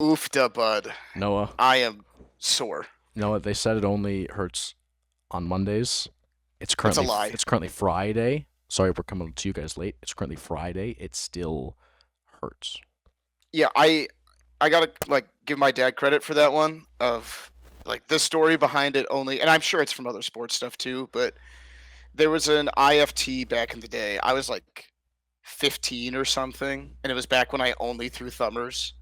Oofda, bud. Noah, I am sore. Noah, they said it only hurts on Mondays. It's That's a currently lie. it's currently Friday. Sorry, we're coming to you guys late. It's currently Friday. It still hurts. Yeah, I gotta like give my dad credit for that one of like the story behind it only, and I'm sure it's from other sports stuff too, but there was an IFT back in the day. I was like 15 or something, and it was back when I only threw thumbers.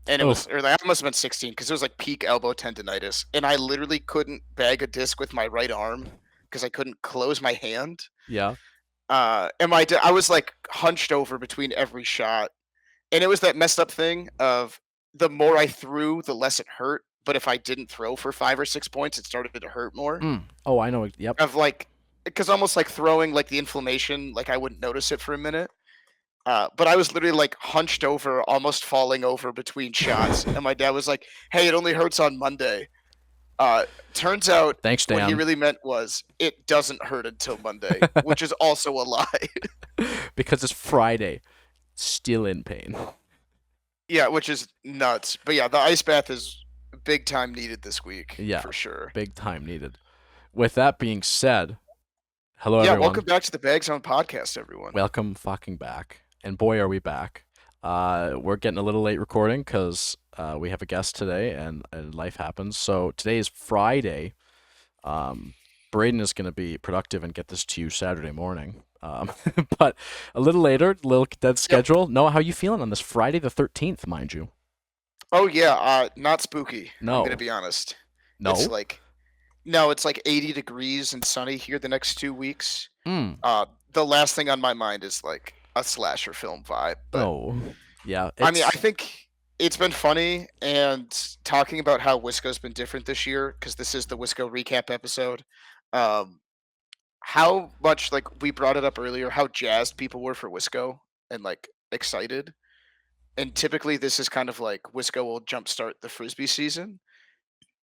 And it Oh, was, or I must have been 16 because it was like peak elbow tendonitis, and I literally couldn't bag a disc with my right arm because I couldn't close my hand. yeah. And I was like hunched over between every shot, and it was that messed up thing of the more I threw, the less it hurt. But if I didn't throw for 5 or 6 points, it started to hurt more. Oh, I know. Yep. Of like, because almost like throwing, like the inflammation, like I wouldn't notice it for a minute. But I was literally like hunched over, almost falling over between shots, and my dad was like, "Hey, it only hurts on Monday." Uh, Turns out Thanks, what he Dan. really meant was it doesn't hurt until Monday, which is also a lie. Because it's Friday. Still in pain. Yeah, which is nuts. But yeah, the ice bath is big time needed this week Yeah, for sure. big time needed. With that being said, hello Yeah, everyone. welcome back to the Bags On podcast, everyone. Welcome fucking back. And boy, are we back. We're getting a little late recording because we have a guest today and life happens. So today is Friday. Braden is going to be productive and get this to you Saturday morning. But a little later, little dead Yep. schedule. Noah, how you feeling on this Friday the 13th, mind you? Oh yeah, not spooky. I'm gonna No. be honest. It's No? like no, it's like 80 degrees and sunny here the next 2 weeks. Mm. The last thing on my mind is like a slasher film vibe, but Oh. Yeah, I mean, I it's think it's been funny and talking about how Wisco's been different this year because this is the Wisco recap episode. Um, how much like we brought it up earlier, how jazzed people were for Wisco and like excited. And typically, this is kind of like Wisco will jumpstart the frisbee season,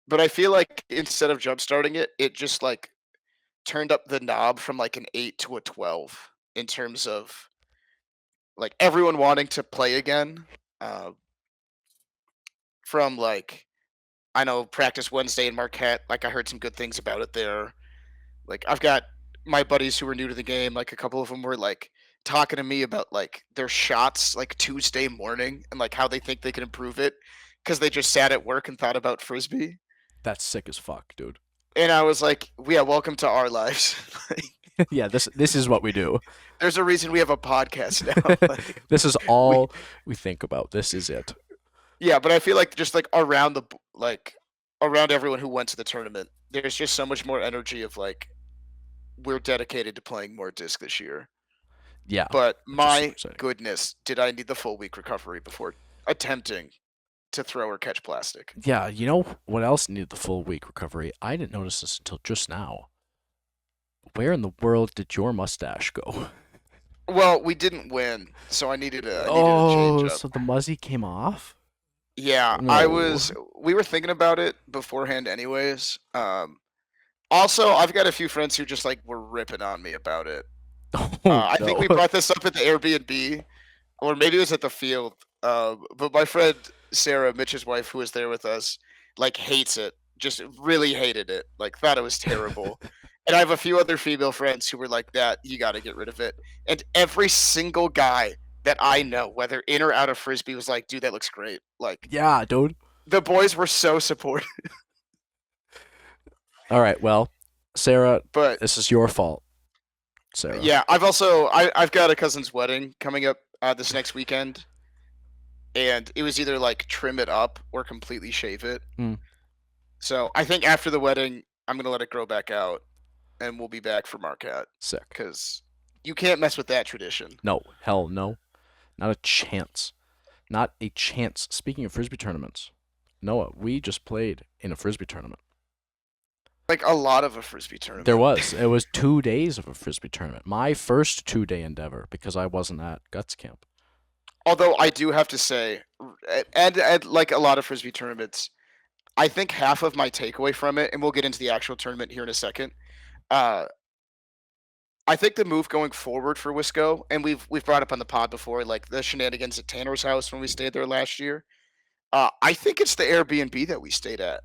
but I feel like instead of jumpstarting it, it just like turned up the knob from like an 8 to a 12 in terms of like everyone wanting to play again. Uh, from like I know practice Wednesday in Marquette. Like I heard some good things about it there. Like I've got my buddies who were new to the game. Like a couple of them were like talking to me about like their shots like Tuesday morning and like how they think they can improve it because they just sat at work and thought about frisbee. that's sick as fuck, dude. And I was like, yeah, welcome to our lives. Like, Yeah, this is what we do. there's a reason we have a podcast now. Like, This is we all we think about. This is it. yeah, but I feel like just like like around everyone who went to the tournament, there's just so much more energy of like we're dedicated to playing more disc this year. Yeah, But which is super my exciting. goodness, did I need the full week recovery before attempting to throw or catch plastic? Yeah, you know what else needed the full week recovery? I didn't notice this until just now. Where in the world did your mustache go? Well, we didn't win, so I needed a change Oh, up. so the muzzy came off? Yeah, No. we were thinking about it beforehand anyways. Also, I've got a few friends who just like were ripping on me about it. Oh I think no. we brought this up at the Airbnb, or maybe it was at the field. But my friend Sarah, Mitch's wife, who was there with us, like hates it. Just really hated it. Like thought it was terrible. And I have a few other female friends who were like, "That you got to get rid of it." And every single guy that I know, whether in or out of frisbee, was like, "Dude, that looks great." Like Yeah, dude. the boys were so supportive. All right, well, Sarah, But this is your fault, Sarah. yeah, I've got a cousin's wedding coming up this next weekend, and it was either like trim it up or completely shave it. Mm, So I think after the wedding, I'm gonna let it grow back out, and we'll be back for Marquette sick. because you can't mess with that tradition. No, hell no. Not a chance. Not a chance. Speaking of frisbee tournaments, Noah, we just played in a frisbee tournament. Like a lot of a frisbee There tournament. was. It was 2 days of a frisbee tournament. My first 2 day endeavor because I wasn't at Guts Camp. Although I do have to say, and like a lot of frisbee tournaments, I think half of my takeaway from it, and we'll get into the actual tournament here in a second. Uh, I think the move going forward for Wisco, and we've brought up on the pod before, like the shenanigans at Tanner's house when we stayed there last year. I think it's the Airbnb that we stayed at.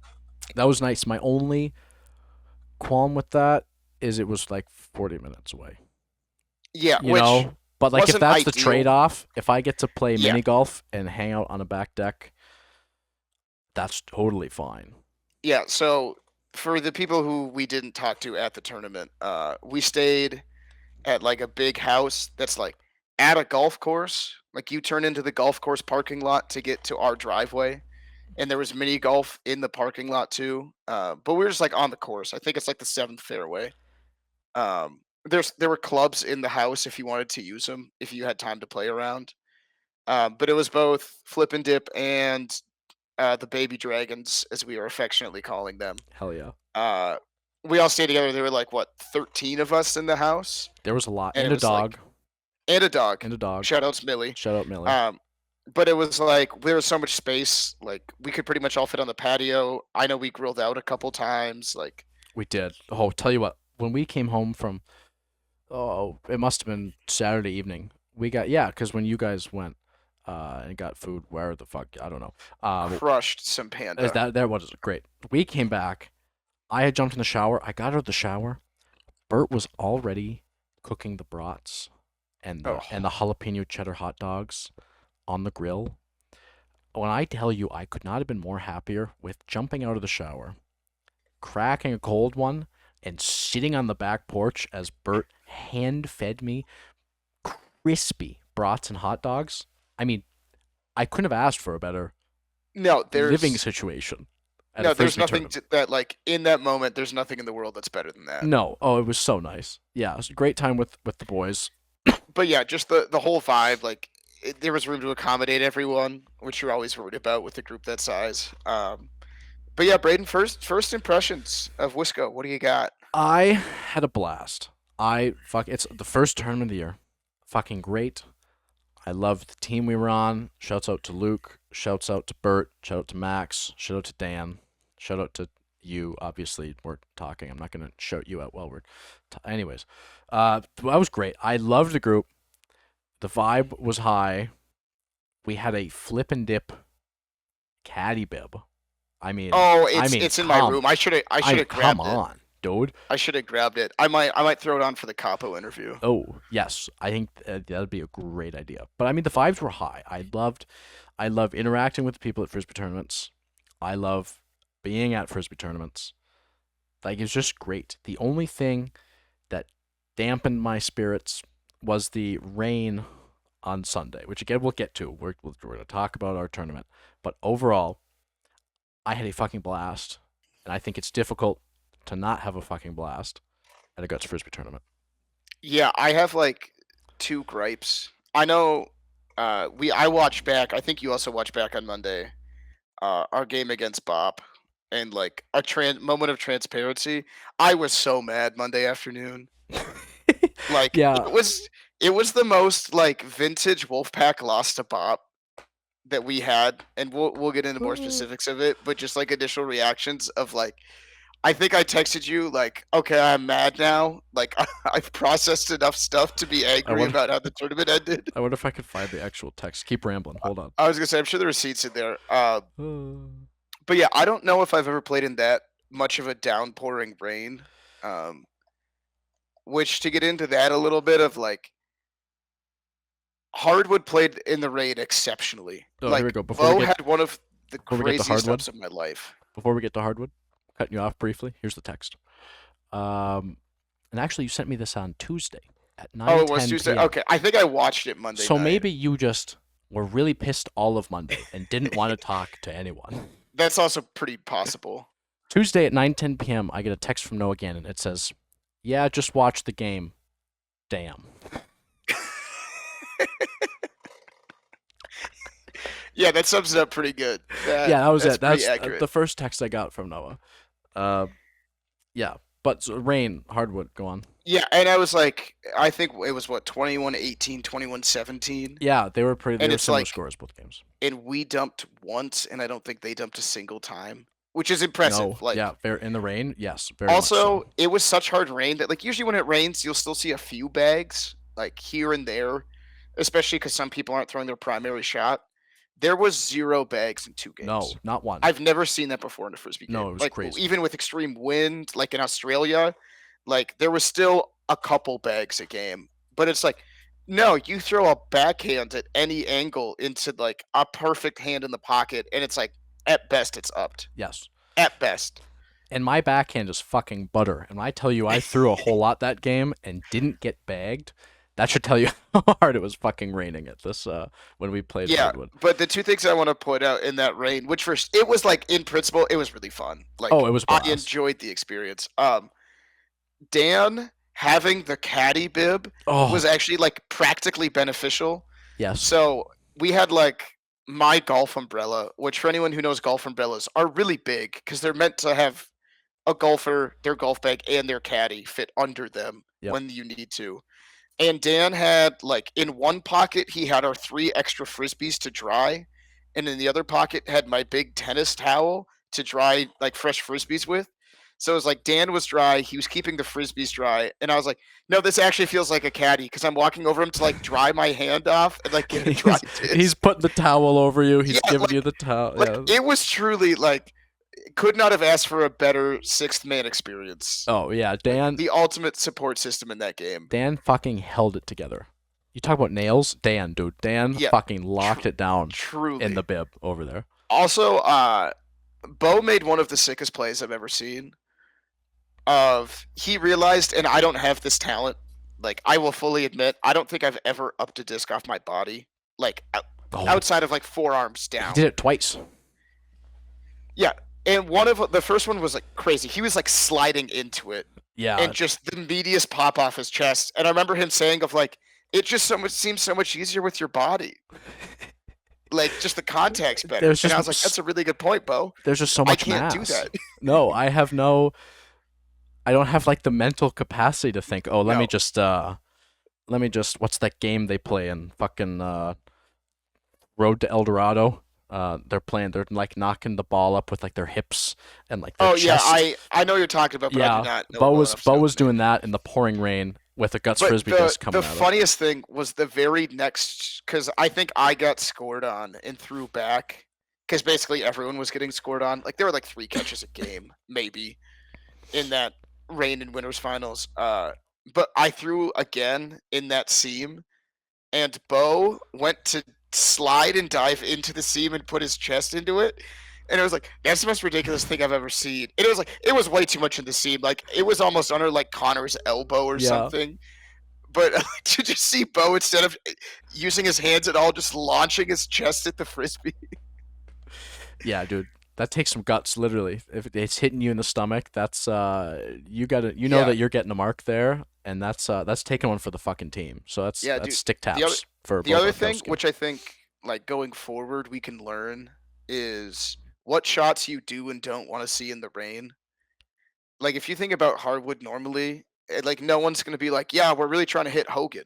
That was nice. My only qualm with that is it was like 40 minutes away. Yeah, You which know, but like if wasn't that's the ideal. trade-off, if I get to play Yeah, mini golf and hang out on a back deck, that's totally fine. yeah. So for the people who we didn't talk to at the tournament, we stayed at like a big house that's like at a golf course. Like you turn into the golf course parking lot to get to our driveway, and there was mini golf in the parking lot too. But we were just like on the course. I think it's like the seventh fairway. There were clubs in the house if you wanted to use them if you had time to play around. But it was both flip and dip and the baby dragons, as we are affectionately calling them. Hell yeah. Uh, we all stayed together. There were like what 13 of us in the house, There was a lot. and And it a was like dog. and a dog. And a dog. Shout outs Millie. Shout out Millie. But it was like there was so much space. Like we could pretty much all fit on the patio. I know we grilled out a couple times. Like We did. Oh, tell you what, when we came home from, it must have been Saturday evening. We got, yeah, because when you guys went and got food, where the fuck, I don't know. crushed some Is panda. that there was great. We came back. I had jumped in the shower. I got out of the shower. Bert was already cooking the brats Oh, and the jalapeno cheddar hot dogs on the grill. When I tell you, I could not have been more happier with jumping out of the shower, cracking a cold one, and sitting on the back porch as Bert hand fed me crispy brats and hot dogs. I mean, I couldn't have asked for a better no, living situation at a there's frisbee nothing tournament. that like in that moment. There's nothing in the world that's better than that. No, oh, it was so nice. Yeah, it was a great time with the boys. But yeah, just the whole vibe. Like there was room to accommodate everyone, which you're always worried about with a group that size. But yeah, Braden, first impressions of Wisco. What do you got? I had a blast. It's the first tournament of the year. Fucking great. I loved the team we were on. Shouts out to Luke. Shouts out to Bert. Shout out to Max. Shout out to Dan. Shout out to you. Obviously, we're talking. I'm not gonna shout you out while we're. Anyways, that was great. I loved the group. The vibe was high. We had a flip and dip caddy bib. I mean, Oh, I it's mean, it's in my room. I should have come grabbed it. on, dude. I should have grabbed it. I might throw it on for the Capo interview. Oh, yes. I think that'd be a great idea. But I mean, the vibes were high. I love interacting with people at frisbee tournaments. I love being at frisbee tournaments. Like it's just great. The only thing that dampened my spirits was the rain on Sunday, which again we'll get to. We're going to talk about our tournament. But overall, I had a fucking blast, and I think it's difficult to not have a fucking blast at a guts frisbee tournament. Yeah, I have like two gripes. I know I watched back. I think you also watched back on Monday. Our game against Bop and like a moment of transparency. I was so mad Monday afternoon. Like Yeah, it was the most like vintage Wolfpack lost to Bop that we had, and we'll get into more specifics of it. But just like initial reactions of like, I think I texted you like, okay, I'm mad now. Like I've processed enough stuff to be I angry wonder. about how the tournament ended. I wonder if I could find the actual text. Keep rambling. Hold on. I was gonna say I'm sure there are receipts in there. But yeah, I don't know if I've ever played in that much of a downpouring rain. Um, which to get into that a little bit of like Hardwood played in the rain exceptionally. Oh, here we Like go. Bo had one of the Before we get to craziest hardwood, ups of my life. before we get to hardwood, cutting you off briefly. Here's the text. Um, and actually, you sent me this on Tuesday at Oh, nine it was ten Tuesday. p.m. Okay, I think I watched it Monday So night. maybe you just were really pissed all of Monday and didn't want to talk to anyone. That's also pretty possible. Tuesday at 9:10 p.m., I get a text from Noah Gannon. It says, "Yeah, just watch the game. Damn." Yeah, that sums it up pretty good. Yeah, that was That's it. pretty That's accurate. the first text I got from Noah. Uh, yeah, but rain, hardwood. Go on. Yeah, and I was like, I think it was what 21-18, 21-17, Yeah, they were pretty. They and were it's similar like, scores both games. and we dumped once, and I don't think they dumped a single time, which is impressive. No, Like, yeah, very in the rain. Yes, very much also, so. it was such hard rain that like usually when it rains, you'll still see a few bags like here and there, especially because some people aren't throwing their primary shot. There was 0 bags in 2 No, games. not one. I've never seen that before in a Frisbee No, game. it was Like, crazy. even with extreme wind, like in Australia, like, there was still a couple bags a game. But it's like, no, you throw a backhand at any angle into, like, a perfect hand in the pocket, and it's like, at best, it's upped. Yes. At best. And my backhand is fucking butter. And when I tell you I threw a whole lot that game and didn't get bagged, that should tell you how hard it was fucking raining at this when we played Yeah, hardwood. but the 2 things I wanna point out in that rain, which first it was, like, in principle, it was really fun. Oh, Like, it was I blast. enjoyed the experience. Dan having the caddy bib was Oh, actually, like, practically beneficial. yes. So, we had, like, my golf umbrella, which for anyone who knows golf umbrellas are really big because 'cause they're meant to have a golfer, their golf bag, and their caddy fit under them Yep. when you need to. And Dan had, like, in one pocket, he had our 3 extra Frisbees to dry, and in the other pocket had my big tennis towel to dry, like, fresh Frisbees with. So it was like Dan was dry, he was keeping the Frisbees dry, and I was like, "No, this actually feels like a caddy because 'cause I'm walking over him to, like, dry my hand off and, like, get a dry He's disc." putting the towel over you. He's Yeah, giving you the towel. like, Yeah. it was truly, like, could not have asked for a better sixth man experience. Oh yeah, Like, Dan. the ultimate support system in that game. Dan fucking held it together. You talk about nails, Dan, dude. Dan Yeah, fucking locked it down in the truly. bib over there. Also, Bo made one of the sickest plays I've ever seen. Of he realized, and I don't have this talent. Like I will fully admit, I don't think I've ever upped a disc off my body, like Oh, outside of like forearms he down. did it twice. Yeah, and one of the first one was like crazy. He was like sliding into it, Yeah, and just the meatiest pop off his chest. And I remember him saying of like, it just so much seems so much easier with your body. Like just the contact's better. there's And I just was like, that's a really good point, Bo. there's just so I much can't do mass. that. No, I don't have like the mental capacity to think, oh, No. let me just what's that game they play in fucking Road to El Dorado? They're like knocking the ball up with like their hips and like their Oh yeah, chest. I know what you're talking about, but I do Yeah, not know it well enough to Bo know was the name. doing that in the pouring rain with a guts But frisbee the disc coming the at him. funniest thing was the very next because I think I got scored on and threw back because basically everyone was getting scored on. Like there were like 3 catches a game, maybe, in that rain and winners finals. But I threw again in that seam, and Bo went to slide and dive into the seam and put his chest into it. And it was like, that's the most ridiculous thing I've ever seen. And it was like, it was way too much in the seam. Like, it was almost under like Connor's elbow or Yeah, something. But to just see Bo, instead of using his hands at all, just launching his chest at the frisbee. yeah, dude. That takes some guts, literally. If it's hitting you in the stomach, that's you gotta you know Yeah, that you're getting a mark there, and that's taking one for the fucking team. So yeah, that's dude. stick The other, taps for the both other of those thing, games. which I think, like going forward, we can learn is what shots you do and don't want to see in the rain. Like if you think about hardwood normally, like no one's gonna be like, yeah, we're really trying to hit Hogan.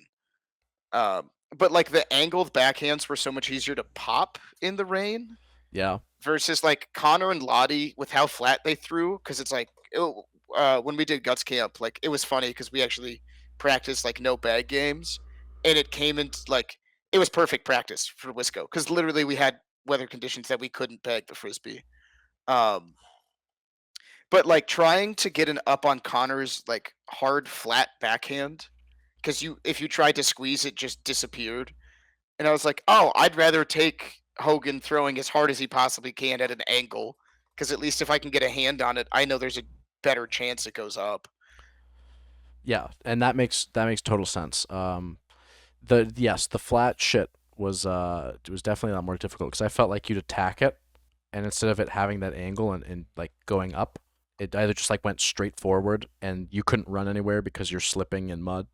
But like the angled backhands were so much easier to pop in the rain Yeah, versus like Connor and Lottie with how flat they threw. Because it's like when we did Guts Camp, like it was funny because we actually practiced like no bag games, and it came into like it was perfect practice for Wisco because literally we had weather conditions that we couldn't bag the frisbee. Um, but like trying to get an up on Connor's like hard flat backhand because you if you tried to squeeze it just disappeared. And I was like, oh, I'd rather take Hogan throwing as hard as he possibly can at an angle because at least if I can get a hand on it, I know there's a better chance it goes up. yeah, and that makes total sense. The flat shit was definitely a lot more difficult because I felt like you'd attack it, and instead of it having that angle and like going up, it either just like went straight forward and you couldn't run anywhere because you're slipping in mud,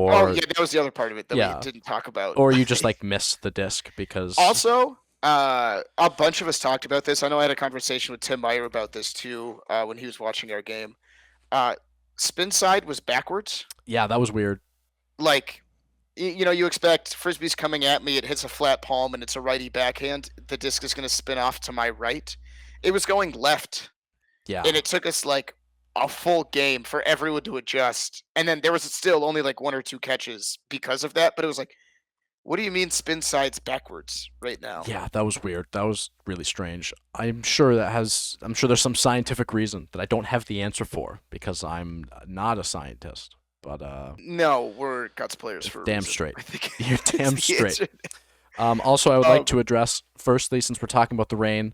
Oh or yeah, that was the other part of it that we yeah, didn't talk about. or you just like miss the disc because Also, a bunch of us talked about this. I know I had a conversation with Tim Meyer about this too when he was watching our game. Uh, Spin side was backwards. yeah, that was weird. Like you know, you expect frisbee's coming at me, it hits a flat palm, and it's a righty backhand. The disc is going to spin off to my right. It was going left, Yeah, and it took us like a full game for everyone to adjust. And then there was still only like 1 or 2 catches because of that. But it was like What do you mean spin sides backwards right now? Yeah, that was weird. That was really strange. I'm sure there's some scientific reason that I don't have the answer for because I'm not a scientist. But No, we're Guts players for a damn reason. straight. I think You're is damn the straight. answer. Also, I would like Um, to address firstly, since we're talking about the rain,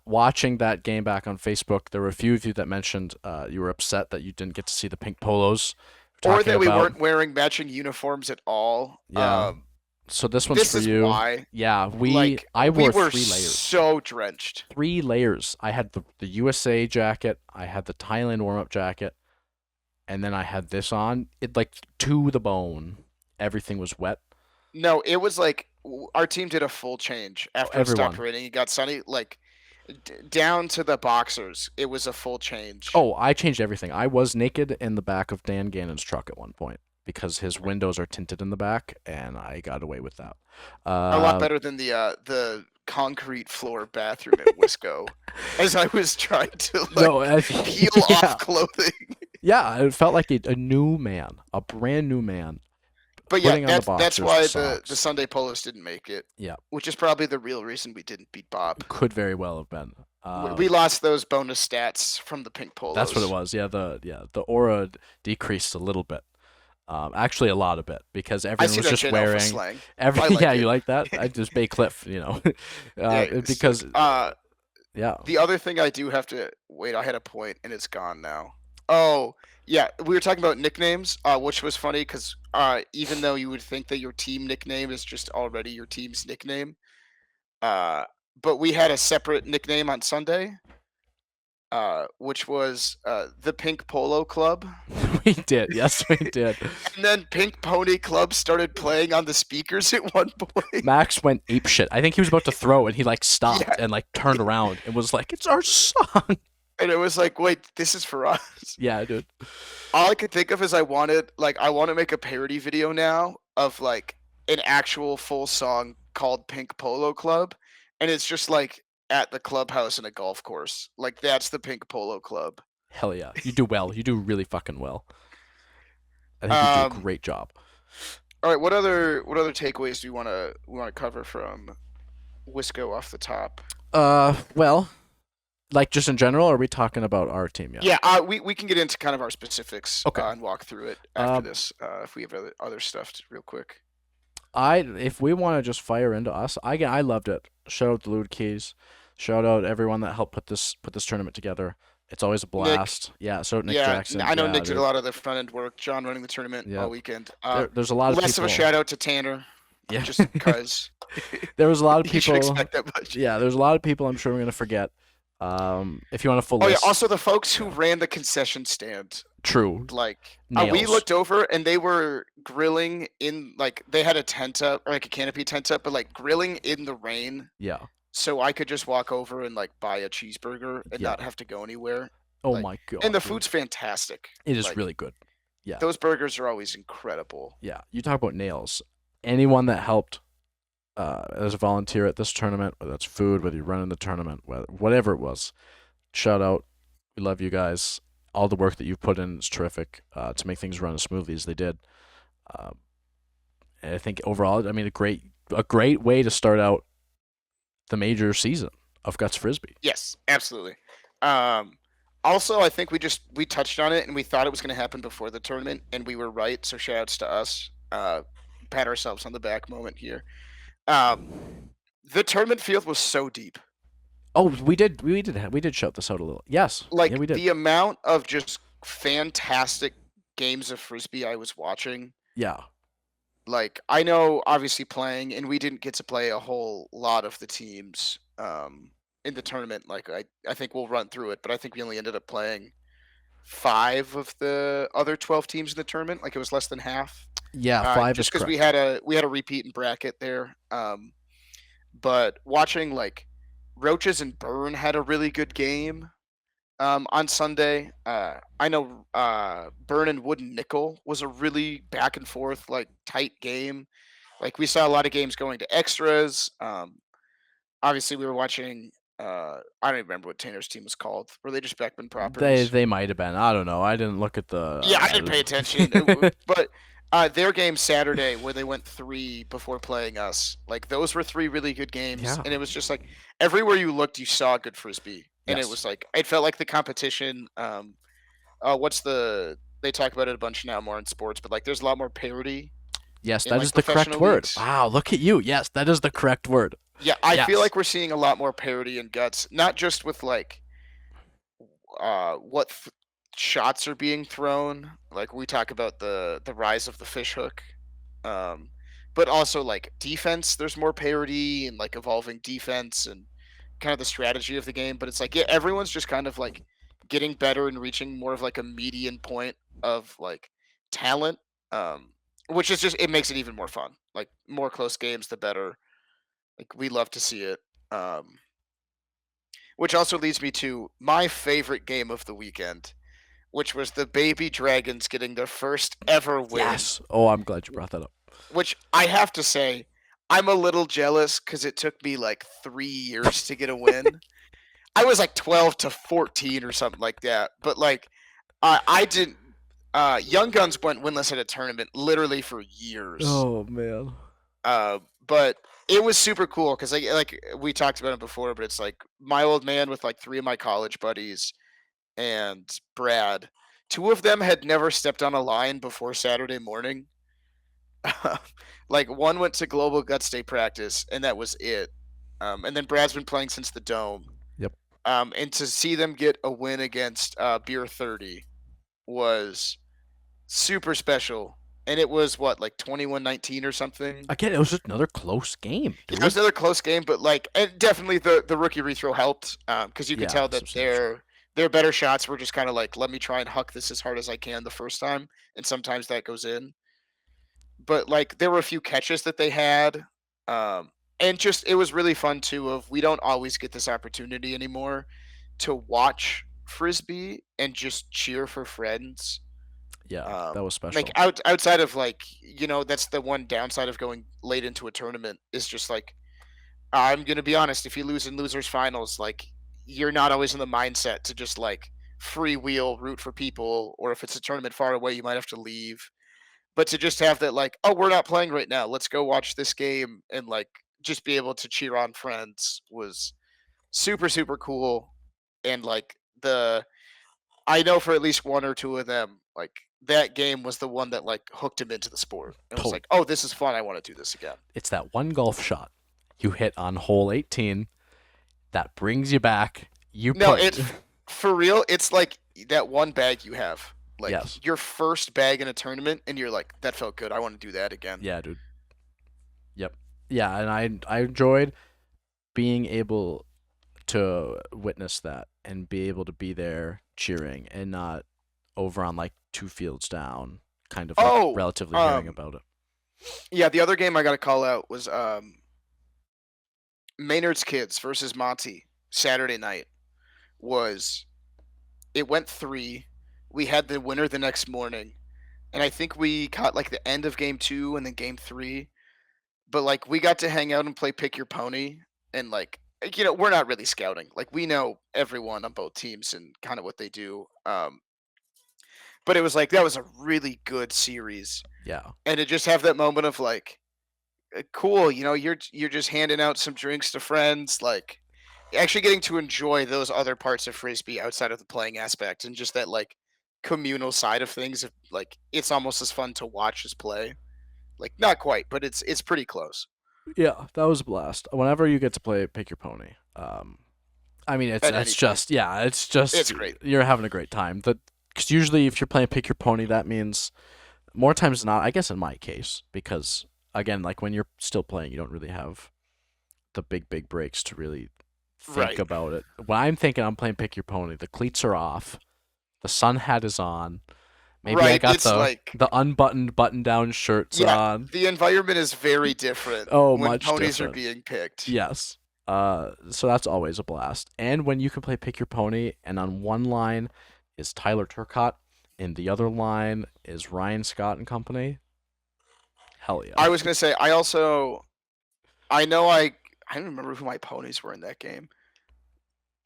watching that game back on Facebook, there were a few of you that mentioned you were upset that you didn't get to see the pink polos. We're or talking that we about, weren't wearing matching uniforms at all. yeah. So this one's This for is you. why. Yeah, Like I we wore were 3 layers. so drenched. 3 layers. I had the USA jacket, I had the Thailand warm up jacket, and then I had this on. It like to the bone. Everything was wet. No, it was like our team did a full change after it stopped Everyone. raining. It got sunny. Like down to the boxers, it was a full change. Oh, I changed everything. I was naked in the back of Dan Gannon's truck at one point because his windows are tinted in the back, and I got away with that. A lot Uh, better than the concrete floor bathroom at Wisco, as I was trying to no, like peel yeah, off clothing. yeah. It felt like a new man, a brand new man, But yeah, putting on the that's boxers, the why the socks. Sunday Polos didn't make it, Yeah, which is probably the real reason we didn't beat Bob. could very well have been. We lost those bonus stats from the pink That's what it Polos. was. The aura decreased a little bit. Actually, a lot of it because I everyone see was that just Gen Alpha wearing slang. every. I Yeah, like you it. like that? I just Bay Cliff, Yeah, it's because sick. yeah, The other thing I do have to wait. I had a point and it's gone now. Oh yeah, we were talking about nicknames, which was funny because even though you would think that your team nickname is just already your team's nickname, uh, but we had a separate nickname on Sunday, which was the Pink Polo Club. we did. Yes, we did. And then Pink Pony Club started playing on the speakers at one point. Max went ape shit. I think he was about to throw, and he like Yeah, stopped and like turned around and was like, "It's our song." and it was like, wait, this is for us. Yeah, dude. All I could think of is I want to make a parody video now of like an actual full song called Pink Polo Club, and it's just like at the clubhouse in a golf course. Like that's the Pink Polo Club. Hell yeah, you do well. You do really fucking well. I think you do a Um, great job. all right, what other takeaways do you want to cover from Wisco off the top? Well, like just in general, or are we talking about our team yet? Yeah, we can get into kind of our specifics Okay. and walk through it after Uh, this if we have other stuff real quick. if we want to just fire into us, I loved it. Shout out the Lude Keys. Shout out everyone that helped put this tournament together. It's always a Nick, blast. Yeah, shout out Nick yeah, Jackson. I know Yeah, Nick did a dude. lot of the front end work. John running the tournament Yeah. all weekend. There's a lot of Less of a people. shout out to Tanner, Yeah. just because There was a lot of you should people. expect that much. Yeah, there's a lot of people I'm sure we're gonna forget. If you want a full Oh yeah, list, also the folks who yeah. ran the concession stand. True. Like we Nails. looked over and they were grilling in like they had a tent up or like a canopy tent up, but like grilling in the rain, Yeah. so I could just walk over and like buy a cheeseburger and Yeah. not have to go anywhere. Oh Like, my god, and the dude. food's fantastic. It is Like really good. Yeah. those burgers are always incredible. Yeah. You talk about nails. Anyone that helped as a volunteer at this tournament, whether it's food, whether you're running the tournament, whatever it was, shout out. We love you guys. All the work that you've put in is terrific to make things run as smoothly as they did. Um, and I think overall, I mean, a great way to start out the major season of Guts Frisbee. Yes, absolutely. Also, I think we touched on it and we thought it was going to happen before the tournament, and we were right. So shout outs to us. Pat ourselves on the back moment here. The tournament field was so deep. Oh, we did shout this out a little. Yes, Like yeah, we did. the amount of just fantastic games of frisbee I was watching. Yeah, Like I know, obviously playing, and we didn't get to play a whole lot of the teams in the tournament. Like I think we'll run through it, but I think we only ended up playing 5 of the other 12 teams in the tournament. Like it was less than half. yeah. 5 is Just because correct. we had a repeat in bracket there. But watching like Roaches and Burn had a really good game on Sunday. I know Burn and Wooden Nickel was a really back and forth like tight game. Like we saw a lot of games going to extras. Obviously, we were watching I don't even remember what Tanner's team was called. Were they just Beckman They Properties? they might have been. I don't know. I didn't look at Yeah, I didn't pay attention. the. But their game Saturday where they went 3 before playing us, like those were 3 really good games, Yeah. and it was just like everywhere you looked, you saw good frisbee, and it Yes. was like it felt like the competition. What's the they talk about it a bunch now more in sports, but like there's a lot more parity Yes, in that is like the correct professional word. leagues. Wow, look at you. Yes, that is the correct word. Yeah, I feel Yes. like we're seeing a lot more parity in guts, not just with like what shots are being thrown. Like we talk about the rise of the fish hook, um, but also like defense. There's more parity and like evolving defense and kind of the strategy of the game. But it's like yeah, everyone's just kind of like getting better and reaching more of like a median point of like talent, um, which is just it makes it even more fun. Like more close games, the better. Like we love to see it. Which also leads me to my favorite game of the weekend, which was the Baby Dragons getting their first ever win. Yes. Oh, I'm glad you brought that up. Which I have to say, I'm a little jealous because it took me like 3 years to get a win. I was like 12 to 14 or something like that. But like, I didn't. Young Guns went winless at a tournament literally for years. Oh man. But it was super cool because like we talked about it before, but it's like my old man with like 3 of my college buddies and Brad. 2 of them had never stepped on a line before Saturday morning. Like one went to Global Guts Day practice, and that was it. And then Brad's been playing since the dome. Yep. And to see them get a win against Beer 30 was super special. And it was what, like 21-19 or something? Again, it was just another close game, Yeah, it was dude. another close game, but like, and definitely the rookie rethrow helped because you could Yeah, tell that substantial. their better shots were just kind of like, let me try and huck this as hard as I can the first time, and sometimes that goes in. But like, there were a few catches that they had, um, and just it was really fun too. Of we don't always get this opportunity anymore to watch frisbee and just cheer for friends. Yeah, that was Like special. outside of like that's the one downside of going late into a tournament is just like I'm gonna be honest. If you lose in losers finals, like you're not always in the mindset to just like freewheel root for people, or if it's a tournament far away, you might have to leave. But to just have that, like, oh, we're not playing right now. Let's go watch this game and like just be able to cheer on friends was super super cool. And like I know for at least 1 or 2 of them, like that game was the one that like hooked him into the sport and was Totally. like, oh, this is fun. I want to do this again. It's that one golf shot you hit on hole 18 that brings you back. You No, put. it's for real. It's like that one bag you have, like Yes. your first bag in a tournament, and you're like, that felt good. I want to do that again. Yeah, dude. Yep. Yeah, and I enjoyed being able to witness that and be able to be there cheering and not over on like 2 fields down, kind of like Oh, relatively hearing about it. yeah. The other game I got to call out was Maynard's Kids versus Monty Saturday night. Was it went 3? We had the winner the next morning, and I think we caught like the end of game 2 and then game 3. But like we got to hang out and play pick your pony, and like we're not really scouting. Like we know everyone on both teams and kind of what they do. But it was like that was a really good series, Yeah. and to just have that moment of like, cool, you're just handing out some drinks to friends, like actually getting to enjoy those other parts of frisbee outside of the playing aspect, and just that like communal side of things. Of like it's almost as fun to watch as play. Like not quite, but it's pretty close Yeah, that was a blast. Whenever you get to play pick your pony, I mean at it's any point. just yeah, it's just It's great. you're having a great time. That because usually if you're playing pick your pony, that means more times than not. I guess in my case, because again, like when you're still playing, you don't really have the big breaks to really think Right. about it. When I'm thinking I'm playing pick your pony, the cleats are off, the sun hat is on. Maybe I Right. got It's the like unbuttoned button down shirts yeah, on. the environment is very different Oh, when much ponies are different. being picked. Yes. So that's always a blast. And when you can play pick your pony, and on one line is Tyler Turcott, and the other line is Ryan Scott and company. Hell yeah. I was gonna say I know I don't remember who my ponies were in that game.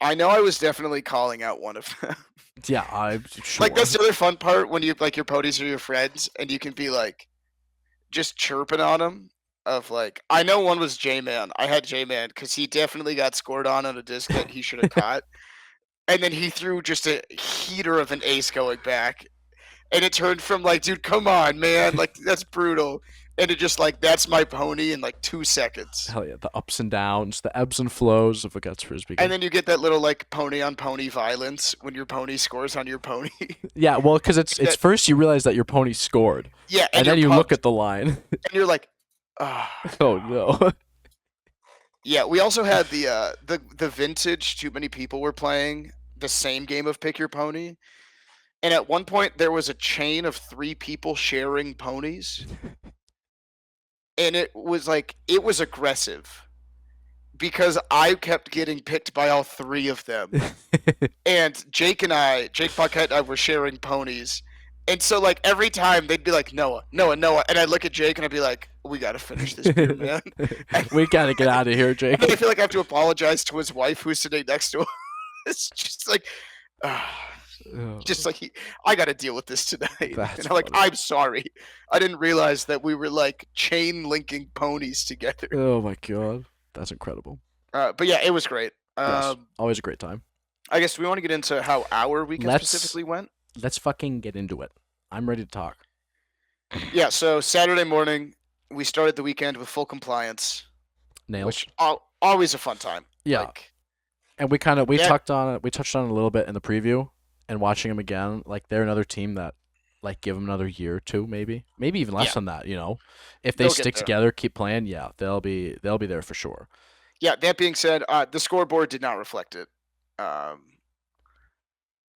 I know I was definitely calling out one of them. Yeah, I'm Like that's sure. the other fun part when you like your ponies are your friends and you can be like just chirping on them. Of like, I know one was J Man. I had J Man because he definitely got scored on a disc that he should have caught, and then he threw just a heater of an ace going back, and it turned from like, dude, come on, man, like that's brutal, and it just like that's my pony in like 2 seconds, Hell yeah, the ups and downs, the ebbs and flows of a guts frisbee and game. then you get that little like pony on pony violence when your pony scores on your pony. Yeah, well, because it's That first you realize that your pony scored, yeah, and and you're then you look pumped, at the line. and you're like, ah. Oh no. Yeah, we also had the vintage. Too many people were playing the same game of pick your pony, and at one point there was a chain of 3 people sharing ponies, and it was aggressive because I kept getting picked by all 3 of them. And Jake Paquette and I were sharing ponies. And so like every time they'd be like, Noah, Noah, Noah, and I'd look at Jake and I'd be like, we gotta finish this beer, man. And We gotta get out of here, then I Jake. feel like I have to apologize to his wife who's sitting next to him. It's just like uh, just Oh, like I gotta deal with this tonight. that's And I'm like, funny. I'm sorry. I didn't realize that we were like chain linking ponies together. Oh my god, that's incredible. But yeah, it was great. Yes, always a great time. I guess we want to get into how our weekend Let's specifically went. let's fucking get into it. I'm ready to talk. Yeah, so Saturday morning, we started the weekend with full compliance, Nails. which always a fun time. Yeah, Like and we that, touched on it. We touched on it a little bit in the preview, and watching them again. Like they're another team that, like, give them another year or two, maybe even less yeah, than that. If they they'll get stick there. together, keep playing, yeah, they'll be there for sure. Yeah, that being said, the scoreboard did not reflect it. Um,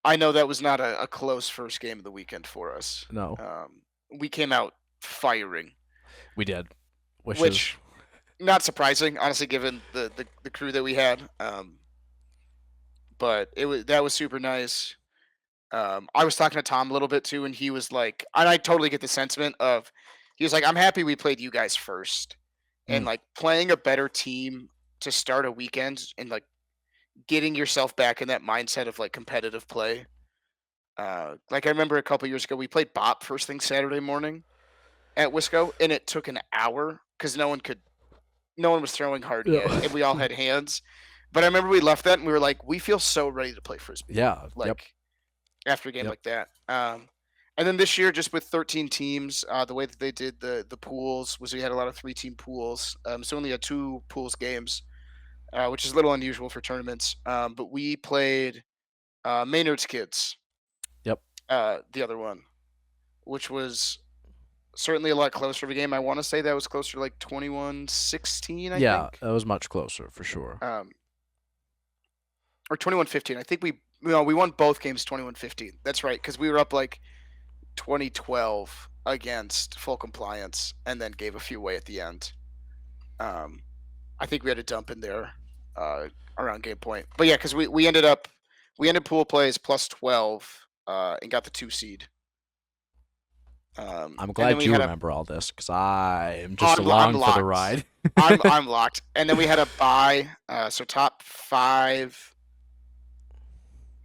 I know that was not a close first game of the weekend for us. No, We came out firing, we did, which is which not surprising, honestly, given the crew that we had. But that was super nice. I was talking to Tom a little bit too, and he was like, and I totally get the sentiment of, he was like, I'm happy we played you guys first, and mm, like playing a better team to start a weekend and like getting yourself back in that mindset of like competitive play. Like I remember a couple years ago, we played Bop first thing Saturday morning at Wisco, and it took an hour because no one was throwing hard yet, yeah, and we all had hands. But I remember we left that and we were like, we feel so ready to play frisbee. yeah, yep, Like after a game yep, like that. And then this year, just with 13 teams, the way that they did the pools was we had a lot of 3-team pools. So only had 2 pools games, which is a little unusual for tournaments. But we played Maynard's Kids, yep, the other one, which was certainly a lot closer of a game. I want to say that was closer to like 21-16, I yeah. think, That was much closer for sure. um, or 21-15. I think we won both games 21-15. That's right, because we were up like 2012 against full compliance and then gave a few away at the end. Um, I think we had a dump in there uh, around game point. But yeah, because we ended pool plays plus 12 and got the 2 seed. I'm And then glad we you had a remember all this because I am just I'm along for the locked. ride. I'm locked. And then we had a bye. So top 5,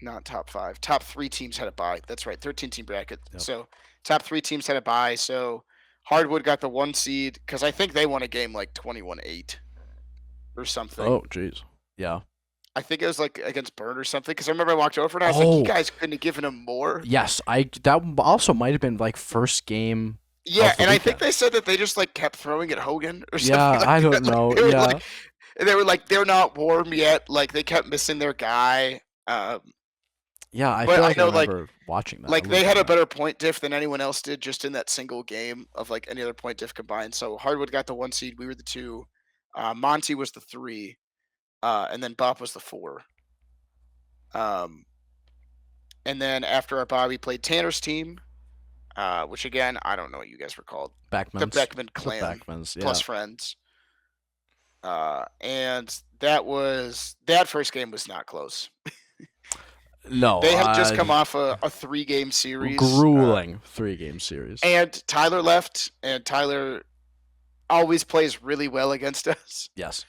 not top 5, top 3 teams had a bye. That's right, 13-team bracket. Yep. So top 3 teams had a bye. So Hardwood got the 1 seed because I think they won a game like 21-8 or something. Oh, jeez. Yeah. I think it was like against Burn or something. Because I remember I walked over and I was like, "You Oh, guys couldn't have given him more." yes. That also might have been like first game Yeah, of the and I think weekend. they said that they just like kept throwing at Hogan or something Yeah, like I don't that. Like know. Yeah. they were like they're not warm yet. Like they kept missing their guy. Yeah, I But feel I like I know remember watching that, a like little they bit had of a that. better point diff than anyone else did just in that single game of like any other point diff combined. So Hardwood got the 1 seed, we were the 2, Monty was the 3, and then Bop was the 4. Um, and then after our bye, we played Tanner's team, which again I don't know what you guys were called, the Backman's. Beckman The clan Backman's, yeah. plus friends, and that first game was not close. No, They had just come off a 3-game series, grueling 3-game series. and Tyler left, and Tyler always plays really well against us. Yes.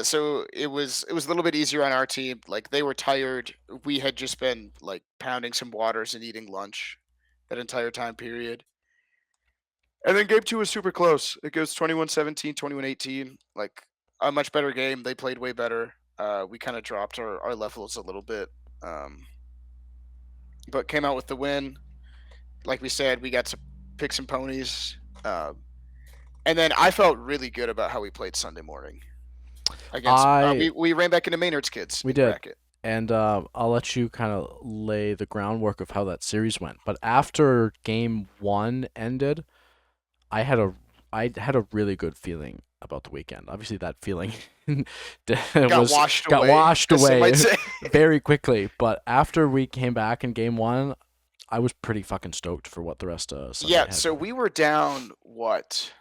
So it was a little bit easier on our team. Like they were tired. We had just been like pounding some waters and eating lunch that entire time period. And then game two was super close. It goes 21-17, 21-18. Like a much better game. They played way better. We kind of dropped our levels a little bit, um, but came out with the win. Like we said, we got to pick some ponies. And then I felt really good about how we played Sunday morning against. I We ran back into Maynard's kids We in did. bracket. And I'll let you kind of lay the groundwork of how that series went. But after game one ended, I had a I had a really good feeling about the weekend. Obviously, that feeling Got was washed got away, washed as some might away say. very quickly. But after we came back in game one, I was pretty fucking stoked for what the rest of Sunday Yeah, had. so we were down what,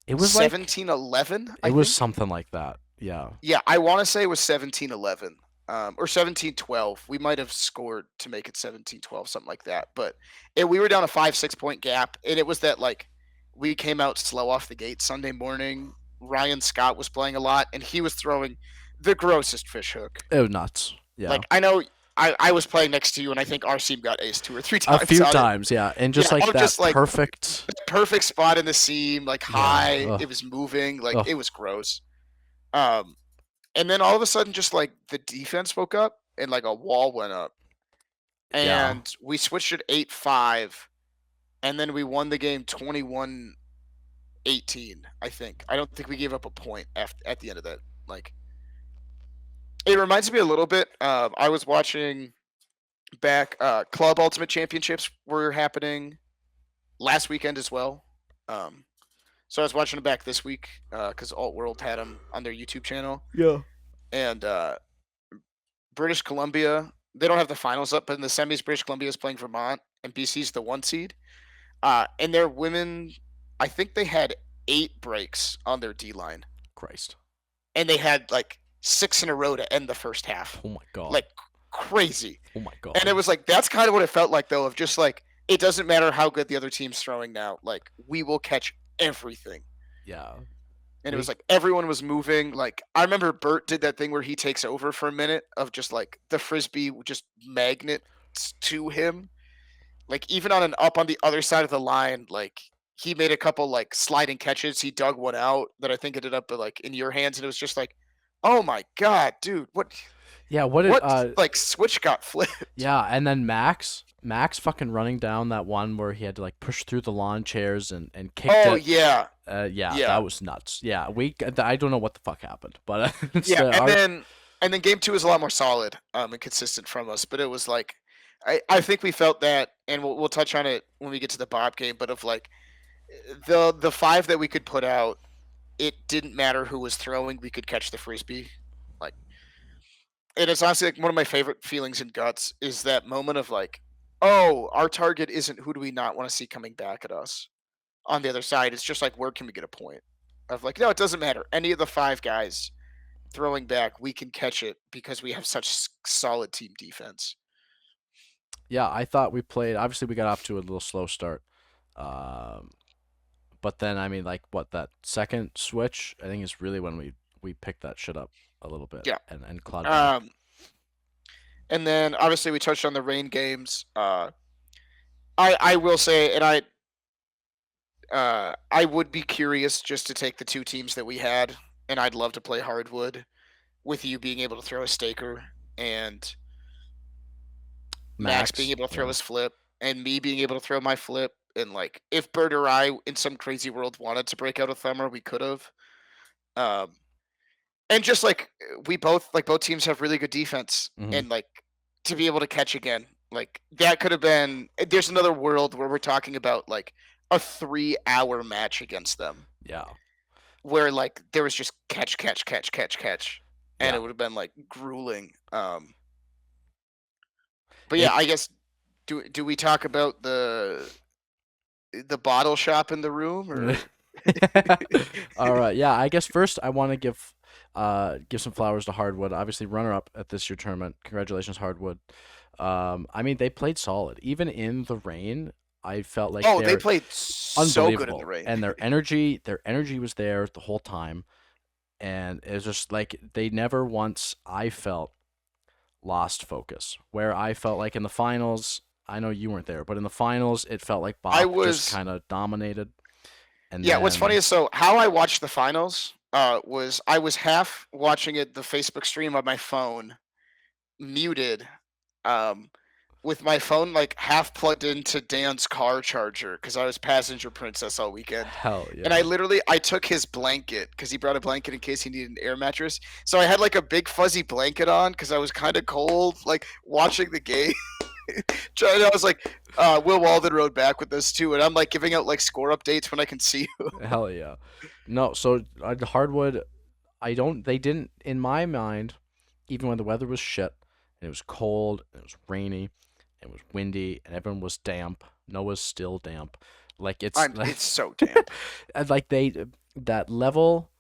It was like 17-11, it I was think. something like that. Yeah. Yeah, I want to say it was 17-11, or 17-12. We might have scored to make it 17-12, something like that. But we were down a 5-6 point gap, and it was that like we came out slow off the gate Sunday morning. Ryan Scott was playing a lot, and he was throwing the grossest fish hook. It was nuts. Yeah. Like I know I was playing next to you, and I think our team got ace two or three A times few on it. times, yeah. And Yeah, just like I'm just that like perfect. perfect spot in the seam, like Yeah. high. Ugh. It was moving, like Ugh. it was gross. Um, and then all of a sudden, just like the defense woke up and like a wall went up, Yeah. and we switched it 8-5, and then we won the game 21-18. I think. I don't think we gave up a point at the end of that. Like it reminds me a little bit. I was watching back. Club Ultimate Championships were happening last weekend as well. Um, so I was watching them back this week because Alt World had them on their YouTube channel, Yeah. and British Columbia. They don't have the finals up, but in the semis, British Columbia is playing Vermont, and BC's the one seed. And their women, I think they had 8 breaks on their D line, Christ. and they had like 6 in a row to end the first half, Oh my god. like crazy. Oh my And it god. was like that's kind of what it felt like though, of just like it doesn't matter how good the other team's throwing now, like we will catch everything. Yeah. And it was We like everyone was moving. Like I remember Bert did that thing where he takes over for a minute of just like the frisbee just magnets to him. Like even on an up on the other side of the line, like he made a couple like sliding catches. He dug one out that I think ended up like in your hands, and it was just like, oh my god, dude, Yeah, what did what like switch got flipped? yeah, and then Max fucking running down that one where he had to like push through the lawn chairs and kicked Oh it. yeah, Yeah, that yeah. was nuts. Yeah, I don't know what the fuck happened, but it's Yeah, and our then game two was a lot more solid and consistent from us, but it was like I think we felt that, and we'll touch on it when we get to the Bob game, but of like the five that we could put out, it didn't matter who was throwing, we could catch the frisbee. Like, and it's honestly like one of my favorite feelings in guts is that moment of like, oh, our target isn't who do we not want to see coming back at us on the other side. It's just like where can we get a point? Of like, no, it doesn't matter. Any of the five guys throwing back, we can catch it because we have such solid team defense. yeah, I thought we played. Obviously, we got off to a little slow start. Um, but then I mean, like what that second switch, I think is really when we picked that shit up a little bit Yeah. and clawed back. Um, and then obviously we touched on the rain games. I will say, and I would be curious just to take the two teams that we had, and I'd love to play hardwood with you being able to throw a staker and Max being Max, able to throw yeah, his flip and me being able to throw my flip. And like, if Bird or I, in some crazy world, wanted to break out a thumber, we could have. Um, and just like both teams have really good defense, hmm and like to be able to catch again, like that could have been. There's another world where we're talking about like a 3 hour match against them, yeah, where like there was just catch, catch, catch, catch, catch, and yeah. it would have been like grueling. But yeah, It I guess do we talk about the bottle shop in the room or? All right. Yeah, I guess first I want to give some flowers to Hardwood. Obviously, runner up at this year tournament. Congratulations, Hardwood. I mean, they played solid. Even in the rain, I felt like Oh, they they're played so good in the unbelievable. rain. And their energy was there the whole time. and it was just like they never once, I felt, lost focus. Where I felt like in the finals, I know you weren't there, but in the finals, it felt like I Bop just was kind of dominated. And Yeah, what's funny then, is so how I watched the finals was I was half watching it the Facebook stream on my phone, muted, um, with my phone like half plugged into Dan's car charger because I was passenger princess all weekend. hell And I yeah. literally I took his blanket because he brought a blanket in case he needed an air mattress. So I had like a big fuzzy blanket on because I was kind of cold, like watching the game. I was like, Will Walden rode back with us too, and I'm like giving out like score updates when I can see you. Hell yeah. No, so hardwood, I don't. They didn't, in my mind, even when the weather was shit, and it was cold, and it was rainy, and it was windy, and everyone was damp. Noah's still damp. Like it's like, It's so damp. and like that level,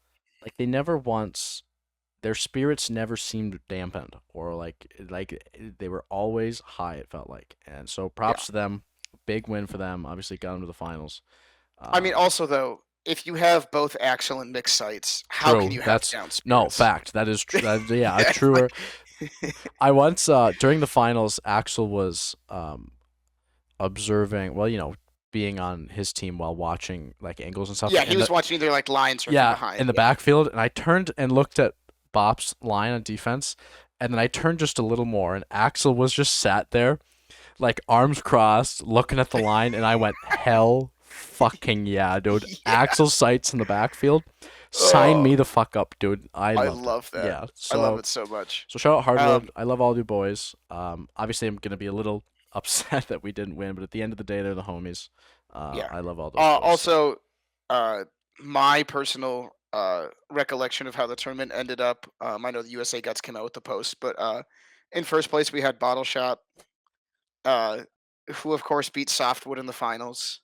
like they never once, their spirits never seemed dampened, or like they were always high. It felt like, and so Yeah. props to them. Big win for them. Obviously got them to the finals. I mean, Um, also though, if you have both Axel and mixed sights, how can True. you have That's down no spirits? fact. That is true. Yeah, Yeah, it's truer. like I once during the finals, Axel was observing. Well, being on his team while watching like angles and stuff. yeah, he And was watching their like lines from yeah, in behind. the Yeah. backfield, and I turned and looked at Bop's line on defense, and then I turned just a little more, and Axel was just sat there, like arms crossed, looking at the line, and I went, hell fucking yeah, dude. Yeah. Axel sights in the backfield. Sign Oh, me the fuck up, dude. I I loved it. love that. Yeah. I love So it so much. shout out Um, Hardwood. I love all you boys. Obviously I'm gonna be a little upset that we didn't win, but at the end of the day they're the homies. yeah. I love all those boys. Also, uh, my personal recollection of how the tournament ended up. I know the USA Guts came out with the post, but in first place we had Bottle Shop, uh, who of course beat Softwood in the finals.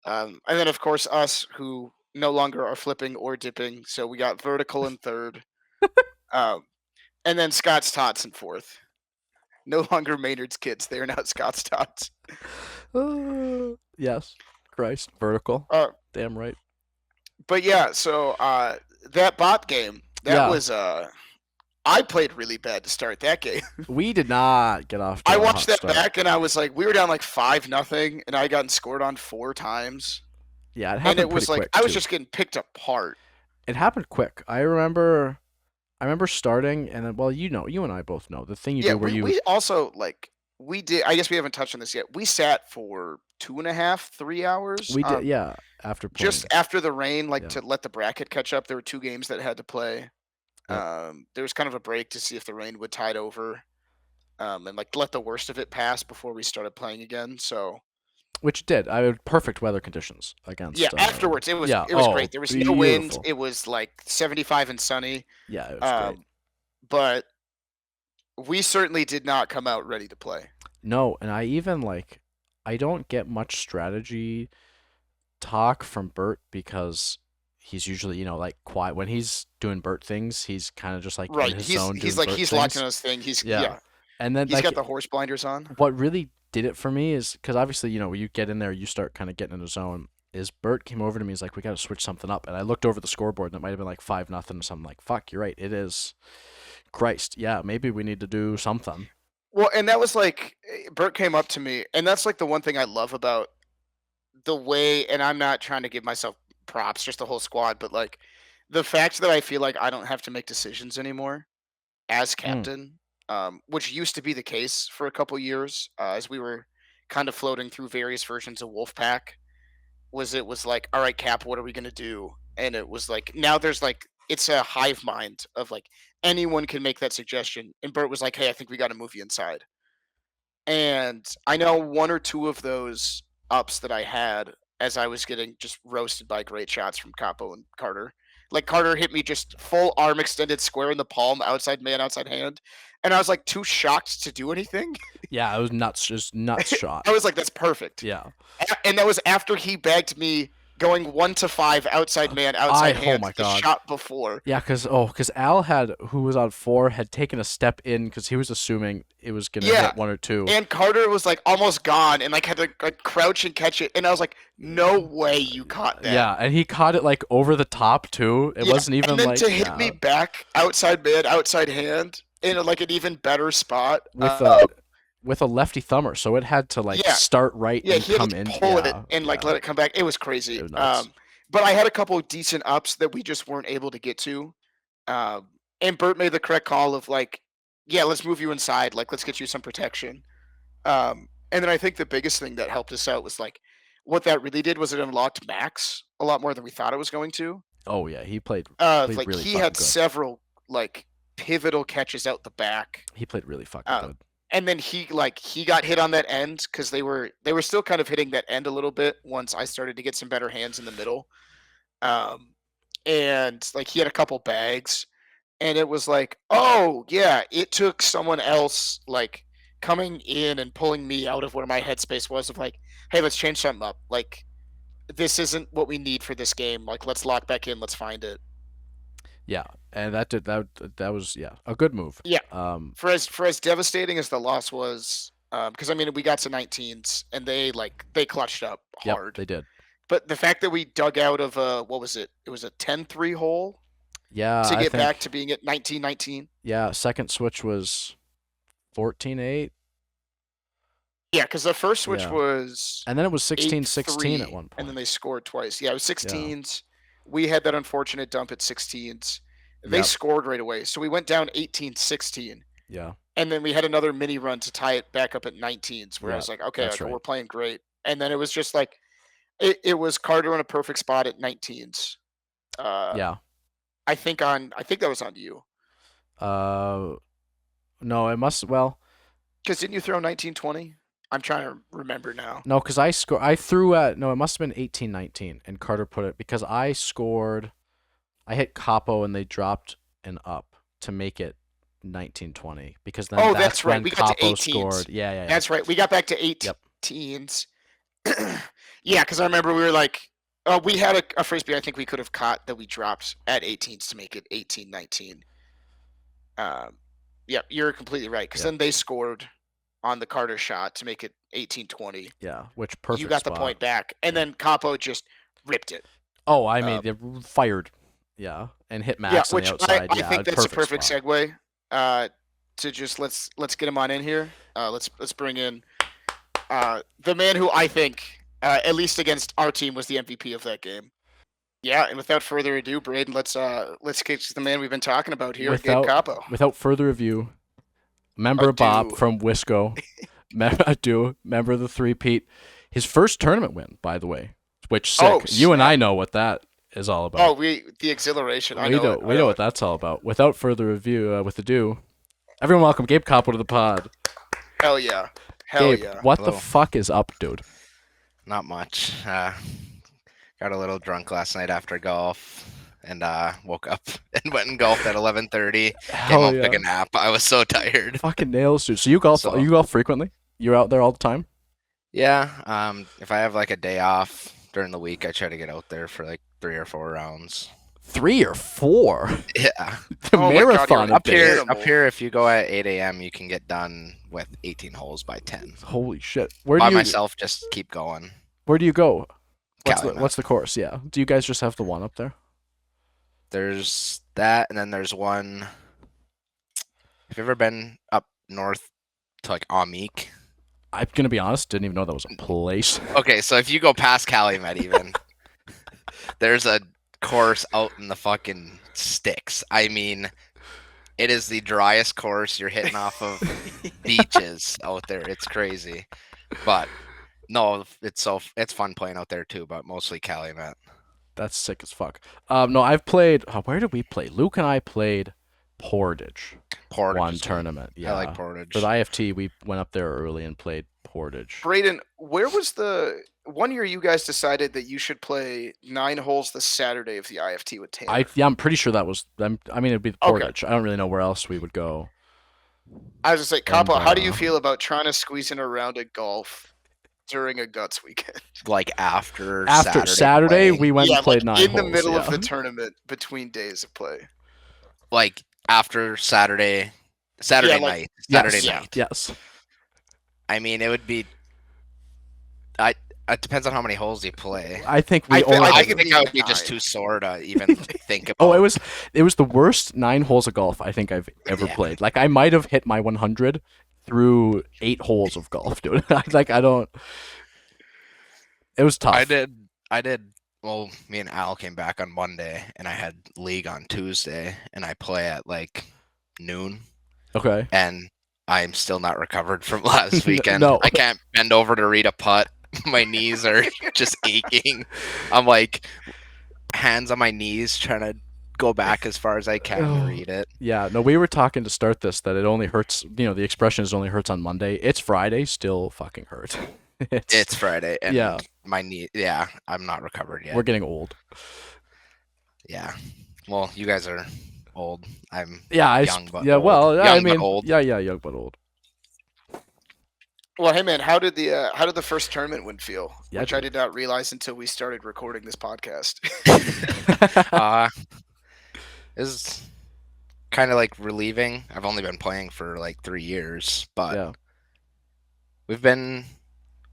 And then of course us who no longer are flipping or dipping, so we got Vertical in third, um, and then Scott's Tots in fourth. No longer Maynard's kids; they are now Scott's Tots. Yes. Christ. Vertical. Uh, Damn right. but yeah, so that bot game that Yeah. was I played really bad to start that game. We did not get off I to a watched hot that start. back and I was like, we were down like 5-0, and I got scored on 4 times, Yeah, it and happened it pretty was like quick I was too. just getting picked apart. It happened quick. I remember starting and then, well, you and I both know the thing you Yeah, do where you we also like we did. I guess we haven't touched on this yet. We sat for 2.5, 3 hours. we did, yeah, after Just playing. after the rain, like Yeah. to let the bracket catch up. There were 2 games that had to play. Yep. There was kind of a break to see if the rain would tide over, and like let the worst of it pass before we started playing again. So Which it did. I had perfect weather conditions yeah, against afterwards yeah, it was oh, great. There was no wind. beautiful. It was like 75 and sunny. Yeah, it was great. Um, but we certainly did not come out ready to play. No, and I even like I don't get much strategy talk from Bert because he's usually, like quiet when he's doing Bert things, he's kind of just like in Right. his zone He's doing like Bert he's locked in things. his thing. He's Yeah. yeah. And then He's got like the horse blinders on. what really did it for me is because obviously, when you get in there, you start kind of getting in the zone. Is Bert came over to me, he's like, we got to switch something up. And I looked over the scoreboard and it might have been like 5-0. So I'm like, fuck, you're right. It is. Christ. Yeah, maybe we need to do something. Well, and that was like Bert came up to me, and that's like the one thing I love about the way. And I'm not trying to give myself props, just the whole squad, but like the fact that I feel like I don't have to make decisions anymore as Mm. captain, which used to be the case for a couple years, as we were kind of floating through various versions of Wolfpack. It was like, all right, Cap, what are we gonna do? And it was like now there's like it's a hive mind of like anyone can make that suggestion. And Bert was like, hey, I think we got to move you inside. And I know one or two of those ups that I had as I was getting just roasted by great shots from Capo and Carter. Like Carter hit me just full arm extended square in the palm, outside man, outside hand. And I was like too shocked to do anything. Yeah, it was nuts. Just nuts shot. I was like, that's perfect. Yeah. And that was after he bagged me going 1 to 5 outside man, outside Oh hand, my the god. shot before. Yeah, because Al had, who was on 4, had taken a step in because he was assuming it was gonna Yeah. hit 1 or 2. And Carter was like almost gone and like had to like crouch and catch it. And I was like, no way you caught that. Yeah, and he caught it like over the top too. It Yeah. wasn't And even then like, to hit me yeah, back outside mid, outside hand in like an even better spot. with a lefty thumber, so it had to like Yeah. start right Yeah, and he had come to in. pull it Yeah, and like yeah, let it come back. It was it crazy. was nuts. But I had a couple of decent ups that we just weren't able to get to. And Bert made the correct call of like, yeah, let's move you inside. Like, let's get you some protection. And then I think the biggest thing that helped us out was like, what that really did was it unlocked Max a lot more than we thought it was going to. Oh yeah, he played Like really he fucking had good. several like pivotal catches out the back. He played really fucking Um, good. and then he got hit on that end because they were still kind of hitting that end a little bit once I started to get some better hands in the middle. Um, and like he had a couple bags, and it was like, oh yeah, it took someone else like coming in and pulling me out of where my headspace was of like, hey, let's change something up. Like this isn't what we need for this game. Like let's lock back in. Let's find it. Yeah, and that was, yeah, a good move. Yeah. Um, For as devastating as the loss was, because I mean we got to 19s and they clutched up yep, hard. they did. But the fact that we dug out of a what was it? It was a 10-3 hole Yeah, to I get back to think. being at 19-19. Yeah, second switch was 14-8. Yeah, because the first switch Yeah, was and then it was 16-16 at 8-3, one and then point. they scored twice. Yeah, it was Yeah. 16s. We had that unfortunate dump at 16s. They Yep. scored right away, so we went down 18-16, Yeah. and then we had another mini run to tie it back up at 19s, where I Yeah. was like, okay, That's okay, right. we're playing great. And then it was just like it was Carter in a perfect spot at 19s. Uh, Yeah. I think that was on you. Uh, no, it must. Well, Because didn't you throw 19-20? I'm trying to remember now. no, because I threw at, no, it must have been 18-19, and Carter put it because I scored. I hit Capo and they dropped an up to make it 19-20 because then Oh, that's that's right. when We got to Capo 18s. scored. Yeah, yeah, yeah. That's right. We got back to Yep. 18s. Yeah, because I remember we were like, we had a frisbee I think we could have caught that we dropped at 18s to make it 18-19. Yeah, you're completely right. Because Yep. then they scored on the Carter shot to make it 18-20. Yeah, which You perfect got the spot. point back, and Yeah. then Capo just ripped it. Oh, I mean, they fired. Yeah, and hit Yeah, Max on the which outside. I Yeah, think that's a perfect spot. segue to just let's get him on in here. Let's bring in the man who I think, at least against our team, was the MVP of that game. Yeah, and without further ado, Braden, let's get to the man we've been talking about here, Gabe Coppo. Without further ado, member Bob Ado. from Wisco, member of the three-peat, his first tournament win, by the way, which sick. Oh, You and snap. I know what that is all about. Oh, the exhilaration. I know it. We know what that's all about. Without further ado, everyone welcome Gabe Coppo to the pod. Hell yeah. Hell Gabe, yeah. what the Hello. fuck is up, dude? Not much. Got a little drunk last night after golf, and woke up and went and golfed at 11:30. Came Hell home, yeah. took a nap. I was so tired. Fucking nails, dude. So you golf? So- You golf frequently? You're out there all the time? Yeah. If I have like a day off during the week, I try to get out there for like 3 or 4 rounds. 3 or 4? Yeah. The Oh my God, marathon you're of Up here, days. animal. up here, if you go at 8 a.m., you can get done with 18 holes by 10. Holy shit! Where By do you myself, just keep going. Where do you go? Calumet. What's the course? Yeah. Do you guys just have the one up there? There's that, and then there's one. Have you ever been up north to like Amik? I'm gonna be honest. Didn't even know that was a place. Okay, so if you go past Calumet even, there's a course out in the fucking sticks. I mean, it is the driest course. You're hitting off of beaches out there. It's crazy. But no, it's fun playing out there too, but mostly Calumet. That's sick as fuck. No, I've played. Where did we play? Luke and I played Portage. Portage One is good. tournament. Yeah. I like Portage. For the IFT, we went up there early and played Portage. Braden, where was the one year you guys decided that you should play 9 holes the Saturday of the IFT with Tanner? I'm pretty sure that was. I mean, it'd be the Okay. Portage. I don't really know where else we would go. I was just like, Capo, And, how do you feel about trying to squeeze in a round of golf during a guts weekend. like after Saturday, play. we went Yeah, and played like 9 in the holes. middle of Yeah. the tournament between days of play. Like after Saturday like- night. Yes. Saturday Yeah. night. Yes. I mean, it would be. It depends on how many holes you play. I think I we thi- only. I I think it'd think be I would be just 9. too sore to even think about. Oh, it was the worst 9 holes of golf I think I've ever Yeah. played. Like I might have hit my 100 through 8 holes of golf, dude. Like I don't. It was tough. I did. Well, me and Al came back on Monday, and I had league on Tuesday, and I play at like noon, Okay. and I'm still not recovered from last weekend. No. I can't bend over to read a putt. My knees are just aching. I'm like hands on my knees trying to go back as far as I can Oh. to read it. Yeah. No, we were talking to start this that it only hurts. The expression is only hurts on Monday. It's Friday, still fucking hurt. It's Friday, and Yeah. my knee. Yeah, I'm not recovered yet. We're getting old. Yeah. Well, you guys are old. I'm Yeah. young but yeah. old. Well, Young I but mean, old. yeah, young but old. Well, hey man, how did the first tournament win feel? Yeah, Which I dude. did not realize until we started recording this podcast. Is kind of like relieving. I've only been playing for like 3 years, but Yeah. we've been,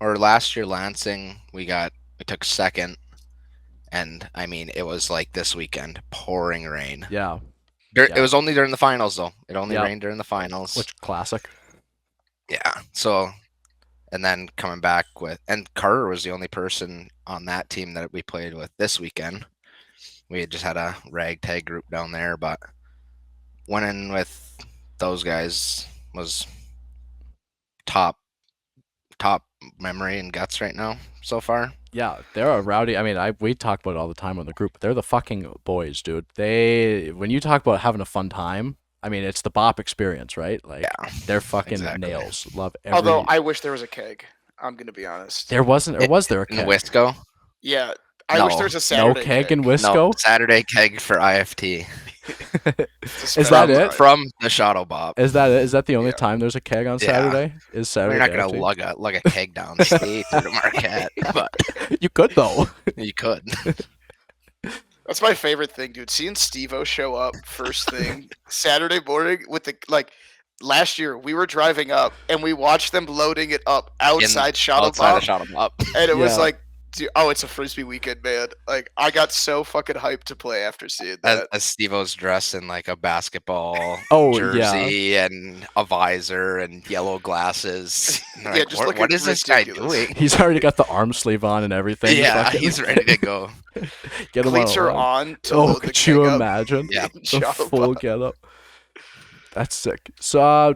or last year Lansing, we took second, and I mean it was like this weekend, pouring rain. Yeah. It was only during the finals though. It only Yep. rained during the finals. Which classic. Yeah. So, and then coming back and Carter was the only person on that team that we played with this weekend. We had just had a ragtag group down there, but winning with those guys was top memory and guts right now so far. Yeah, they're a rowdy. I mean, we talk about it all the time on the group. They're the fucking boys, dude. When you talk about having a fun time, I mean, it's the Bop experience, right? Like, Yeah, they're fucking exactly. nails. Love every. Although I wish there was a keg. I'm gonna be honest. There wasn't, or was there a In keg? Wisco? Yeah, I wish No. there was a No Saturday keg in No, Wisco. Saturday keg for IFT. Is that it? From the Shottle Bop. Is that it? Is that the only Yeah. time there's a keg on Yeah. Saturday? Is Saturday? You're not gonna empty? lug a keg downstate to Marquette, but You could though. you could. That's my favorite thing, dude. Seeing Steve-O show up first thing Saturday morning with the last year we were driving up and we watched them loading it up outside Shottle Outside Bop, of Shottle Bop. and it was Yeah. like, dude, oh, it's a frisbee weekend, man. Like I got so fucking hyped to play after seeing that. As Steve-O's dressed in like a basketball Oh, jersey and a visor and yellow glasses. And they're Yeah, like, just what looking is this guy ridiculous. doing? He's already got the arm sleeve on and everything. Yeah, Fucking- he's ready to go. Get him Cleats on a are run. on to Oh, load the could keg you up. imagine? Yeah. The Shottle full Bop. get up. That's sick. So,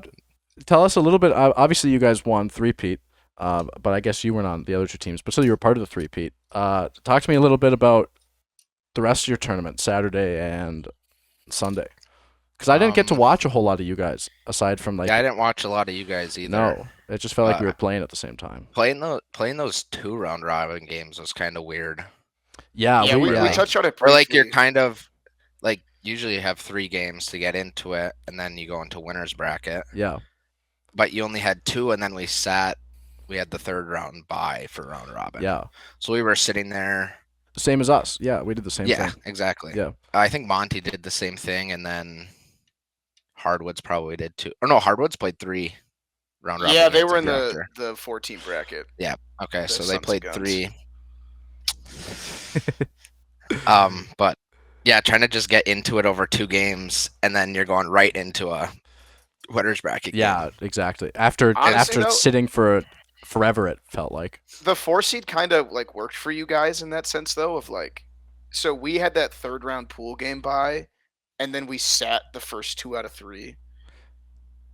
tell us a little bit. Obviously, you guys won 3-peat, but I guess you weren't on the other 2 teams. But still, you were part of the 3-peat. Talk to me a little bit about the rest of your tournament, Saturday and Sunday, because I didn't get to watch a whole lot of you guys aside from like. Yeah, I didn't watch a lot of you guys either. No, it just felt like we Uh, were playing at the same time. Playing those 2 round robin games was kind of weird. Yeah, Yeah, we yeah. touched on it Or like you're briefly. kind of like usually you have 3 games to get into it, and then you go into winners bracket. yeah, But you only had 2, and then we had the 3rd round bye for round robin. yeah. So we were sitting there. Same as us. Yeah, we did the same Yeah, thing. exactly. Yeah. I think Monty did the same thing, and then Hardwoods probably did too. Or no, Hardwoods played 3 round robin. Yeah, they games were in after. the 14 bracket. Okay, the so they Sons of played Guns. 3. But yeah, trying to just get into it over 2 games, and then you're going right into a winners bracket. Yeah, game. exactly. After Honestly, though- sitting for forever, it felt like. The 4 seed kind of like worked for you guys in that sense, though. Of like, so we had that 3rd round pool game bye, and then we sat the first 2 out of 3.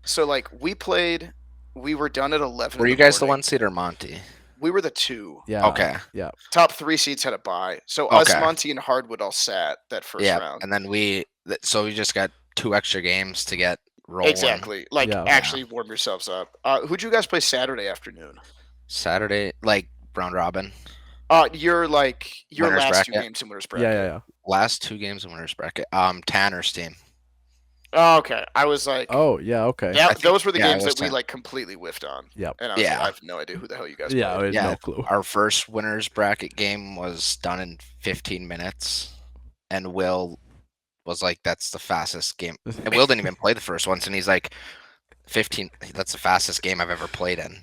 So like we were done at 11. Were in you the guys the morning. 1 seed or Monty? We were the 2. Yeah. Okay. Top 3 seeds had a bye. So us, Okay. Monty, and Hardwood all sat that first Yeah, round. and then we just got 2 extra games to get rolling. Exactly. Like Yeah. actually warm yourselves up. Who'd you guys play Saturday afternoon? Saturday, like round robin. Your Winners last 2 bracket. games in winners bracket. Yeah. Last 2 games in winners bracket. Tanner's team. Oh, okay. I was like, Oh yeah, okay. yeah, I think- those were the yeah, I games was that we saying- like completely whiffed on. Yep. And I was like, Yeah. I have no idea who the hell you guys Yeah, I played. had Yeah, no clue. Our first winners bracket game was done in 15 minutes, and Will was like, "That's the fastest game." And Will didn't even play the first ones, and he's like, "15. That's the fastest game I've ever played in."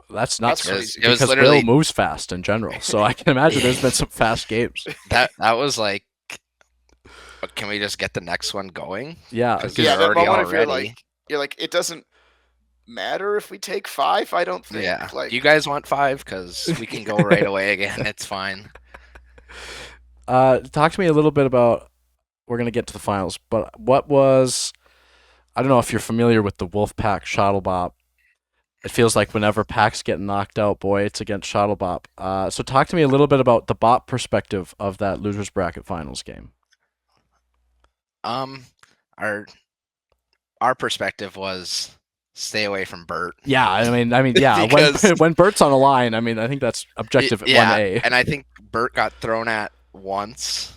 That's nuts. crazy. It was Because literally Will moves fast in general, so I can imagine there's been some fast games. that was like, can we just get the next one going? Yeah, 'Cause Yeah, they're that already moment if already. you're like, it doesn't matter if we take 5. I don't think. Yeah. Like, You guys want 5? Because we can go right away again. It's fine. talk to me a little bit about. We're gonna get to the finals, but what was? I don't know if you're familiar with the Wolfpack Shottle Bop. It feels like whenever packs get knocked out, boy, it's against Shottle Bop. So talk to me a little bit about the Bop perspective of that losers bracket finals game. Our perspective was stay away from Bert. Yeah, I mean, yeah. Because- when Bert's on the line, I mean, I think that's objective Yeah, 1A. and I think Bert got thrown at once.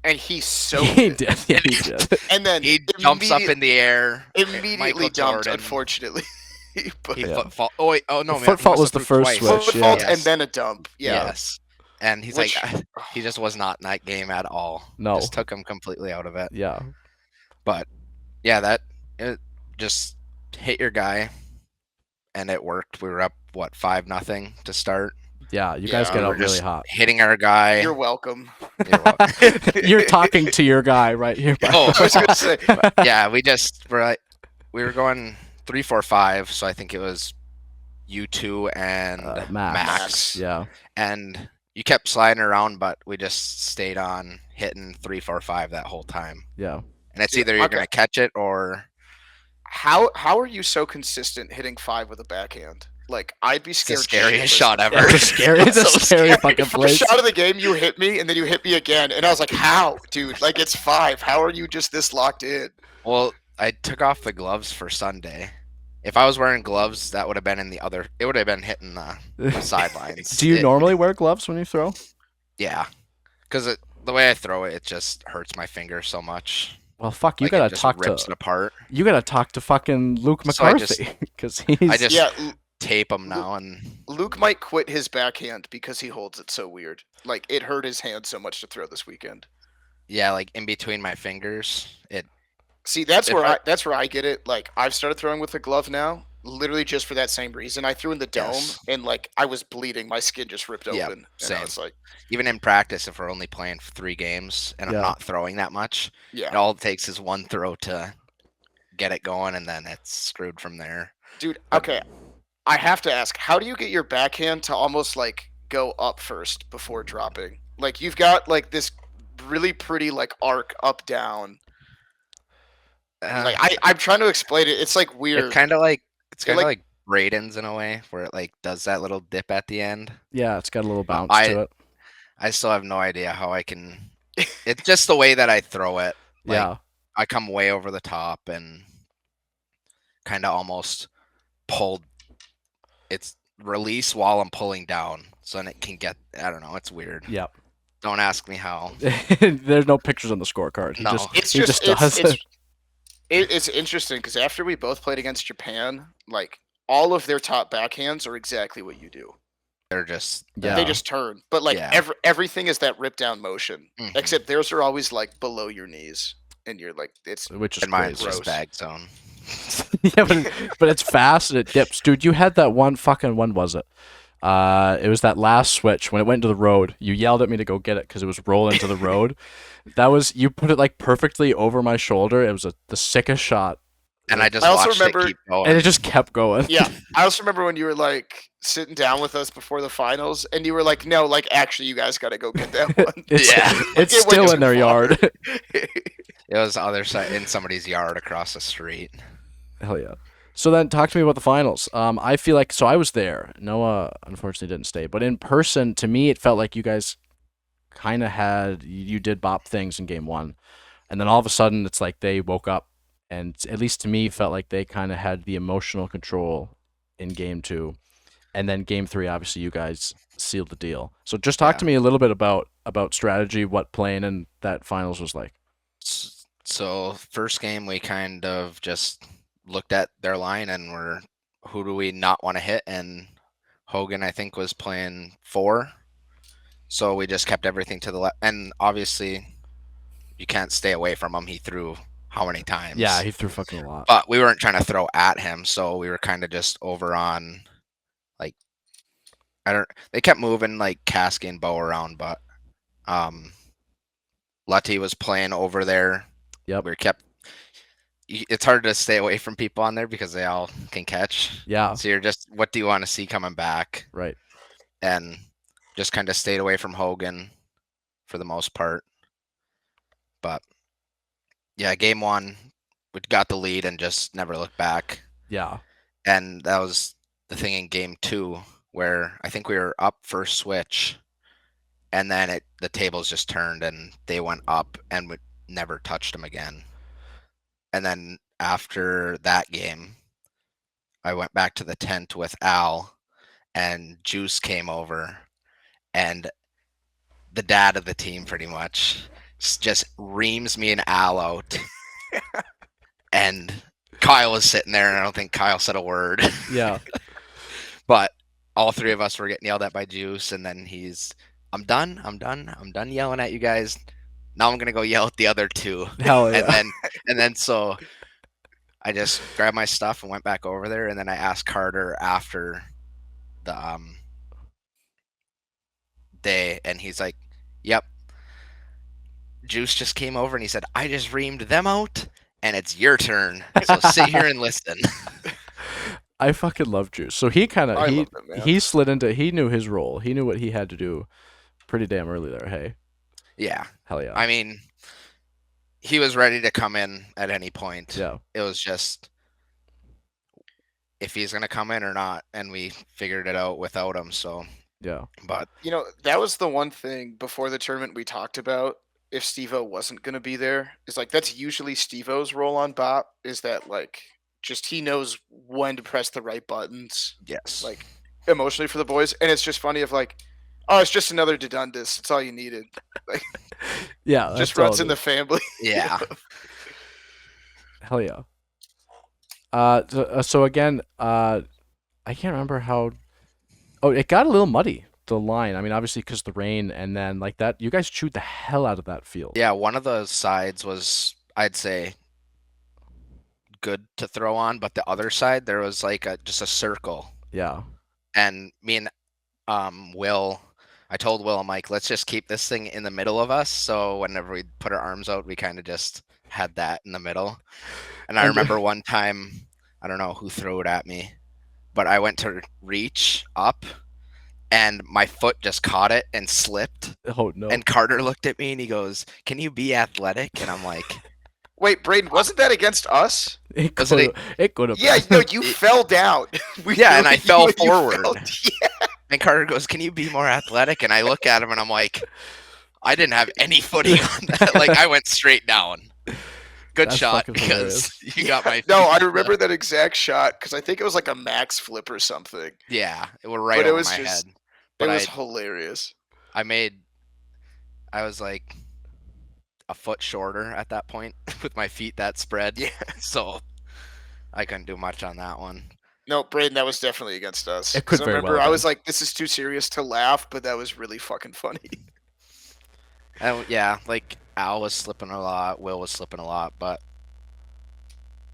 and he soaked he it. did. Yeah, he did. And then He jumps up in the air. immediately Michael dumped, Jordan. unfortunately. But He Yeah. foot fault. Oh wait, oh no, man, Foot he fault must was have the threw first twice. switch, foot yeah. fault and then a dump. Yeah. Yes. And he's Which- like, he just was not in that game at all. No. Just took him completely out of it. Yeah. But yeah, it just hit your guy, and it worked. We were up 5-0 to start. Yeah, you guys Yeah, get we out were really just hot. hitting our guy. You're welcome. You're welcome. You're talking to your guy right here. Oh, I was gonna say, yeah, we were going 3-4-5, so I think it was you two and Max. Max. Yeah. And you kept sliding around, but we just stayed on hitting 3-4-5 that whole time. Yeah. And it's Yeah, either you're okay. gonna catch it or how are you so consistent hitting 5 with a backhand? Like, I'd be it's the scared. scariest shitless. shot ever. The scary, the So scary fucking First place. shot of the game, you hit me, and then you hit me again, and I was like, "How, dude? Like, it's 5. How are you just this locked in?" Well, I took off the gloves for Sunday. If I was wearing gloves, that would have been in the other. It would have been hitting the sidelines. Do you It- normally wear gloves when you throw? Yeah, because the way I throw it, it just hurts my finger so much. Well, fuck, you Like, it gotta just talk rips to it apart. fucking Luke So I McCarthy because he's. I just Yeah, tape them now, and Luke might quit his backhand because he holds it so weird. Like, it hurt his hand so much to throw this weekend. yeah, like in between my fingers, it. See, that's If where I- that's where I get it. Like, I've started throwing with a glove now, literally just for that same reason. I threw in the dome, Yes. and like I was bleeding. My skin just ripped Yeah, open. And same. I was like, Even in practice, if we're only playing for 3 games and Yeah. I'm not throwing that much, yeah, it all it takes is one throw to get it going, and then it's screwed from there. dude. Okay, I have to ask, how do you get your backhand to almost like go up first before dropping? Like, you've got like this really pretty like arc up down. Like, I'm trying to explain it. It's like weird. It's kind of like like- like Brayden's in a way, where it like does that little dip at the end. Yeah, it's got a little bounce I- to it. I still have no idea how I can. It's just the way that I throw it. Like, Yeah. I come way over the top and kind of almost pulled. It's release while I'm pulling down, so then it can get. I don't know. It's weird. Yep. Don't ask me how. There's no pictures on the scorecard. He No. just, It's he just just does it. it's interesting because after we both played against Japan, like all of their top backhands are exactly what you do. They're just. Yeah. They just turn, but like Yeah. everything is that rip down motion, Mhm. except theirs are always like below your knees, and you're like, it's Which is And mine's crazy. just gross. bag zone. Yeah, but it's fast and it dips, dude. You had that one fucking when was it? It was that last switch when it went to the road. You yelled at me to go get it because it was rolling to the road. That was you put it like perfectly over my shoulder. It was the sickest shot, And I just I also watched remember- it keep going. and it just kept going. yeah. I also remember when you were like sitting down with us before the finals, and you were like, no, like actually, you guys got to go get that one. It's, Yeah. it's It went still too in their far. yard. It was the other side in somebody's yard across the street. Hell yeah. So then, talk to me about the finals. I feel like I was there. Noah unfortunately didn't stay, but in person, to me, it felt like you guys kind of had you did bop things in game one, and then all of a sudden, it's like they woke up, and at least to me, felt like they kind of had the emotional control in game two, and then game three, obviously, you guys sealed the deal. So just talk to me a little bit about strategy, what playing in that finals was like. So first game we kind of just looked at their line and who do we not want to hit, and Hogan I think was playing 4. So we just kept everything to the left, and obviously you can't stay away from him. He threw how many times? Yeah, he threw fucking a lot. But we weren't trying to throw at him, so we were kind of just over on, like, they kept moving like Kasky and Bo around, but Lutty was playing over there. Yep. It's hard to stay away from people on there because they all can catch. Yeah. So you're just, what do you want to see coming back? Right. And just kind of stayed away from Hogan for the most part. But yeah, game 1, we got the lead and just never looked back. Yeah. And that was the thing in game 2 where I think we were up first switch, and then the tables just turned and they went up and we never touched them again. And then after that game, I went back to the tent with Al, and Juice came over, and the dad of the team pretty much just reams me and Al out. And Kyle was sitting there, and I don't think Kyle said a word. Yeah. But all 3 of us were getting yelled at by Juice, and then I'm done yelling at you guys. Now I'm gonna go yell at the other 2. Hell yeah. And then so I just grabbed my stuff and went back over there, and then I asked Carter after the day, and he's like, "Yep, Juice just came over and he said I just reamed them out, and it's your turn. So sit here and listen." I fucking love Juice. So he kind of I love him, man. he slid into, he knew his role. He knew what he had to do pretty damn early there. Hey. Yeah. Hell yeah. I mean, he was ready to come in at any point. Yeah. It was just if he's going to come in or not, and we figured it out without him. So Yeah. but You know, that was the one thing before the tournament we talked about. If Steve-O wasn't going to be there, is like that's usually Steve-O's role on Bop. Is that like just he knows when to press the right buttons, yes, like emotionally for the boys, and it's just funny of like, oh, it's just another Dedundus. It's all you needed. Like, Yeah. just that's all runs it in the is. family. yeah. Hell yeah. So again, I can't remember how. Oh, it got a little muddy, the line. I mean, obviously because the rain, and then like that, you guys chewed the hell out of that field. Yeah, one of the sides was, I'd say, good to throw on, but the other side there was like just a circle. Yeah. And me and Will, I told Will, I'm like, let's just keep this thing in the middle of us. So whenever we put our arms out, we kind of just had that in the middle. And I remember one time, I don't know who threw it at me, but I went to reach up and my foot just caught it and slipped. Oh no. And Carter looked at me and he goes, "Can you be athletic?" And I'm like, Wait, Braden, wasn't that against us? It Was could it have. Yeah, no, you fell down. Yeah, and I fell you forward. Yeah. And Carter goes, "Can you be more athletic?" And I look at him and I'm like, I didn't have any footing on that. Like, I went straight down. Good That's shot, fucking because you got my No, I feet. remember that exact shot because I think it was like a max flip or something. Yeah, it was right But it over was my just- head. It But was hilarious. I was like a foot shorter at that point with my feet that spread. Yeah. So I couldn't do much on that one. No, Braden, that was definitely against us. It 'Cause could I very remember well I have was like, this is too serious to laugh, but that was really fucking funny. And yeah, like Al was slipping a lot, Will was slipping a lot, but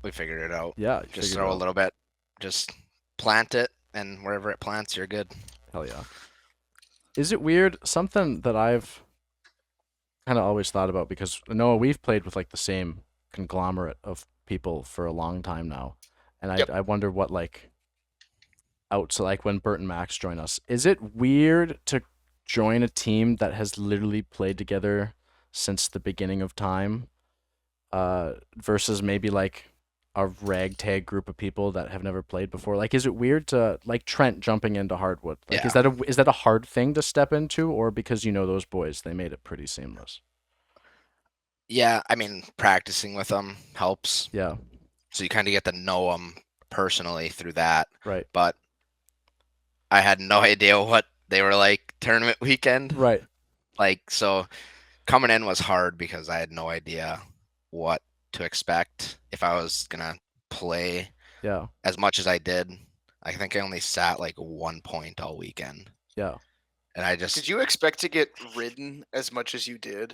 we figured it out. Yeah. you Just figured throw it a out. little bit, just plant it, and wherever it plants, you're good. Hell yeah. Is it weird? Something that I've kind of always thought about, because Noah, we've played with like the same conglomerate of people for a long time now, and Yep. I wonder what like outs like when Bert and Max join us. Is it weird to join a team that has literally played together since the beginning of time, versus maybe like a ragtag group of people that have never played before? Like, is it weird to like Trent jumping into Hardwood? Like, Yeah. is that a hard thing to step into, or because you know those boys, they made it pretty seamless? Yeah, I mean, practicing with them helps. Yeah. So you kind of get to know them personally through that. Right. But I had no idea what they were like tournament weekend. Right. Like, so coming in was hard because I had no idea what to expect if I was gonna play Yeah. as much as I did. I think I only sat like 1 point all weekend, Yeah. and I Did just you expect to get ridden as much as you did?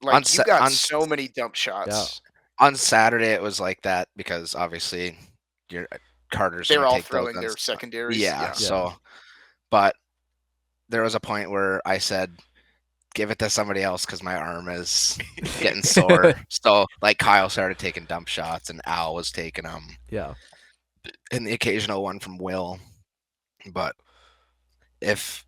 on Like, you Sa- got on so many dump Yeah. shots. on Saturday it was like that because obviously your Carter's They're gonna all take those. throwing their secondaries. Yeah. Yeah. So, but there was a point where I said, "Give it to somebody else," because my arm is getting sore. So, like Kyle started taking dump shots, and Al was taking them, Yeah. and the occasional one from Will. But if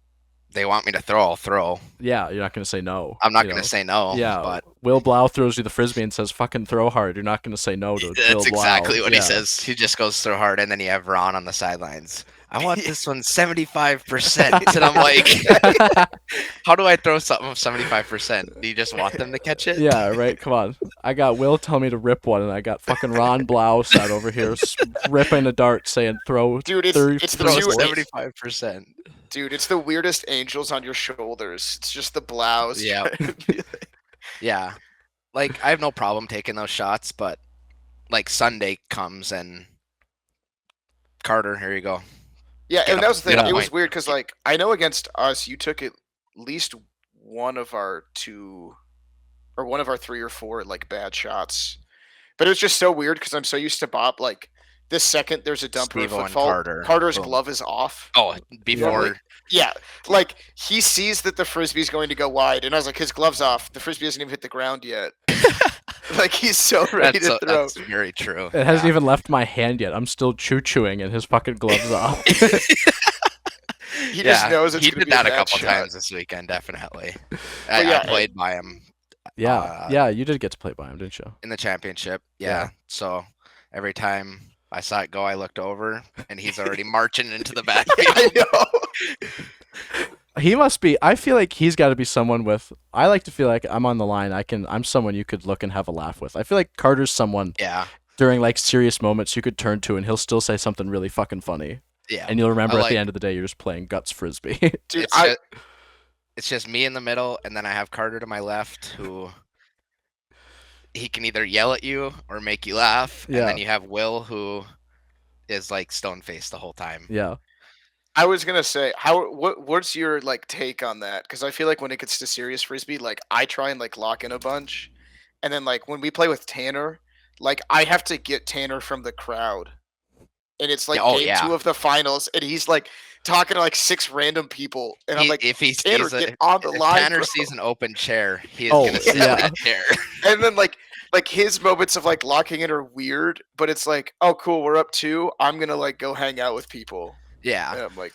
they want me to throw, I'll throw. Yeah. You're not gonna say no. I'm not you gonna know? say no. Yeah. But Will Blau throws you the frisbee and says, "Fucking throw hard." You're not gonna say no to Will that's Blau. exactly what he Yeah. says. He just goes throw hard, and then you have Ron on the sidelines. I want this one 75%, and I'm like, how do I throw something of 75%? Do you just want them to catch it? Yeah, right. Come on. I got Will telling me to rip one, and I got fucking Ron Blau sat over here ripping a dart, saying throw. Dude, it's 30, it's the Throw two 75%. dude, it's the weirdest angels on your shoulders. It's just the blouse. Yeah. Yeah. Like, I have no problem taking those shots, but like Sunday comes and Carter, here you go. Yeah, Get and that was the thing. get a It was point. weird because, like, I know against us, you took at least one of our two, or one of our three or four, like, bad shots. But it was just so weird because I'm so used to Bob. Like, this second there's a dump or a Steve-O and footfall, Carter. Carter's Boom. glove is off. Oh, before. Yeah, like, he sees that the frisbee's going to go wide, and I was like, his glove's off. The frisbee hasn't even hit the ground yet. Like, he's so ready to throw. That's very true. It hasn't even left my hand yet. I'm still chewing, and his fucking gloves off. He just knows it's he going to did be a that a bad couple shot. times this weekend, definitely. yeah, I played by him Yeah, yeah, you did get to play by him, didn't you? in the championship. Yeah. Yeah. So every time I saw it go, I looked over, and he's already marching into the backfield. I know. He must be. I feel like he's got to be someone with. I like to feel like I'm on the line. I'm someone you could look and have a laugh with. I feel like Carter's someone Yeah. during like serious moments you could turn to, and he'll still say something really fucking funny, Yeah. and you'll remember I at the like- end of the day you're just playing guts frisbee. Dude, It's just me in the middle, and then I have Carter to my left, who he can either yell at you or make you laugh, and Yeah. then you have Will, who is like stone faced the whole time. Yeah. I was gonna say, what's your like take on that? Because I feel like when it gets to serious frisbee, like I try and like lock in a bunch, and then like when we play with Tanner, like I have to get Tanner from the crowd, and it's like Oh, game yeah. 2 of the finals, and he's like talking to like 6 random people, and I'm like, If he Tanner, sees get on the if line, Tanner bro. sees an open chair, he is Oh, gonna sit yeah. in that chair. And then like his moments of like locking in are weird, but it's like, oh cool, we're up 2. I'm gonna like go hang out with people. Yeah. And I'm like,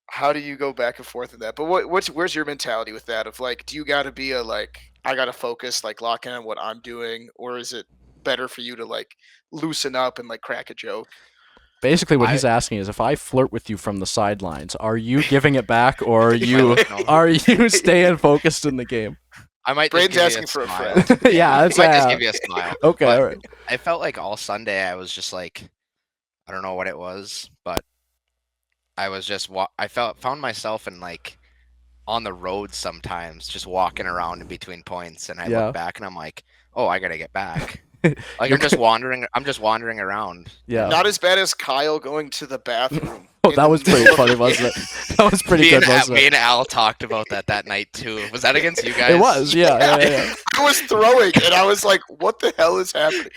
how do you go back and forth in that? But where's your mentality with that? Of like, do you got to be a like, I got to focus, like lock in on what I'm doing, or is it better for you to like loosen up and like crack a joke? Basically, what I- he's asking is, if I flirt with you from the sidelines, are you giving it back, or are I you let know. are you staying focused in the game? I might Braden's just give asking you a for smile. a friend. Yeah, I that's might just give you a smile. Okay, But all right. I felt like all Sunday I was just like, I don't know what it was, but I was just found myself in like on the road sometimes, just walking around in between points, and I Yeah. look back and I'm like, oh, I gotta get back. Like You're I'm just wandering. I'm just wandering around. Yeah. Not as bad as Kyle going to the bathroom. Oh, in that the was pretty middle- funny, wasn't it? That was pretty good, wasn't Me it? and Al talked about that night too. Was that against you guys? It was, yeah. I was throwing, and I was like, what the hell is happening?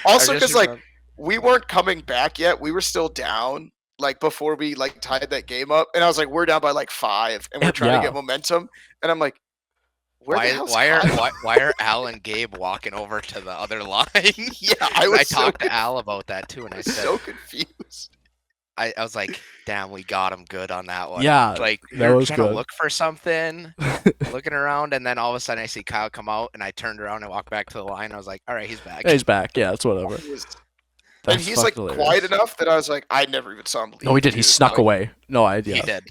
Also, I just because like remember- we weren't coming back yet. We were still down, like before we like tied that game up, and I was like, we're down by like 5, and we're trying Yeah. to get momentum, and I'm like, where the hell's why Kyle? are Al and Gabe walking over to the other line? Yeah, I was so talked to Al about that too, and I said, so confused. I was like, damn, we got him good on that one. Yeah, Like that we were was trying good. to look for something, looking around, and then all of a sudden I see Kyle come out, and I turned around and walked back to the line. I was like, all right, he's back. He's back. Yeah, it's whatever. He was- That's and he's like fucking quiet hilarious. enough that I was like, I never even saw him leave. No, he did. He dude. snuck Like, away. No idea. He did.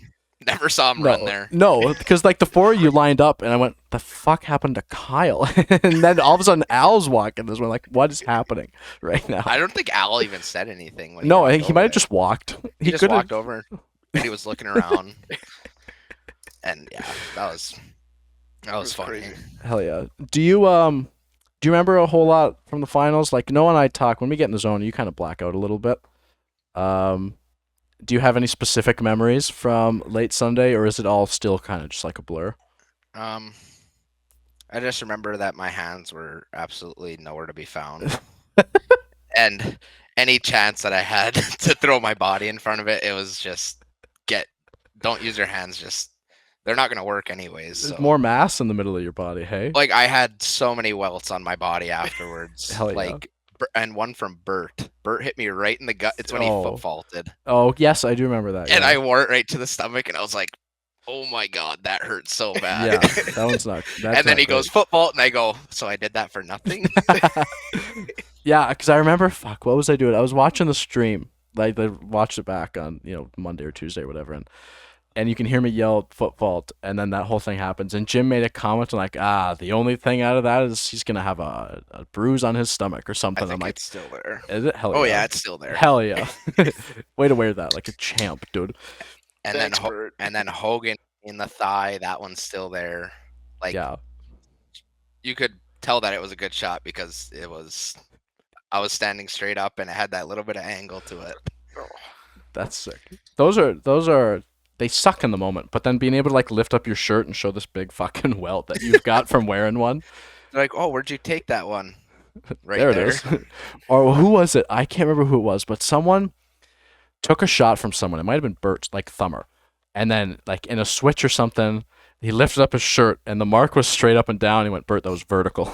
Never saw him run there. No, because like the 4 of you lined up, and I went, "The fuck happened to Kyle?" And then all of a sudden, Al's walking. This one, like, what is happening right now? I don't think Al even said anything. When No, I walked think he over might have there. just walked. He just could've- walked over, and he was looking around. And yeah, that was it funny. crazy. Hell yeah. Do you Do you remember a whole lot from the finals? Like Noah and I talk when we get in the zone. You kind of black out a little bit. Um, do you have any specific memories from late Sunday, or is it all still kind of just like a blur? Um, I just remember that my hands were absolutely nowhere to be found, and any chance that I had to throw my body in front of it, it was just get. Don't use your hands. Just they're not gonna work anyways. There's So more mass in the middle of your body. Hey, like I had so many welts on my body afterwards. hell yeah. Like and one from Bert. Bert hit me right in the gut. It's when he Oh. foot faulted. Oh yes, I do remember that. And Yeah. I wore it right to the stomach, and I was like, "Oh my god, that hurts so bad." Yeah, that one's not. That's and then not he great. goes foot fault, and I go, "So I did that for nothing." Yeah, because I remember, fuck, what was I doing? I was watching the stream. Like, I watched it back on, Monday or Tuesday or whatever, and you can hear me yell foot fault, and then that whole thing happens. And Jim made a comment like, the only thing out of that is he's gonna have a bruise on his stomach or I something. I'm think like, it's still there. is it? Hell Oh yeah. yeah, it's still there. Hell yeah. Way to wear that like a champ, dude. And Thanks, then Bert. and then Hogan in the thigh, that one's still there. Like Yeah. you could tell that it was a good shot because I was standing straight up and it had that little bit of angle to it. Oh, That's sick. Those are they suck in the moment, but then being able to like lift up your shirt and show this big fucking welt that you've got from wearing one. They're like, "Oh, where'd you take that one?" Right there there. it is. Or who was it? I can't remember who it was, but someone took a shot from someone. It might have been Bert, like Thummer. And then like in a switch or something, he lifted up his shirt and the mark was straight up and down. He went, Bert, that was vertical.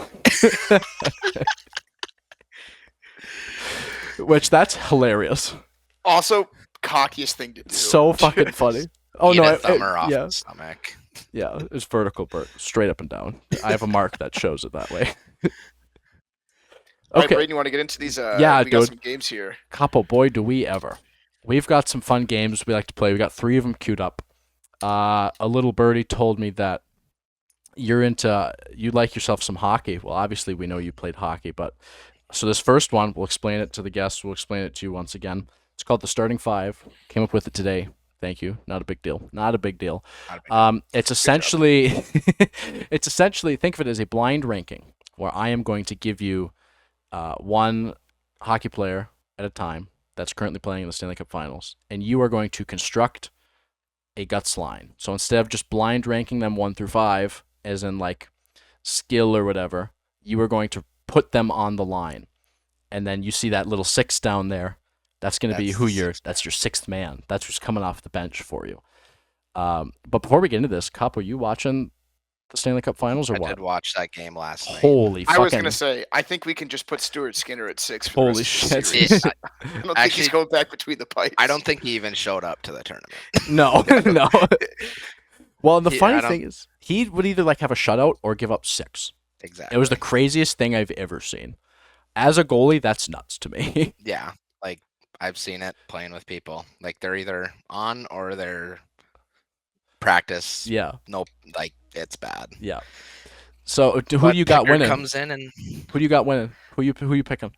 Which that's hilarious. also, cockiest thing to do. So fucking funny. Oh Eat no, a thumber off yeah. the stomach. Yeah, it's vertical, Bert, straight up and down. I have a mark that shows it that way. All right, Okay, Braden, you want to get into these? Yeah, we got dude. some games here. Coppo, boy, do we ever. We've got some fun games we like to play. We got 3 of them queued up. A little birdie told me that you like yourself some hockey. Well, obviously we know you played hockey, but so this first one, we'll explain it to the guests. We'll explain it to you once again. It's called the Starting Five. Came up with it today. Thank you. Not a big deal. Not a big deal. Not a big deal. It's essentially, think of it as a blind ranking where I am going to give you one hockey player at a time that's currently playing in the Stanley Cup Finals, and you are going to construct a guts line. So instead of just blind ranking them 1 through 5, as in like skill or whatever, you are going to put them on the line, and then you see that little 6 down there. That's going to be that's your 6th man. That's who's coming off the bench for you. But before we get into this, Cop, are you watching the Stanley Cup Finals or I what? did watch that game last night. Holy I was fucking gonna say, I think we can just put Stuart Skinner at 6 for holy the rest of the shit. series. It- I don't think Actually- he's going back between the pipes. I don't think he even showed up to the tournament. No, no. Well, the Yeah, funny I don't- thing is, he would either like have a shutout or give up 6. Exactly. It was the craziest thing I've ever seen. As a goalie, that's nuts to me. Yeah, like I've seen it playing with people. Like they're either on or they're practice. Yeah, Nope, like it's bad. yeah. So who do But you got Pickard winning? comes in and Who do you got winning? Who you picking?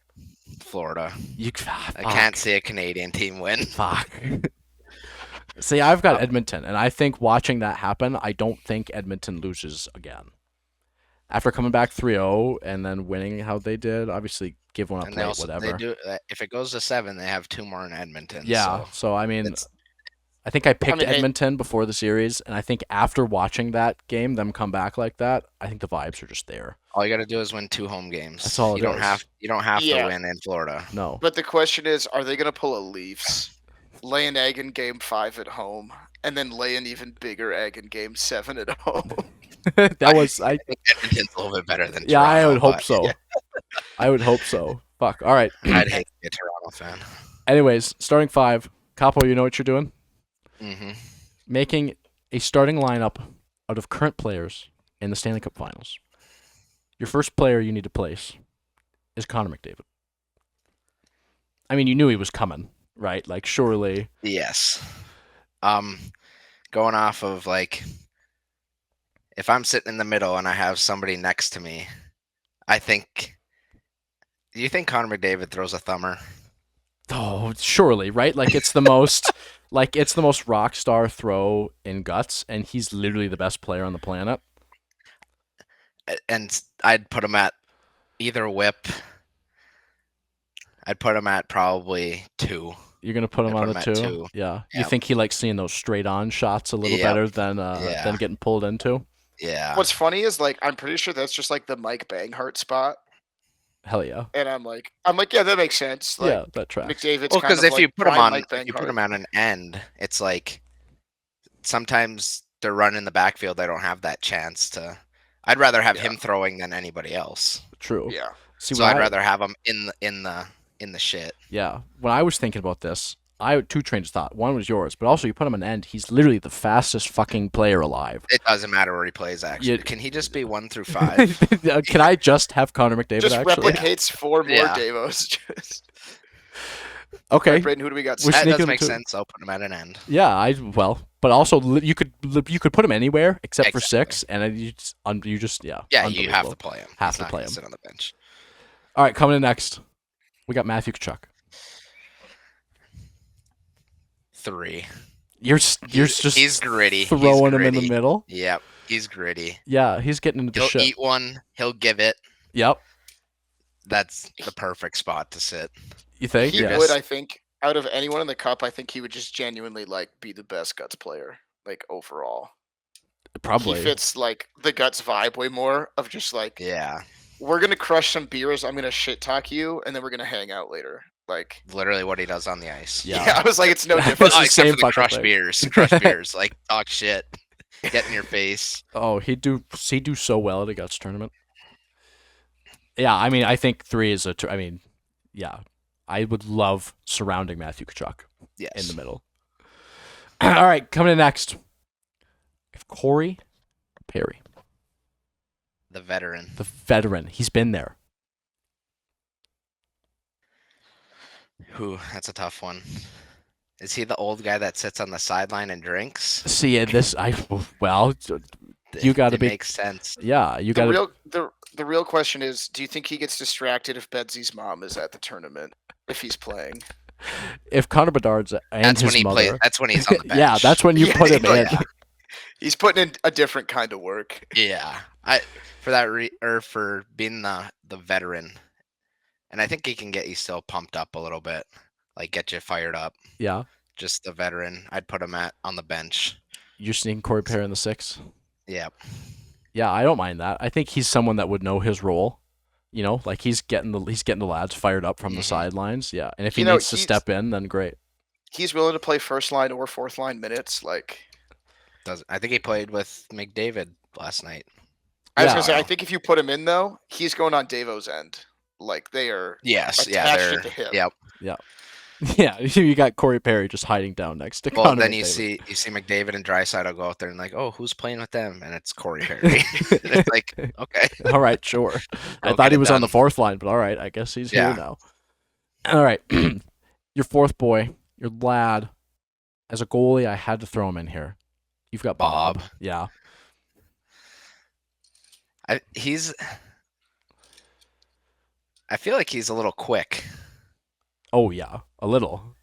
Florida. I I can't see a Canadian team win. Fuck. See, I've got Edmonton, and I think watching that happen, I don't think Edmonton loses again. After coming back 3-0 and then winning how they did, obviously give one up And they late, also whatever. they do if it goes to 7, they have 2 more in Edmonton. Yeah, so I mean, it's- I think I picked mean, hey- Edmonton before the series, and I think after watching that game, them come back like that, I think the vibes are just there. all you got to do is win 2 home games. That's all it you don't is. have Yeah. to win in Florida. No. But the question is, are they gonna pull a Leafs, lay an egg in Game 5 at home, and then lay an even bigger egg in Game 7 at home? That was I. I think Edmonton's a little bit better than Yeah, I Toronto, would hope but so. I would hope so. Fuck. All right. I'd hate to be a Toronto fan. Anyways, starting 5. Capo, you know what you're doing? hmm Making a starting lineup out of current players in the Stanley Cup Finals. Your first player you need to place is Connor McDavid. I mean, you knew he was coming, right? Like, surely. Yes. Going off of like, if I'm sitting in the middle and I have somebody next to me, I think. Do you think Connor McDavid throws a thumber? Oh, surely, right? Like, it's the most. Like, it's the most rock star throw in guts, and he's literally the best player on the planet. And I'd put him at either whip. I'd put him at probably 2. You're gonna put him I'd on put the him at 2? 2. Yeah. You Yep. think he likes seeing those straight on shots a little Yep. better than Yeah. getting pulled into? Yeah. What's funny is like I'm pretty sure that's just like the Mike Banghart spot, Hell yeah. and I'm like, yeah, that makes sense. Like Yeah, that tracks. McDavid's Well, kind because of like prime Mike if you put Banghart. him on an end, it's like sometimes they're running the backfield. They don't have that chance to. I'd rather have Yeah. him throwing than anybody else. True. Yeah. See, So when I'd rather have him in the shit. Yeah. When I was thinking about this, I had 2 trains of thought. One was yours, but also you put him on end. He's literally the fastest fucking player alive. It doesn't matter where he plays. Actually, You- can he just be 1 through 5? Can I just have Connor McDavid Just actually? replicates 4 more Yeah. Davos. Okay. Right, Braden, who do we got? We're That sneaking does him make to- sense. I'll put him at an end. Yeah, but also you could put him anywhere except for Exactly. 6, and you just Yeah, you have unbelievable. to play him. Have He's to not play gonna him. Sit on the bench. All right, coming in next, we got Matthew Tkachuk. 3. He's gritty. throwing He's him in the gritty. middle. Yep, he's gritty. Yeah, he's getting into the He'll shit. eat one. He'll give it. Yep. That's the perfect spot to sit. You think? He Yeah. would, I think, out of anyone in the cup, I think he would just genuinely like be the best Guts player, like overall. Probably. He fits like the Guts vibe way more of just like Yeah, we're gonna crush some beers, I'm gonna shit talk you, and then we're gonna hang out later. Like literally what he does on the ice. Yeah. I was like, it's no It's different. the Oh, except same for the fucking crush thing. beers. Crush beers. Like talk shit. Get in your face. Oh, he'd do so well at a Guts tournament. Yeah, I mean, I think 3 is I mean, yeah, I would love surrounding Matthew Tkachuk Yes. in the middle. All right, coming in next, if Corey Perry, The veteran. the veteran, he's been there. That's a tough one. Is he the old guy that sits on the sideline and drinks? See, well, you got to It be. makes sense. Yeah, you The got to. real the real question is, do you think he gets distracted if Bedsy's mom is at the tournament if he's playing? If Connor Bedard's and That's when his he mother, plays. That's when he's on the bench. yeah, that's when you Yeah, put him in. yeah. He's putting in a different kind of work. Yeah, for being the veteran, and I think he can get you still pumped up a little bit, like get you fired up. Yeah, Just the veteran, I'd put him on the bench. you're seeing Corey Perry in the 6. Yeah, Yeah, I don't mind that. I think he's someone that would know his role. You know, like he's getting the lads fired up from the Mhm. sidelines. Yeah, and if he You know, needs to he's- step in, then great. He's willing to play first line or fourth line minutes. Like I think he played with McDavid last night. I was Yeah. gonna say, I think if you put him in though, he's going on Davo's end. Like they are Yes, yeah, attached to him. Yep. Yeah, you got Corey Perry just hiding down next to Well, Connor then you McDavid. see McDavid and Draisaitl go out there and like, oh, who's playing with them? And it's Corey Perry. It's like, okay, All right, sure. I Go thought get he it was on the done. 4th line, but all right, I guess he's here Yeah. now. All right, your 4th boy, your lad. As a goalie, I had to throw him in here. You've got Bob. Bob. Yeah. I feel like he's a little quick. Oh yeah, a little.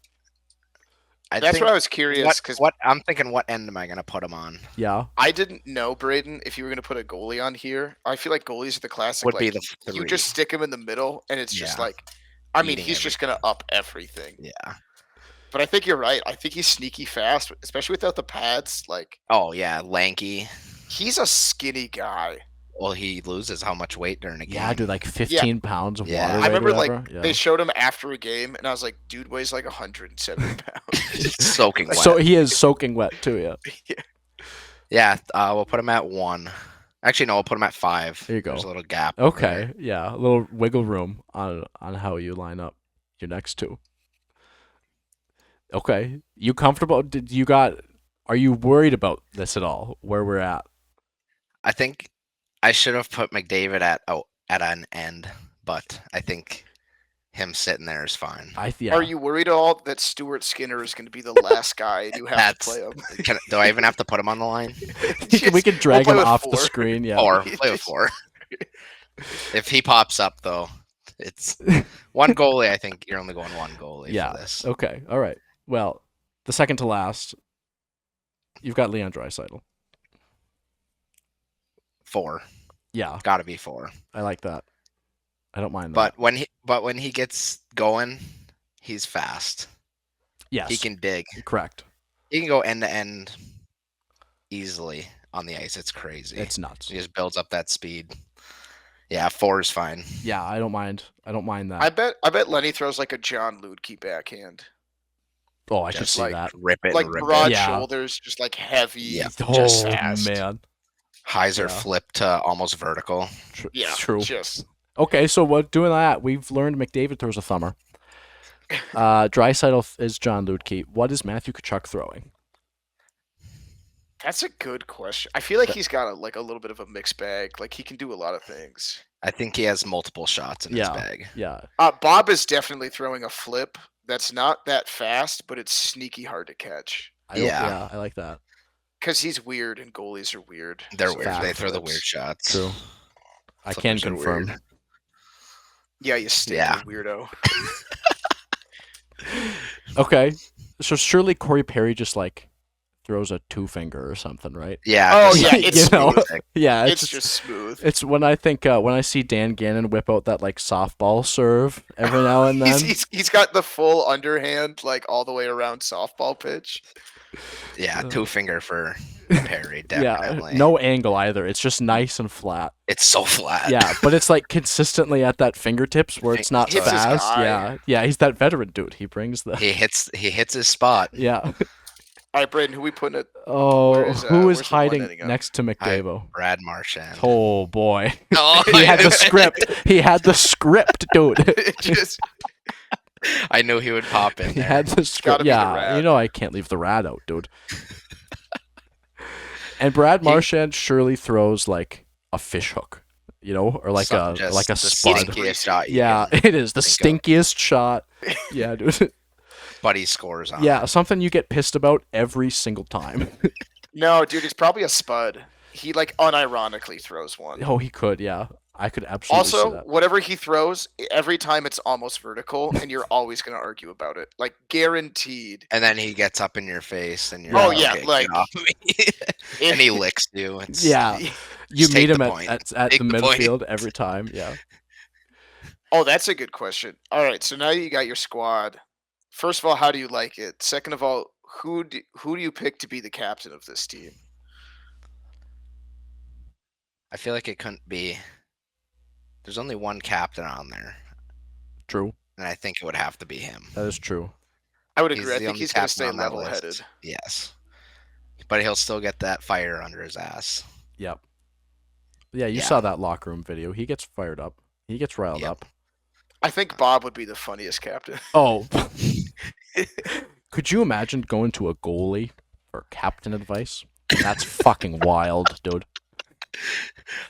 That's what I was curious because What I'm thinking, what end am I gonna put him on? Yeah. I didn't know, Braden, if you were gonna put a goalie on here. I feel like goalies are the classic. Would like, be the you 3. just stick him in the middle, and it's just Yeah. like, I mean, Eating he's just gonna up everything. Yeah. But I think you're right. I think he's sneaky fast, especially without the pads. Like Oh yeah, lanky. he's a skinny guy. Well, he loses how much weight during a game. Yeah, dude, like 15 pounds of Yeah. water I weight I remember or like whatever. Yeah. they showed him after a game, and I was like, dude weighs like 170 pounds. soaking wet. So he is soaking wet too, yeah. Yeah, we'll put him at 1. Actually, no, we'll put him at 5. There you go. There's a little gap. over there. Okay, yeah, a little wiggle room on how you line up your next 2. Okay, you comfortable? Are you worried about this at all? Where we're at? I think I should have put McDavid at an end, but I think him sitting there is fine. Yeah. Are you worried at all that Stuart Skinner is going to be the last guy and you have to play him? Do I even have to put him on the line? we can drag play him with off the 4. screen. Yeah. Or play with 4. If he pops up, though, it's one goalie. I think you're only going one goalie Yeah. for this. Okay. All right. Well, the second to last, you've got Leon Draisaitl. 4. Yeah, Got to be 4. I like that. I don't mind that. But when he gets going, he's fast. Yes, He can dig. correct. He can go end to end easily on the ice. It's crazy. It's nuts. He just builds up that speed. Yeah, 4 is fine. Yeah, I don't mind. I don't mind that. I bet Lenny throws like a John Ludke backhand. Oh, I could Just see like- that. Rip it Like and rip broad it. Yeah. shoulders, just like heavy, Yeah. just Oh fast. man, Highs are Yeah. flipped to almost vertical. Yeah, true. just Okay, so what doing that? We've learned McDavid throws a thumber. Draisaitl is John Ludke. What is Matthew Tkachuk throwing? that's a good question. I feel like he's got a little bit of a mixed bag. Like he can do a lot of things. I think he has multiple shots in his bag. Yeah, Bob is definitely throwing a flip that's not that fast, but it's sneaky hard to catch Yeah. I like that. because he's weird and goalies are weird. They're So weird. They flips. throw the weird shots. True. I can Flippers are confirm. weird. Yeah, you stink, Yeah. you weirdo. Okay, so surely Corey Perry just like throws a 2-finger or something, right? Yeah. Oh just yeah, like- it's You know? smooth. Yeah, It's just smooth. It's when I think when I see Dan Gannon whip out that like softball serve every now and then. He's got the full underhand like all the way around softball pitch. Yeah, 2-finger for Perry, definitely. Yeah, no angle either. It's just nice and flat. It's so flat. Yeah, but it's like consistently at that fingertips where it's not Hits his fast. eye. Yeah, he's that veteran dude. He brings the He hits his spot. yeah. All right, Braden, who we putting it? Oh, Where is, who is where's the one hiding ending up? next to McDavid? Brad Marchand. Oh boy, Oh, he had the script. He had the script, dude. Just I knew he would pop in He there. had the script. gotta be the Yeah, rat. you know I can't leave the rat out, dude. And Brad Marchand surely throws like a fish hook, you know, or like Something a just like a the spud. stinkiest shot you Yeah, can it is the think stinkiest shot. Yeah, dude. but he scores on. Yeah, something you get pissed about every single time. no, dude, it's probably a spud. He like unironically throws one. Oh, he could. Yeah, I could absolutely see Also, that. whatever he throws, every time it's almost vertical, and you're always gonna argue about it, like guaranteed. And then he gets up in your face, and you're Oh, like, yeah, okay, like- get off me. and he licks you. It's, Yeah, you Just meet take him the at point. at Take the the point. midfield every time. Yeah. Oh, that's a good question. All right, so now you got your squad. First of all, how do you like it? Second of all, who do you pick to be the captain of this team? I feel like it couldn't be. There's only one captain on there, True. and I think it would have to be him. That is true. I would He's agree. I the think only he's gonna captain stay on that level-headed. list. Yes, but he'll still get that fire under his ass. Yep. Yeah, you Yeah. saw that locker room video. He gets fired up. He gets riled Yep. up. I think Bob would be the funniest captain. Oh. Could you imagine going to a goalie for captain advice? That's fucking wild, dude.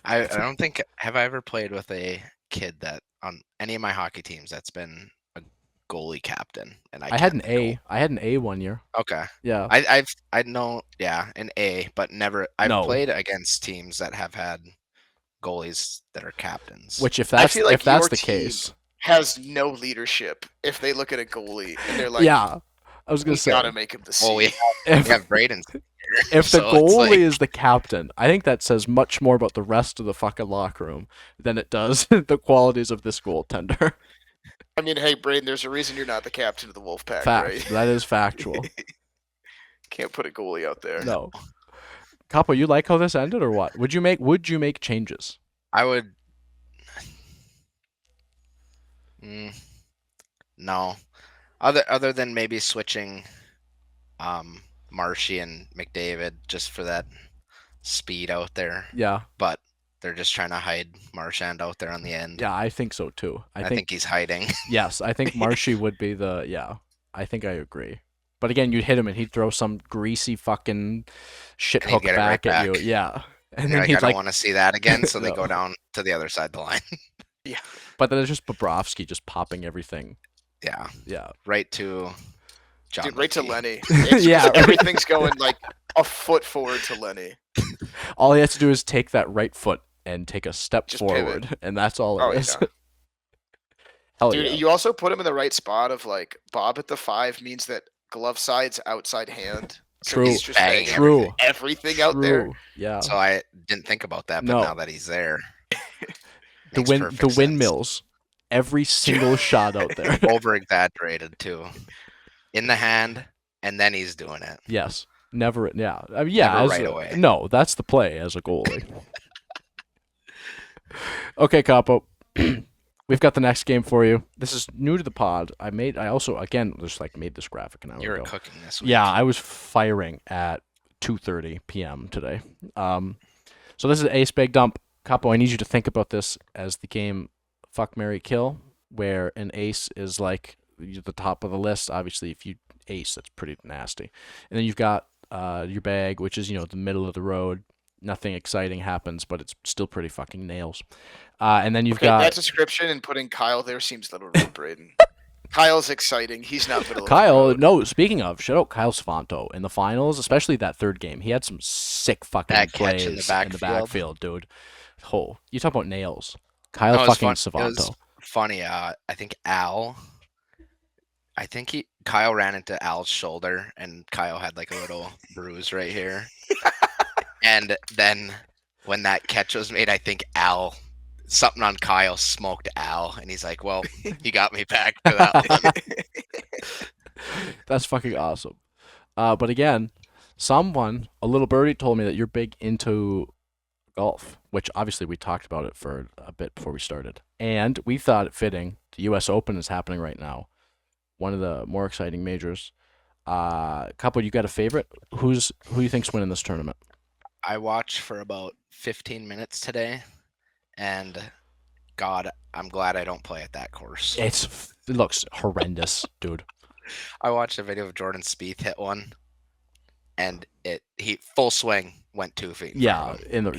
I don't think have I ever played with a kid that on any of my hockey teams that's been a goalie captain, and I had can't an think A. I had an A one year. of- Okay, Yeah. I know, yeah, an A, but never. I've No. played against teams that have had goalies that are captains. Which if that's feel like if that's your the team case. Has no leadership if they look at a goalie and they're like, Yeah. I was we gonna say gotta make him the C. well, we if, have Braden. Here, if the so it's goalie like- is the captain, I think that says much more about the rest of the fucking locker room than it does the qualities of this goaltender. I mean, hey, Braden, there's a reason you're not the captain of the Wolfpack, Fact. right? That is factual. Can't put a goalie out there. No. Coppo, you like how this ended or what? Would you make changes? I would. No, other than maybe switching, Marshy and McDavid just for that speed out there, Yeah. but they're just trying to hide Marchand out there on the end. Yeah, I think so too. I think he's hiding. yes, I think Marshy would be the I think I agree. But again, you'd hit him and he'd throw some greasy fucking shit And he'd hook get it right back at you. back. Yeah. And You're then like, I he'd don't like want to see that again, so they No. go down to the other side of the line. but then it's just Bobrovsky just popping everything. Yeah, Yeah. right to John. Dude, right to McKee. Lenny. It's Yeah, just right. everything's going like a foot forward to Lenny. All he has to do is take that right foot and take a step Just forward, pivot. and that's all Oh, it is. yeah. Hell Dude, yeah. you also put him in the right spot of like Bob at the 5 means that glove side's outside hand. So True. he's just Banging banging True. everything out there. True. Yeah. So I didn't think about that, but No. now that he's there, The makes wind perfect the sense. windmills. every single shot out there. Over exaggerated too. In the hand, and then he's doing it. Yes. Never. Yeah. I mean, yeah. Never right away. No, that's the play as a goalie. Okay, Capo. We've got the next game for you. This is new to the pod. I also again just like made this graphic an hour You were ago. cooking this week. Yeah, I was firing at 2:30 p.m. today. So this is Ace Big Dump. Capo, I need you to think about this as the game Fuck, Marry, Kill, where an ace is like the top of the list. Obviously, if you ace, that's pretty nasty. And then you've got your bag, which is, the middle of the road. Nothing exciting happens, but it's still pretty fucking nails. And then you've got that description and putting Kyle there seems a little rude, Braden. Kyle's exciting. He's not middle Kyle. of the road. No, speaking of, shout out Kyle Svanto in the finals, especially that third game. He had some sick fucking That plays catch in the backfield, dude. Oh, you talk about nails. Kyle fucking Svanto. It was funny. I think Kyle ran into Al's shoulder, and Kyle had like a little bruise right here. And then when that catch was made, I think something on Kyle smoked Al, and he's like, "Well, he got me back for that one." That's fucking awesome. But again, a little birdie told me that you're big into golf, which obviously we talked about it for a bit before we started. And we thought it fitting. The US Open is happening right now. One of the more exciting majors. Couple, you got a favorite? Who you think's winning this tournament? I watched for about 15 minutes today, and God, I'm glad I don't play at that course. It looks horrendous, dude. I watched a video of Jordan Spieth hit one, and he full swing went 2 feet. Yeah, in on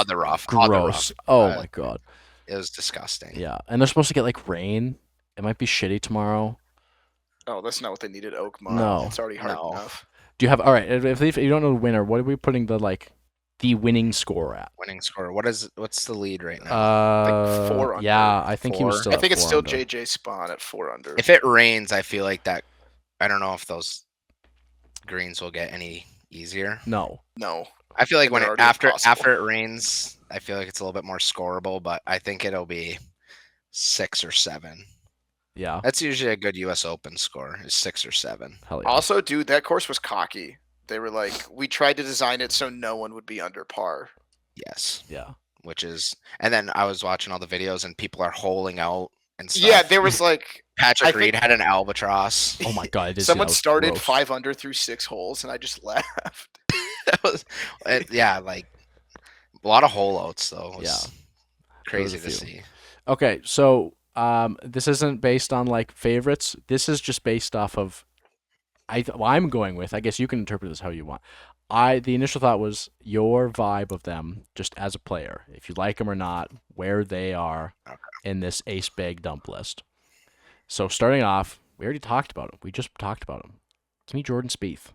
the rough. Gross. Oh my god. It was disgusting. Yeah, and they're supposed to get like rain. It might be shitty tomorrow. Oh, that's not what they needed, Oakmont. No. It's already hard enough. Do you have all right? If you don't know the winner, what are we putting the winning score at? Winning score. What's the lead right now? Like 4 under. Yeah, I think he was still. I think it's still under. JJ Spawn at 4 under. If it rains, I feel like that. I don't know if those greens will get any easier. No. I feel like after it rains, I feel like it's a little bit more scoreable, but I think it'll be 6 or 7. Yeah. That's usually a good US Open score, is 6 or 7. Hell yeah. Also, dude, that course was cocky. They were like, we tried to design it so no one would be under par. Yes. Yeah. And then I was watching all the videos and people are holing out and stuff. Yeah, there was like Patrick Reed had an albatross. Oh my god! Someone started gross. 5 under through 6 holes, and I just laughed. That was, like a lot of hole outs though. It was crazy to see. Okay, so this isn't based on like favorites. This is just based off of I'm going with. I guess you can interpret this how you want. The initial thought was your vibe of them, just as a player, if you like them or not, where they are in this Ace Bag Dump list. So starting off, we already talked about him. We just talked about him. To me, Jordan Spieth.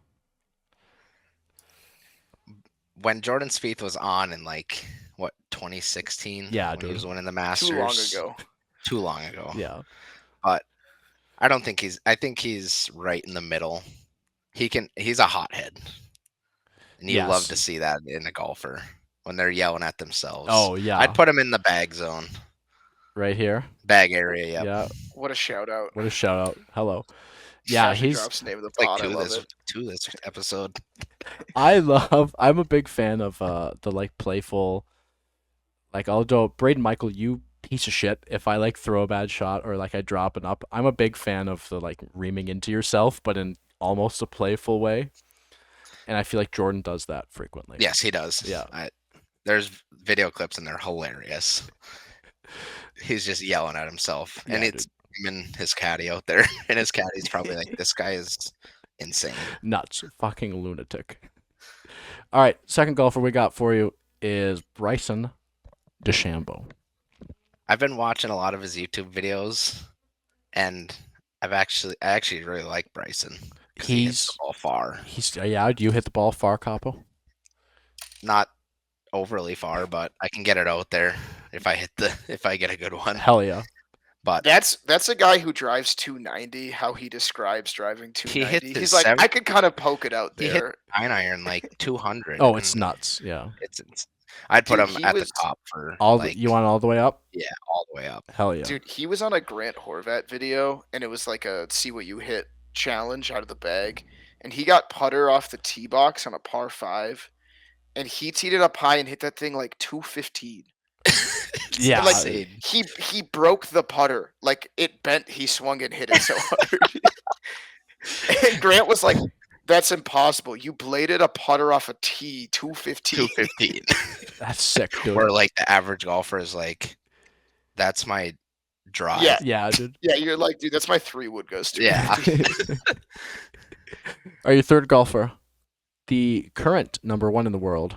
When Jordan Spieth was on in 2016? Yeah, when dude. He was winning the Masters. Too long ago. Yeah. But I don't think I think he's right in the middle. He's a hothead. And you love to see that in a golfer when they're yelling at themselves. Oh, yeah. I'd put him in the bag zone. Right here? Bag area, yep. Yeah. What a shout out. Hello. Yeah, he's drops the name of the pod. I love it. To this episode. I'm a big fan of the playful, although Braden Michael, you piece of shit, if I throw a bad shot or I drop an up, I'm a big fan of the reaming into yourself, but in almost a playful way. And I feel like Jordan does that frequently. Yes, he does. Yeah. There's video clips and they're hilarious. He's just yelling at himself. Yeah, and it's him and his caddy out there. And his caddy's probably this guy is insane. Nuts. Fucking lunatic. All right. Second golfer we got for you is Bryson DeChambeau. I've been watching a lot of his YouTube videos, and I actually really like Bryson. He hits the ball far. Do you hit the ball far, Capo? Not overly far, but I can get it out there if I get a good one. Hell yeah. But that's a guy who drives 290. How he describes driving 290. He's I could kind of poke it out there. He hit 9 iron 200. Oh, it's nuts. Yeah. It's I'd put Dude, him he at the was top for You want all the way up? yeah, all the way up. Hell yeah. dude, he was on a Grant Horvat video, and it was like a see what you hit challenge out of the bag, and he got putter off the tee box on a par 5, and he teed it up high and hit that thing like 215. Yeah. And like Insane. he broke the putter, like it bent. He swung and hit it so hard. And Grant was like, "That's impossible. You bladed a putter off a tee 215." 215. That's sick, dude. Where like the average golfer is like, that's my drive. Yeah. Yeah, dude. Yeah, you're like, dude, that's my 3 wood goes to. Yeah. Are you third golfer? The current number 1 in the world,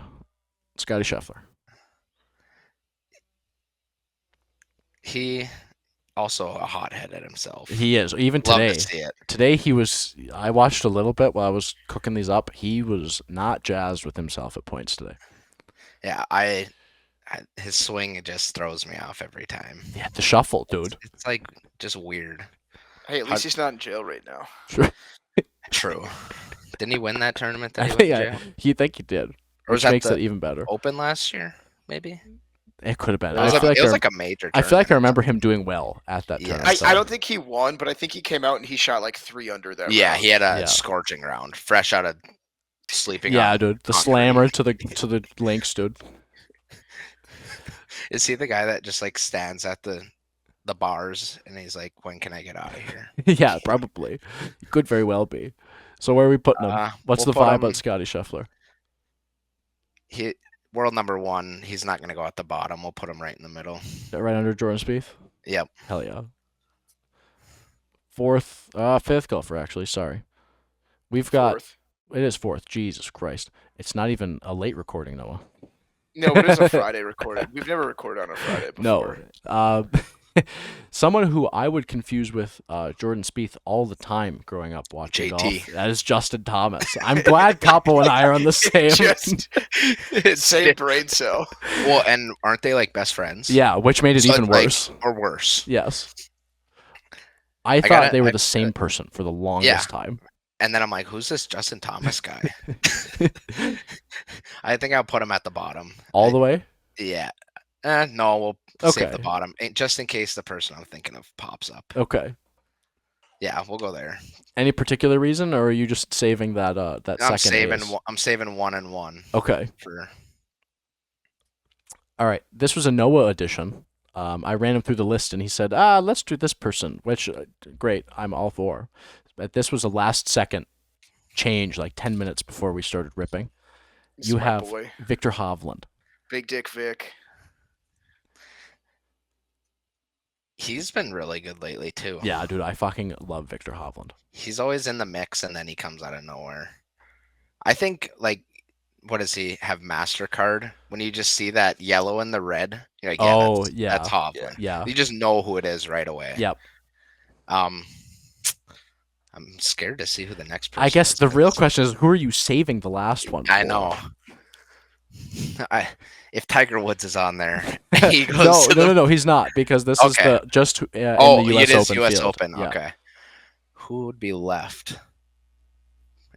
Scotty Scheffler. He also a hothead at himself. He is. Even Love today. to see it. Today he was. I watched a little bit while I was cooking these up. He was not jazzed with himself at points today. Yeah, his swing just throws me off every time. Yeah, the shuffle, dude. It's like just weird. Hey, at least he's not in jail right now. True. Didn't he win that tournament? I That he think went to jail? he think he did, Or was which that makes the it even better. Open last year? Maybe. It could have been. It was, I feel like it was like a major. I feel like I tournament. remember him doing well at that Yeah. tournament. I don't think he won, but I think he came out and he shot like 3 under that. Yeah, round. he had a Yeah. scorching round, fresh out of sleeping. Yeah, on dude. The concrete. slammer to the links, dude. Is he the guy that just like stands at the bars and he's like, "When can I get out of here?" Yeah, probably. Could very well be. So where are we putting him? What's we'll the put vibe him- on Scotty Scheffler? He world number 1. He's not going to go at the bottom. We'll put him right in the middle. Right under Jordan Spieth? Yep. Hell yeah. Fifth golfer, actually. Sorry. We've got. 4th. It is 4th. Jesus Christ. It's not even a late recording, Noah. No, but it's a Friday recorded. We've never recorded on a Friday before. No. Someone who I would confuse with Jordan Spieth all the time growing up watching JT. golf. That is Justin Thomas. I'm glad Coppo and I are on the same. Just same brain cell. Well, and aren't they like best friends? Yeah, which made it So even it's, like, worse. or worse. Yes. I thought gotta- they were I- the same person for the longest time. And then I'm like, "Who's this Justin Thomas guy?" I think I'll put him at the bottom. All the way? Yeah. No, we'll save the Okay. bottom just in case the person I'm thinking of pops up. Okay. Yeah, we'll go there. Any particular reason, or are you just saving that that I'm second saving. ace? I'm saving 1 and 1 Okay. for. All right. This was a Noah edition. I ran him through the list, and he said, let's do this person, which, great, I'm all for. But this was a last-second change, like 10 minutes before we started ripping. This You is my have boy. Victor Hovland. Big Dick Vic. He's been really good lately too. Yeah, dude, I fucking love Victor Hovland. He's always in the mix, and then he comes out of nowhere. I think like. What does he have? MasterCard. When you just see that yellow and the red, you're like, yeah, that's Hovland. Yeah. You just know who it is right away. Yep. I'm scared to see who the next person I guess is, the real 'cause question is, who are you saving the last one I for? know. If Tiger Woods is on there, he goes No, to the no, he's not, because this is Okay. the just in Oh, the U.S. it is Open U.S. field. Open. Yeah. Okay. Who would be left?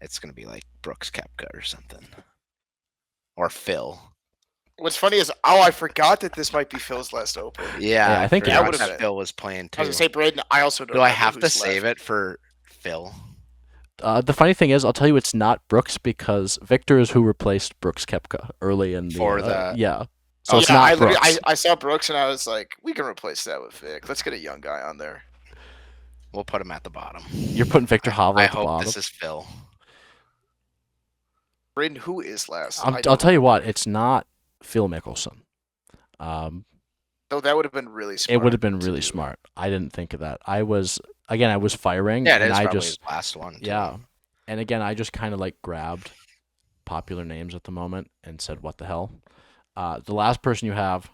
It's gonna be like Brooks Koepka or something, or Phil. What's funny is, I forgot that this might be Phil's last Open. Yeah, I think it forgot is. that Phil was playing I too. was gonna say Braden. I also don't. Do I remember have to who's save left. it for Phil? The funny thing is, I'll tell you, it's not Brooks, because Victor is who replaced Brooks Koepka early in the For the- yeah. So Oh, it's yeah, not I, literally- Brooks. I saw Brooks and I was like, we can replace that with Vic. Let's get a young guy on there. We'll put him at the bottom. You're putting Victor Hovland I at the hope bottom. this is Phil. Braden, who is last? I'll tell you what, it's not Phil Mickelson. Though that would have been really smart. It would have been really too. smart. I didn't think of that. I was firing. Yeah, it and is I probably just his last one. too. yeah. And again, I just kind of like grabbed popular names at the moment and said, "What the hell?" The last person you have,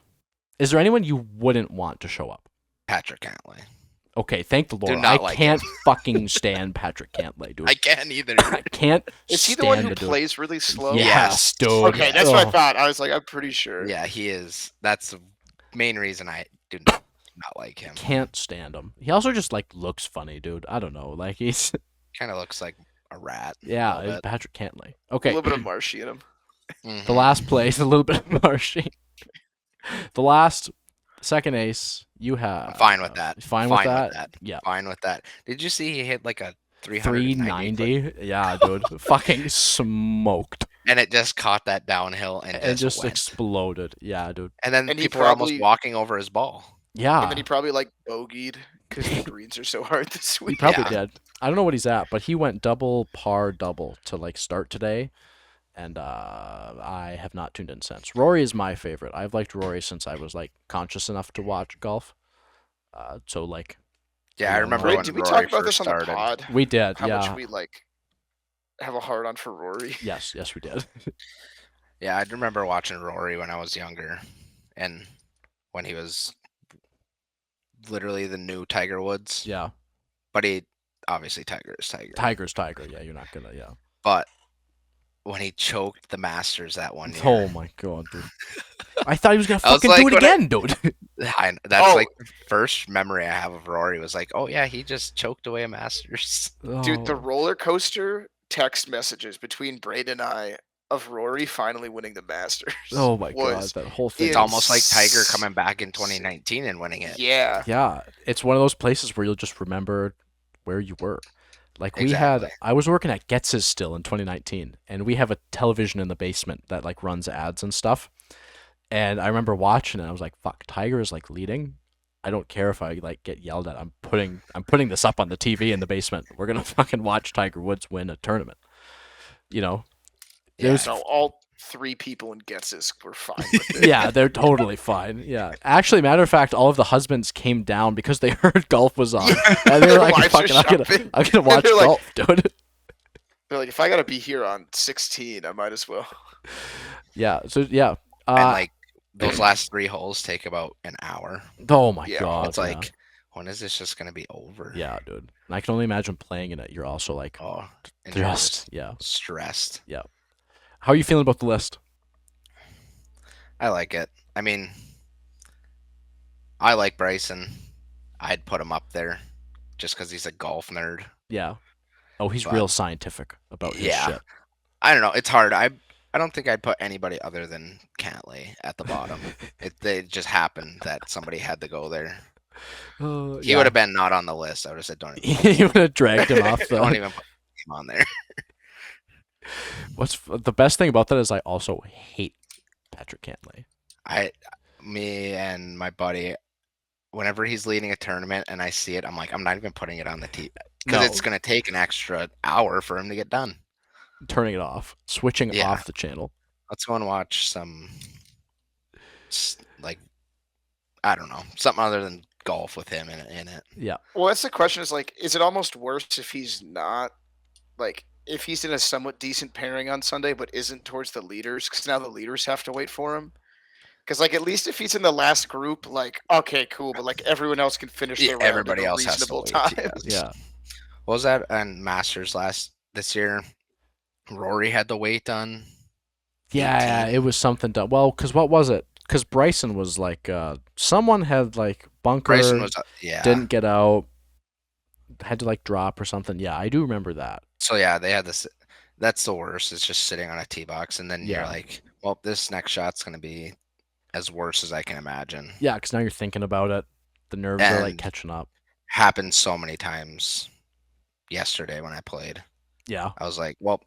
is there anyone you wouldn't want to show up? Patrick Cantlay. Okay, thank the Lord. not I like can't fucking stand Patrick Cantlay, dude. I can't either. I can't. Is he the stand one who the dude. plays really slow? Yes, dude. Okay, that's what I Oh. thought. I was like, I'm pretty sure. Yeah, he is. That's the main reason I do not like him. Can't stand him. He also just like looks funny, dude. I don't know. Like he's Kind of looks like a rat. yeah, little bit. Patrick Cantlay. A Okay. little bit of Marshy in him. The last place, a little bit of Marshy. The last, second ace, you have. I'm fine with that. Fine with that? Yeah. Fine with that. Did you see he hit like a 390 390? Yeah, dude. Fucking smoked. and it just caught that downhill and And just went. exploded. Yeah, dude. And then And he people were almost probably- walking over his ball. Yeah. And then he probably like bogeyed because the greens are so hard this He week. probably Yeah. did. I don't know what he's at, but he went double par double to like start today, and I have not tuned in since. Rory is my favorite. I've liked Rory since I was like conscious enough to watch golf. So like Yeah, I Yeah, remember Rory- when Did we Rory talk about first this on the started. pod? we did, How yeah. much we like have a hard on for Rory? Yes, we did. Yeah, I remember watching Rory when I was younger, and when he was literally the new Tiger Woods. Yeah, But he obviously Tiger is Tiger. Tiger's Tiger. Yeah, you're not gonna. Yeah. But when he choked the Masters that one year, Oh my god, dude. I thought he was gonna I was fucking like, do it when I- again, dude. that's Oh. like the first memory I have of Rory was like, oh yeah, he just choked away a Masters. Dude, the Oh. roller coaster text messages between Braden and I of Rory finally winning the Masters. Oh my god, was- that whole thing. It's almost like Tiger coming back in 2019 and winning it. Yeah. Yeah, it's one of those places where you'll just remember where you were. Like Exactly. I was working at Getz's still in 2019, and we have a television in the basement that like runs ads and stuff. And I remember watching it. I was like, "Fuck, Tiger is like leading. I don't care if I like get yelled at. I'm putting this up on the TV in the basement. We're gonna fucking watch Tiger Woods win a tournament." You know, Yeah. there's No, all three people in Getz's were fine with it. yeah, they're totally fine. Yeah, actually, matter of fact, all of the husbands came down because they heard golf was on, and they were Their like, wives are "Fucking, shopping. I'm gonna watch they're like- golf, dude." They're like, if I gotta be here on 16, I might as well. Yeah. So yeah. And like those last 3 holes take about an hour. Oh my Yeah, god. It's like, when is this just gonna be over? yeah, dude. And I can only imagine playing in it. You're also like Oh, and you're just stressed. Yeah. stressed. How are you feeling about the list? I like it. I mean, I like Bryson. I'd put him up there just because he's a golf nerd. Yeah. Oh, he's But- real scientific about his Yeah. shit. I don't know. It's hard. I don't think I'd put anybody other than Cantlay at the bottom. It just happened that somebody had to go there. He would have been not on the list. I would have said, don't even, you would have dragged him off. don't The, even put him on there. the best thing about that is I also hate Patrick Cantlay. Me and my buddy, whenever he's leading a tournament and I see it, I'm like, I'm not even putting it on the tee because No. it's going to take an extra hour for him to get done. Turning it off, switching Yeah. off the channel. Let's go and watch some, like, I don't know, something other than golf with him in it. Yeah. Well, that's the question is like, is it almost worse if he's not, like, if he's in a somewhat decent pairing on Sunday but isn't towards the leaders? Because now the leaders have to wait for him. Because, like, at least if he's in the last group, like, okay, cool, but, like, everyone else can finish Yeah, their round everybody at a else has to reasonable wait, time. yes. Yeah. What was that on Masters this year? Rory had to wait on. Yeah, 18. it was something done. Well, because what was it? Because Bryson was like, someone had like bunker, Bryson was yeah. didn't get out, had to like drop or something. Yeah, I do remember that. So yeah, they had this. That's the worst. It's just sitting on a tee box, and then Yeah. you're like, well, this next shot's gonna be as worse as I can imagine. Yeah, because now you're thinking about it. The nerves are like And- catching up. Happened so many times yesterday when I played. Yeah. I was like, well,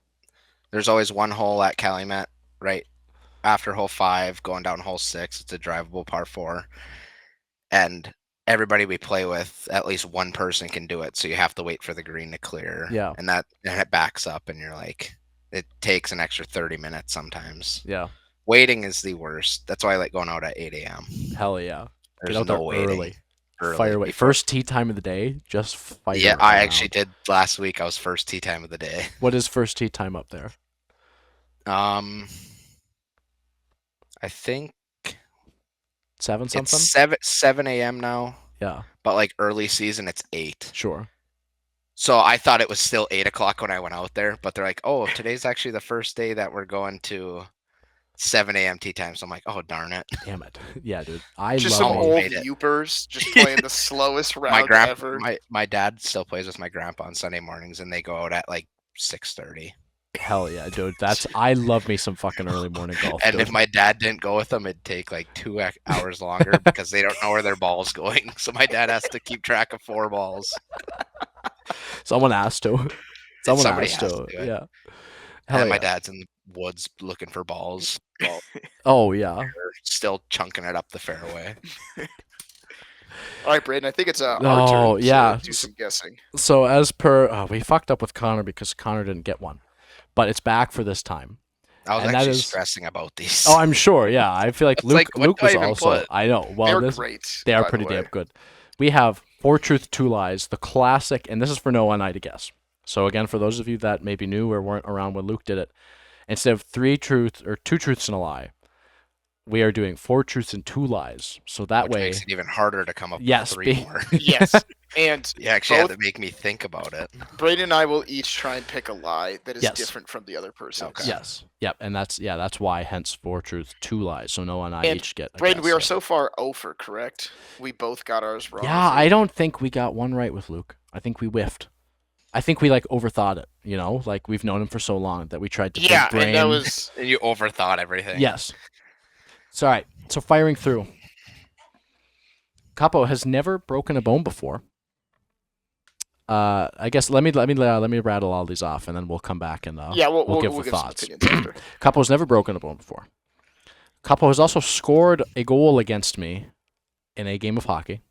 there's always one hole at Calumet right after hole 5, going down hole 6. It's a drivable par 4, and everybody we play with, at least one person can do it. So you have to wait for the green to clear. Yeah. and it backs up, and you're like, it takes an extra 30 minutes sometimes. Yeah. Waiting is the worst. That's why I like going out at 8 a.m. Hell yeah. There's Get out no there waiting. early. Early Fire away. before- First tee time of the day. Just fire. Yeah, I around. actually did last week. I was first tee time of the day. What is first tee time up there? I think 7 something? it's 7 a.m. now, Yeah. but like early season, it's 8. Sure. So I thought it was still 8 o'clock when I went out there, but they're like, oh, today's actually the first day that we're going to 7 a.m. tee time. So I'm like, oh, darn it. Damn it. Yeah, dude. I Just love some it. old Made it. youpers just playing the slowest My round ever. my dad still plays with my grandpa on Sunday mornings, and they go out at like 6:30. Hell yeah, dude. I love me some fucking early morning golf, And dude. if my dad didn't go with them, it'd take like 2 hours longer because they don't know where their ball's going. So my dad has to keep track of 4 balls. Someone has to. Someone Somebody has has to to. do it. Yeah. Hell And my yeah. dad's in the woods looking for balls. Well, Oh yeah. they're still chunking it up the fairway. All right, Braden. I think it's our Oh turn yeah. to do some guessing. So as per, we fucked up with Connor because Connor didn't get one, but it's back for this time, I was and that actually is. stressing about these. Oh, I'm sure. Yeah, I feel like It's like, what Luke do I was even also. put? I know. Well, They're this great. they are by pretty the way. damn good. We have 4 truth, 2 lies, the classic, and this is for Noah and I to guess. So again, for those of you that maybe knew or weren't around when Luke did it, instead of 3 truths or 2 truths and a lie, we are doing 4 truths and 2 lies. So that Which way, makes it even harder to come up yes, with 3 more. Yes, and You actually had both to make me think about it. Braden and I will each try and pick a lie that is Yes. different from the other person's. Okay. Yes, yep, and that's why hence 4 truths, 2 lies. So Noah and I And each get. A Braden, guess, we are yeah. so far over, correct? We both got ours wrong. Yeah, with I you. don't think we got one right with Luke. I think we whiffed. I think we like overthought it. You know, like we've known him for so long that we tried to Yeah, big brain. and that was And you overthought everything. Yes. It's all right. So firing through. Coppo has never broken a bone before. I guess let me rattle all these off, and then we'll come back and yeah. we'll give the some thoughts. opinions after. Coppo's never broken a bone before. Coppo has also scored a goal against me in a game of hockey.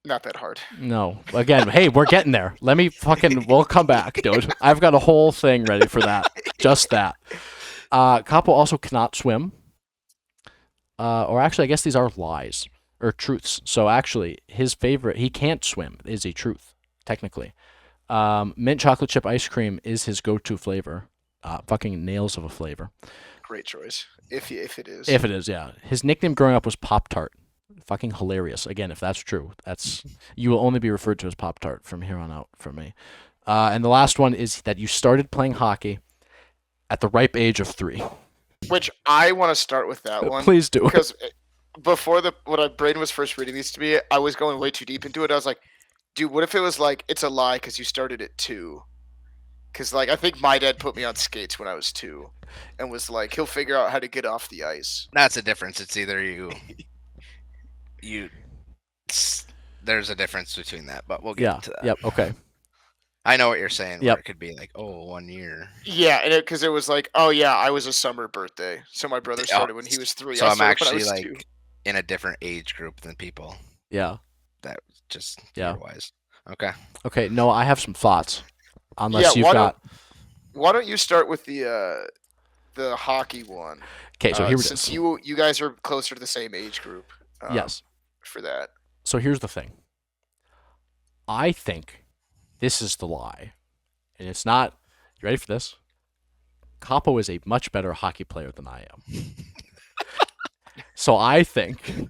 Not that hard. No. Again, hey, we're getting there. We'll come back, dude. I've got a whole thing ready for that. Just that. Coppo also cannot swim. Or actually, I guess these are lies or truths. So actually, his favorite, he can't swim, is a truth, technically. Mint chocolate chip ice cream is his go-to flavor. Fucking nails of a flavor. Great choice. If it is. If it is, yeah. His nickname growing up was Pop Tart. Fucking hilarious. Again, if that's true, you will only be referred to as Pop Tart from here on out from me. And the last one is that you started playing hockey at the ripe age of 3. Which I want to start with that one. Please do. Because before Braden was first reading these to me, I was going way too deep into it. I was like, dude, what if it was like it's a lie because you started at 2? Because like I think my dad put me on skates when I was 2, and was like he'll figure out how to get off the ice. That's the difference. It's either there's a difference between that, but we'll get into that. Yep. Okay. I know what you're saying. Yep. Where it could be like, 1 year. Yeah, and because it was like, oh yeah, I was a summer birthday, so my brother started when he was 3. So I I'm started when I actually was like 2. in a different age group than people. Yeah. That just Yeah. year-wise. Okay. Okay. No, I have some thoughts. Unless Yeah, you've got. Why don't you start with the hockey one? Okay, so here it since is. you guys are closer to the same age group. Yes. For that. So here's the thing. I think this is the lie. And it's not. You ready for this? Coppo is a much better hockey player than I am. So I think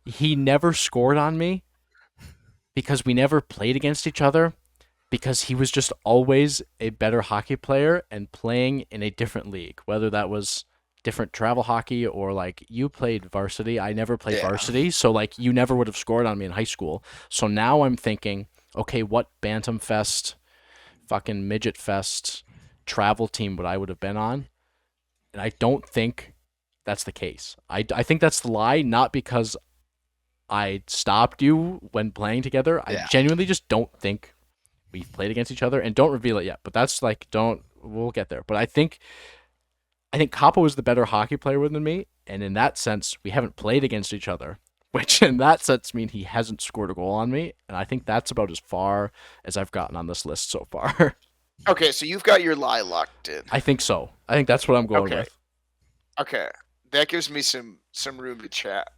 he never scored on me because we never played against each other, because he was just always a better hockey player and playing in a different league, whether that was different travel hockey or like you played varsity. I never played varsity, so like you never would have scored on me in high school. So now I'm thinking, okay, what Bantam Fest, fucking Midget Fest travel team would I have been on? And I don't think that's the case. I think that's the lie, not because I stopped you when playing together. I genuinely just don't think we've played against each other, and don't reveal it yet. But that's like, we'll get there. But I think Coppo is the better hockey player than me, and in that sense, we haven't played against each other, which in that sense means he hasn't scored a goal on me, and I think that's about as far as I've gotten on this list so far. Okay, so you've got your lie locked in. I think so. I think that's what I'm going with. Okay, that gives me some room to chat.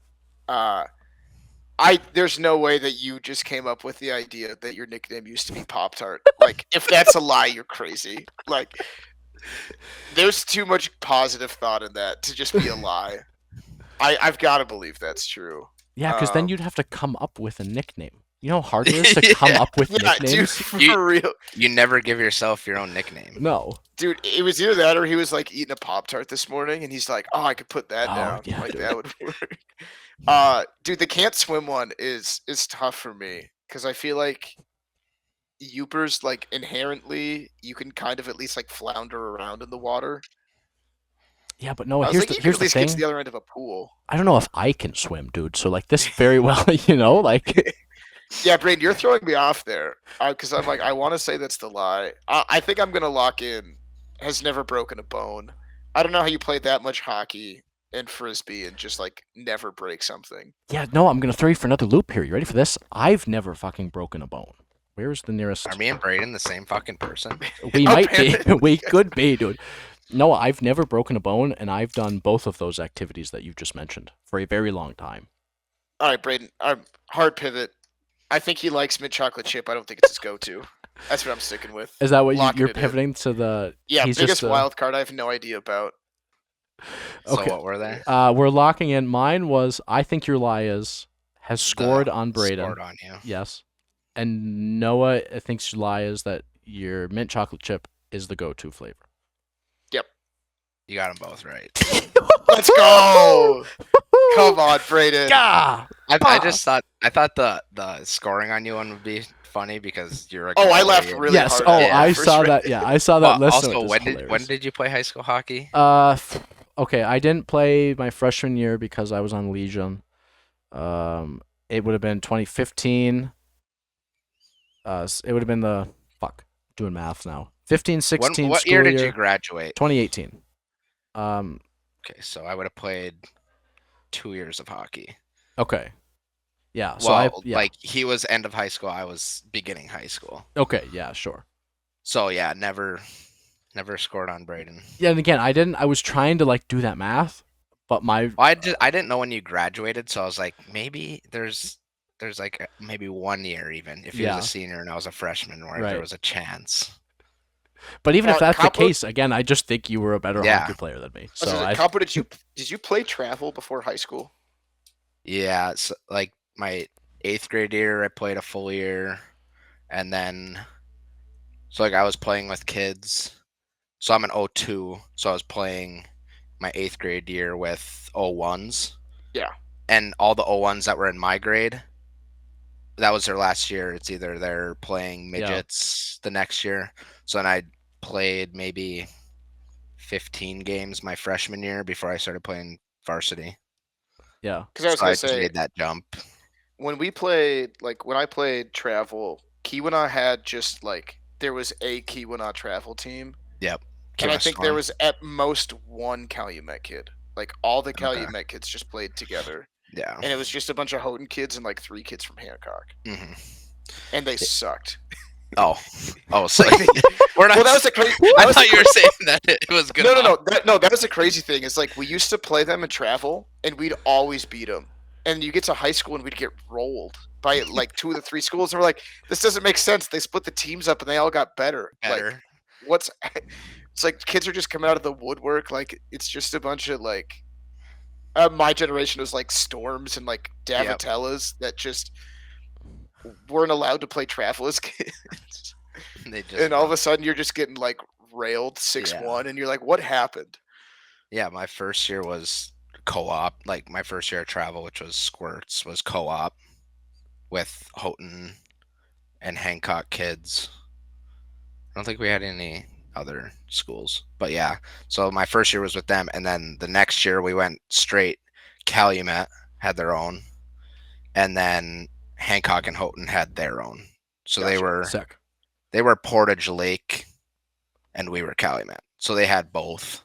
There's no way that you just came up with the idea that your nickname used to be Pop Tart. Like, if that's a lie, you're crazy. Like, there's too much positive thought in that to just be a lie. I've got to believe that's true. Yeah, because then you'd have to come up with a nickname. You know how hard it is to come up with nicknames? Dude, for real. You never give yourself your own nickname. No. Dude, it was either that or he was like eating a Pop-Tart this morning and he's like, oh, I could put that down. Yeah, like, dude. that would work. Dude, the can't swim one is tough for me because I feel like Yoopers, like, inherently, you can kind of at least, like, flounder around in the water. Yeah, but Noah, I was like, you can here's at the least get to thing. the other end of a pool. I don't know if I can swim, dude. So like this very well, like Yeah, Braden, you're throwing me off there. Because I'm like, I want to say that's the lie. I think I'm gonna lock in. Has never broken a bone. I don't know how you play that much hockey and frisbee and just like never break something. yeah, no, I'm gonna throw you for another loop here. You ready for this? I've never fucking broken a bone. Where's the Are nearest? me and Braden the same fucking person? We might be. Apparently, We could be, dude. No, I've never broken a bone, and I've done both of those activities that you just mentioned for a very long time. All right, Braden. Hard pivot. I think he likes mint chocolate chip. I don't think it's his go-to. That's what I'm sticking with. Is that what Locking you're it in. pivoting to the? Yeah, He's biggest just wild card. I have no idea about. okay. So what were they? We're locking in. Mine was I think your lie is has scored on Braden. Scored on you. Yes. And Noah thinks your lie is that your mint chocolate chip is the go-to flavor. Yep. You got them both right. Let's go. Come on, Braden. Gah! I just thought the scoring on you one would be funny because you're a Oh, I goalie laughed and- really Yes. hard. Oh, at it. I For saw sure. that. Yeah, I saw that Well, list. and also, it was when hilarious. did you play high school hockey? Okay, I didn't play my freshman year because I was on Legion. It would have been 2015. It would have been the doing math now. 15, 16 What school year did you graduate? 2018. Okay, so I would have played 2 years of hockey. Okay. Yeah. So Well, yeah. like he was end of high school, I was beginning high school. Okay. Yeah. Sure. So yeah, never scored on Braden. Yeah. And again, I was trying to like do that math, but my Well, I didn't know when you graduated, so I was like, maybe there's like maybe 1 year even if he Yeah. was a senior and I was a freshman where Right. there was a chance. But even if that's the Coppo- case, again, I just think you were a better Yeah. hockey player than me. So, So I Coppo, did you play travel before high school? Yeah, so like my 8th grade year, I played a full year, and then so like I was playing with kids. So I'm an 02, so I was playing my 8th grade year with 01s. Yeah. And all the 01s that were in my grade, that was their last year. It's either they're playing midgets the next year. So then I played maybe 15 games my freshman year before I started playing varsity. yeah. Because I was So I gonna just say made that jump. when I played travel, Keweenaw had just like there was a Keweenaw travel team, Yep. and I Keweenaw think Storm. there was at most one Calumet kid. Like all the Okay. Calumet kids just played together, Yeah. and it was just a bunch of Houghton kids and like 3 kids from Hancock, hmm and they sucked. Oh, so we're not. Well, that was the crazy. I thought you were saying that it was good. No. That was the crazy thing. Is like we used to play them in travel, and we'd always beat them. And you get to high school, and we'd get rolled by like 2 of the 3 schools, and we're like, this doesn't make sense. They split the teams up, and they all got better. Like, what's? It's like kids are just coming out of the woodwork. Like it's just a bunch of like. My generation was like Storms and like Davitellas that just weren't allowed to play travel as kids. And all of a sudden, you're just getting like railed 6-1, and you're like, what happened? Yeah, my first year was co-op. Like my first year of travel, which was Squirts, was co-op with Houghton and Hancock kids. I don't think we had any other schools, but yeah. So my first year was with them, and then the next year we went straight. Calumet had their own, and then Hancock and Houghton had their own. So Gotcha. Sick. they were Portage Lake, and we were Calumet. So they had both.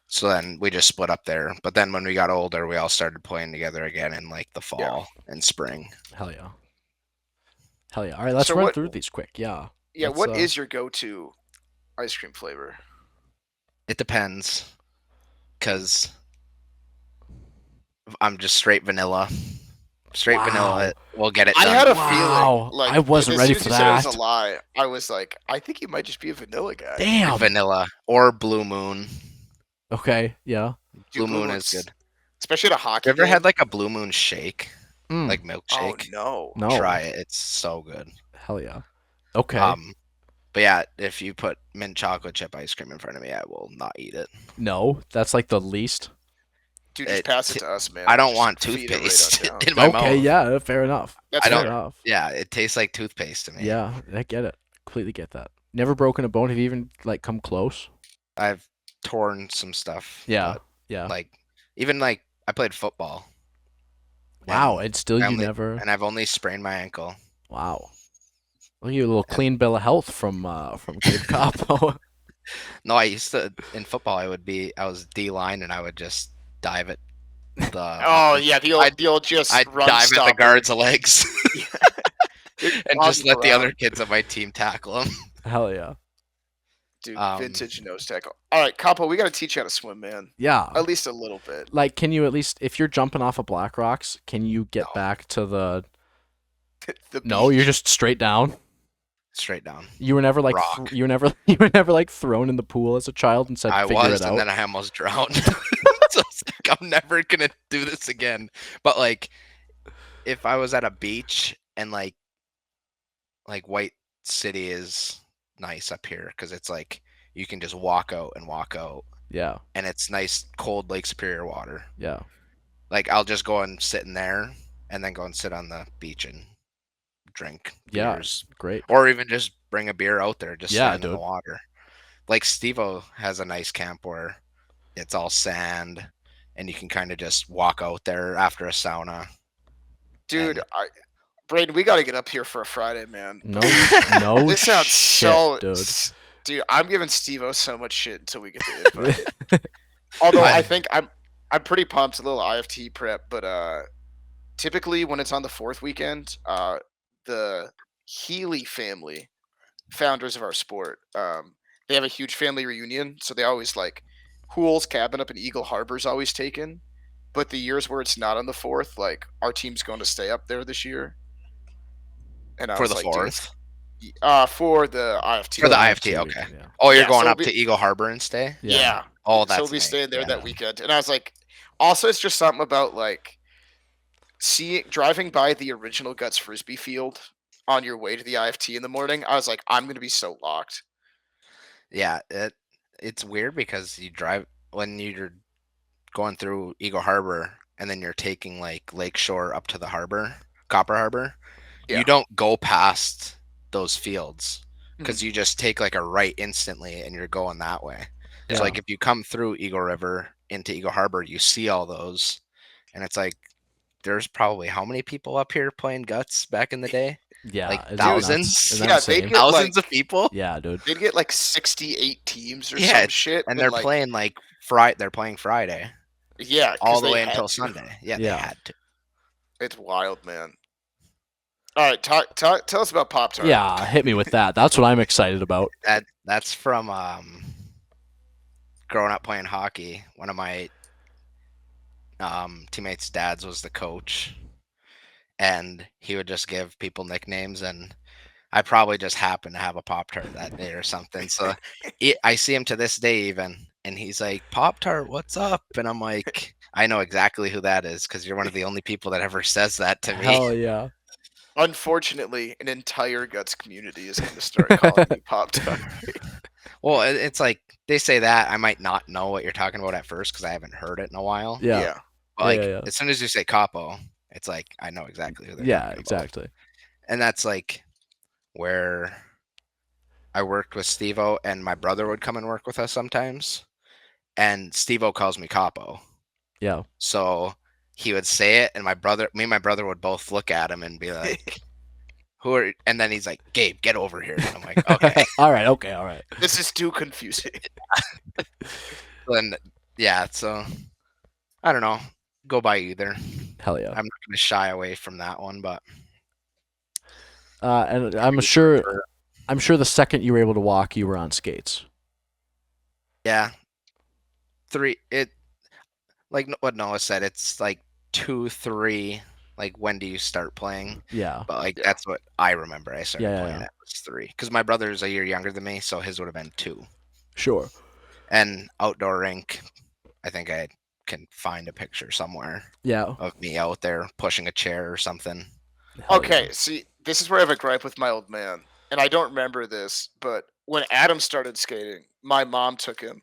So then we just split up there. But then when we got older, we all started playing together again in like the fall and spring. Hell yeah. Hell yeah. All right, let's So run what- through these quick. Yeah. Yeah, Let's, what is your go-to ice cream flavor? It depends, because I'm just straight vanilla. Straight vanilla will get it I done. had a Wow. feeling. Like I wasn't as ready soon as for you said it was that. a lie. I was like, I think you might just be a vanilla guy. Damn. Vanilla or Blue Moon. Okay. Yeah. Blue Moon Moon's- is good. especially at a hockey. You ever game. had like a Blue Moon shake, Mm. like milkshake? Oh no. No. Try it. It's so good. Hell yeah. Okay. But yeah, if you put mint chocolate chip ice cream in front of me, I will not eat it. No, that's like the least. Dude, just pass it to us, man. I don't Just want feed it right on toothpaste down. in my Okay, mouth. yeah, fair enough. That's fair fair. enough. Yeah, it tastes like toothpaste to me. Yeah, I get it. Completely get that. Never broken a bone. Have you even like come close? I've torn some stuff. Yeah, But, yeah. like even like I played football. Wow, and and still I you only, never. And I've only sprained my ankle. Wow. Look at you, a little And- clean bill of health from Gabe Coppo. No, I used to in football. I was D line, and I would just dive at the. Oh yeah, the old just I'd run dive at the stopper. guards' legs You're and just tossing let the around. other kids on my team tackle them. Hell yeah. Dude, Um, vintage nose tackle. All right, Capo, we got to teach you how to swim, man. Yeah. At least a little bit. Like, can you at least, if you're jumping off of Black Rocks, can you get No. back to the? The No, beach. you're just straight down. Straight down. You were never like Rock. you were never like thrown in the pool as a child and said I figure was, it out. and then I almost drowned. So it's like, I'm never gonna do this again. But like, if I was at a beach and like White City is nice up here because it's like you can just walk out, Yeah, and it's nice cold Lake Superior water. yeah, Like I'll just go and sit in there, and then go and sit on the beach and drink yeah. beers, Great. or even just bring a beer out there, just Yeah, stand in the dude. water. Like Steve-O has a nice camp where it's all sand, and you can kind of just walk out there after a sauna. Dude, And- Braden, we got to get up here for a Friday, man. No, no This sounds shit, so, dude. Dude, I'm giving Steve-O so much shit until we get the invite. Although I think I'm pretty pumped. A little IFT prep, but typically when it's on the fourth weekend, the Healy family, founders of our sport, they have a huge family reunion, so they always like Hool's cabin up in Eagle Harbor's always taken. But the years where it's not on the fourth, like our team's going to stay up there this year. And I for was the like, dude, fourth, for the IFT. For the Yeah, IFT, okay. Yeah. Oh, you're Yeah, going so up we- to Eagle Harbor and stay. Yeah. Oh, So that's we'll be nice. staying there Yeah. that weekend. And I was like, also, it's just something about like driving by the original Guts Frisbee field on your way to the IFT in the morning. I was like, I'm going to be so locked. Yeah, it's weird because you drive when you're going through Eagle Harbor and then you're taking like Lakeshore up to the harbor, Copper Harbor. Yeah. You don't go past those fields because you just take like a right instantly and you're going that way. Yeah. So like if you come through Eagle River into Eagle Harbor, you see all those, and it's like there's probably how many people up here playing Guts back in the day? Yeah, Like isn't that nuts? thousands? Isn't that Yeah, insane? they'd get Thousands like of people. Yeah, dude. they'd get like 68 teams or Yeah, some shit, And they're like, playing like Friday. They're playing Friday yeah, 'cause all the they way had until to. Sunday. Yeah, Yeah. they had to. It's wild, man. All right, tell us about Pop Tart. Yeah, hit me with that. That's what I'm excited about. That's from growing up playing hockey. One of my teammates' dads was the coach, and he would just give people nicknames, and I probably just happened to have a Pop Tart that day or something. So I see him to this day even, and he's like, "Pop Tart, what's up?" And I'm like, I know exactly who that is because you're one of the only people that ever says that to me. Hell yeah. Unfortunately, an entire Guts community is going to start calling you Pop Tart. Well, it's like they say that I might not know what you're talking about at first because I haven't heard it in a while. Yeah. But like yeah. as soon as you say Capo, it's like I know exactly who they're Yeah, talking about. exactly. And that's like where I worked with Steve-O, and my brother would come and work with us sometimes. And Steve-O calls me Capo. Yeah. So he would say it, and me and my brother would both look at him and be like, "Who are?" And then he's like, "Gabe, get over here." And I'm like, "Okay." all right. This is too confusing. And yeah, so I don't know. Go by either. Hell yeah. I'm not going to shy away from that one, but And I'm sure the second you were able to walk, you were on skates. yeah, like what Noah said, it's like 2, 3. Like when do you start playing? Yeah. But like that's what I remember. I started Yeah, playing yeah. at was 3 because my brother's a year younger than me, so his would have been 2. Sure. And outdoor rink, I think I can find a picture somewhere Yeah. of me out there pushing a chair or something. Hell Okay, yeah. see, this is where I have a gripe with my old man, and I don't remember this, but when Adam started skating, my mom took him.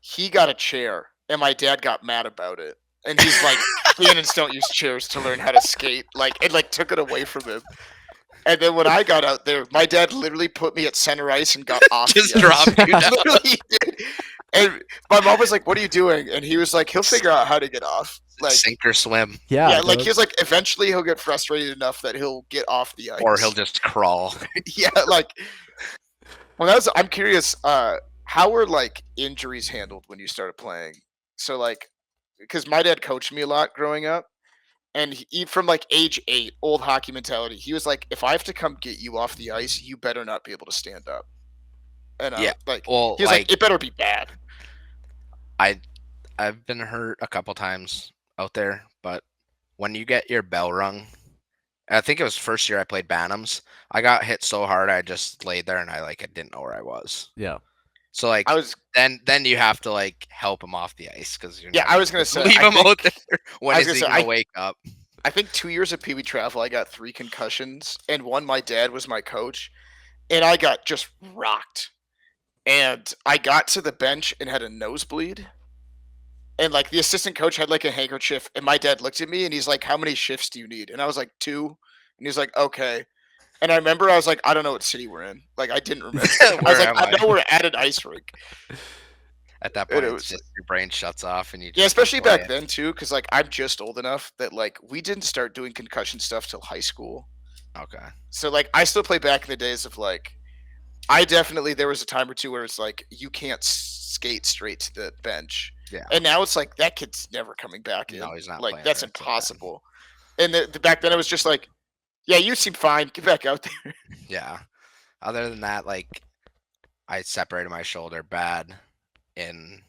He got a chair, and my dad got mad about it. and he's like, cannons don't use chairs to learn how to skate. Like, it like took it away from him. And then when I got out there, my dad literally put me at center ice and got off Just the ice. drop you down. Literally, he did. And my mom was like, "What are you doing?" And he was like, "He'll figure out how to get off." Like, Sink or swim, yeah, like dude. he was like, eventually he'll get frustrated enough that he'll get off the ice, or he'll just crawl. yeah, like. Well, I'm curious. How were like injuries handled when you started playing? So like, because my dad coached me a lot growing up, and from like age 8, old hockey mentality. He was like, if I have to come get you off the ice, you better not be able to stand up. And Yeah. like, Well, he was like, it better be bad. I've been hurt a couple times out there, but when you get your bell rung, I think it was first year I played Bantams. I got hit so hard I just laid there and I didn't know where I was. Yeah. So like I was then you have to like help him off the ice because you're Yeah, not I was gonna gonna say, leave I him out think- there. When I was is he gonna say, gonna wake up? I think 2 years of Pee Wee travel, I got 3 concussions, and one my dad was my coach, and I got just rocked. And I got to the bench and had a nosebleed. And like the assistant coach had like a handkerchief, and my dad looked at me and he's like, "How many shifts do you need?" And I was like, "2." And he's like, "Okay." And I remember I was like, "I don't know what city we're in." Like I didn't remember. I was Where like, am "I I? know we're at an ice rink." At that And point, it it's was just your brain shuts off and you just Yeah, especially enjoy back it. then too, because like I'm just old enough that like we didn't start doing concussion stuff till high school. Okay. So like I still play back in the days of like I definitely there was a time or two where it's like you can't skate straight to the bench. Yeah. And now it's like that kid's never coming back in. No, he's not Like playing that's there until then. impossible. And back then it was just like, yeah, you seem fine. Get back out there. Yeah. Other than that, like I separated my shoulder bad in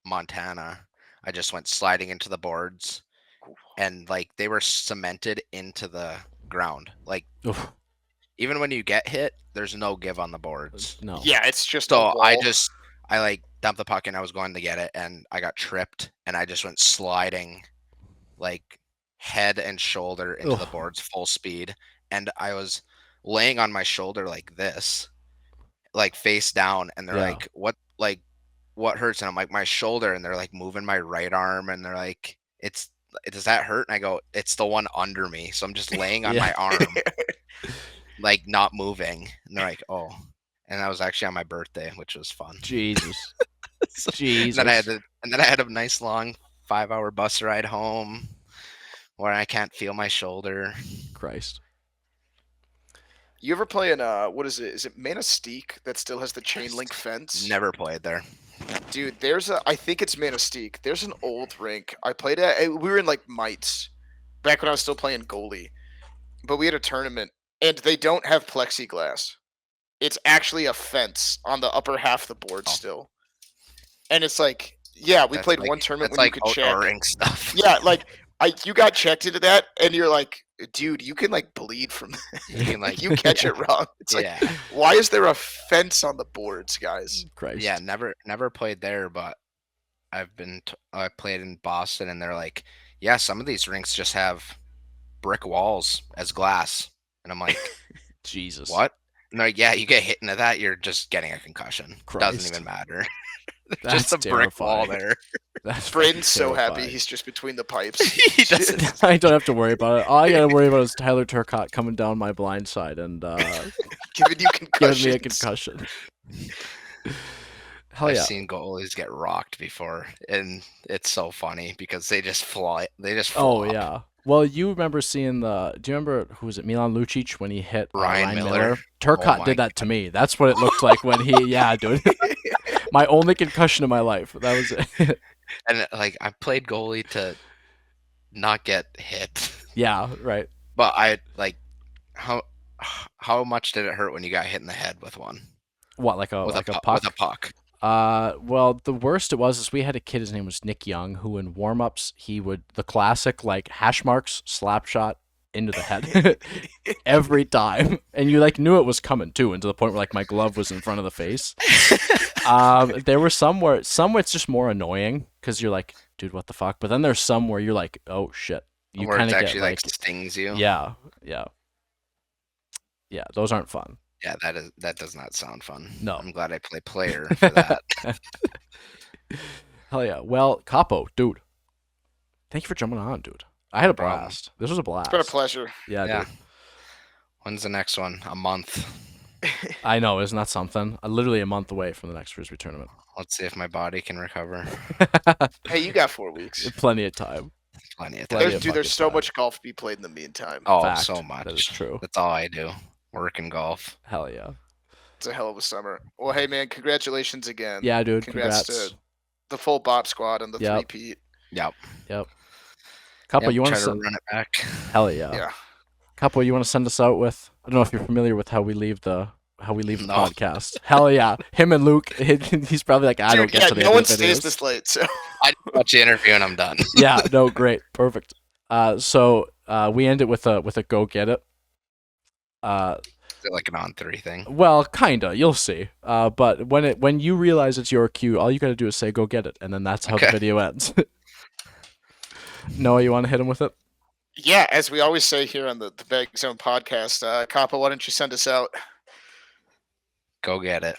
Montana. I just went sliding into the boards and like they were cemented into the ground. Like Oof. even when you get hit, there's no give on the boards. No. Yeah, it's just So a I wall. like dumped the puck and I was going to get it and I got tripped and I just went sliding like head and shoulder into the Ugh. boards full speed and I was laying on my shoulder like this, like face down, and they're Yeah. like what hurts? And I'm like my shoulder, and they're like moving my right arm and they're like does that hurt? And I go, it's the one under me. So I'm just laying on Yeah. my arm like not moving. And they're like, oh. And that was actually on my birthday, which was fun. Jesus. So- Jesus. And then I had a nice long 5-hour bus ride home where I can't feel my shoulder. Christ. You ever play in what is it? Is it Manastique that still has the chain link fence? Never played there. Dude, I think it's Manastique. There's an old rink. I played at we were in like mites back when I was still playing goalie. But we had a tournament and they don't have plexiglass. It's actually a fence on the upper half of the board Oh. still. And it's like, yeah, we That's played like- one tournament That's when like you could check. outdoor rink stuff. Yeah, like you got checked into that and you're like, dude, you can like bleed from that. You can, Like like, you catch it wrong. It's like, yeah. why is there a fence on the boards, guys? Christ. Yeah, never played there, but I played in Boston, and they're like, yeah, some of these rinks just have brick walls as glass, and I'm like, Jesus. what? And they're like, yeah, you get hit into that, you're just getting a concussion. Christ. Doesn't even matter. That's just a brick wall terrifying. there. That's Braden's so fucking happy terrifying. he's just between the pipes. He doesn't. I don't have to worry about it. All I gotta worry about is Tyler Turcotte coming down my blind side and Giving you giving me a concussions. concussion. Hell I've yeah. seen goalies get rocked before, and it's so funny because they just fly. They just Oh flop. yeah. Well, you remember seeing the? Do you remember who was it? Milan Lucic when he hit Ryan Miller? Miller? Turcotte Oh my did that to me. That's what it looked like when he. Yeah, dude. My only concussion in my life. That was it. And like I played goalie to not get hit, Yeah. Right. but I like how much did it hurt when you got hit in the head with one What like a with like a a puck? puck? With a puck. Well, the worst it was is we had a kid. His name was Nick Young, who in warm-ups he would the classic like hash marks slap shot into the head every time, and you like knew it was coming too, and to the point where like my glove was in front of the face. There were some it's just more annoying because you're like, dude, what the fuck? But then there's some where you're like, oh shit, you Where kind it of get actually like, stings you. yeah. Those aren't fun. Yeah, that does not sound fun. No. I'm glad I play player for that. Hell yeah. Well, Capo, dude, Thank you for jumping on, dude. I had a problem. blast. This was a blast. It's been a pleasure. Yeah, Yeah. dude. When's the next one? A month. I know, isn't that something? Literally a month away from the next frisbee tournament. Let's see if my body can recover. Hey, you got 4 weeks. Plenty of time. Plenty of Plenty time. of Dude, there's fucking so time. much golf to be played in the meantime. Oh, Fact. so much. That is true. That's all I do. Work and golf. Hell yeah. It's a hell of a summer. Well, hey, man, congratulations again. Yeah, dude. Congrats Congrats. to the full Bop squad and the Yep. three-peat. Yep. Couple, you want try to to run it back? Hell yeah. Yeah. Couple, you want to send us out with? I don't know if you're familiar with how we leave the No. podcast. Hell yeah. Him and Luke. He's probably like, I don't Dude, get yeah, to the no end one of the stays videos. this late, so I watch the interview and I'm done. Yeah. No. Great. Perfect. So we end it with a go get it. Is it like an on 3 thing? Well, kinda. You'll see. But when you realize it's your cue, all you gotta do is say "go get it," and then that's how the Okay. video ends. Noah, you want to hit him with it? yeah, as we always say here on the Bag Zone podcast, Coppo, why don't you send us out? Go get it.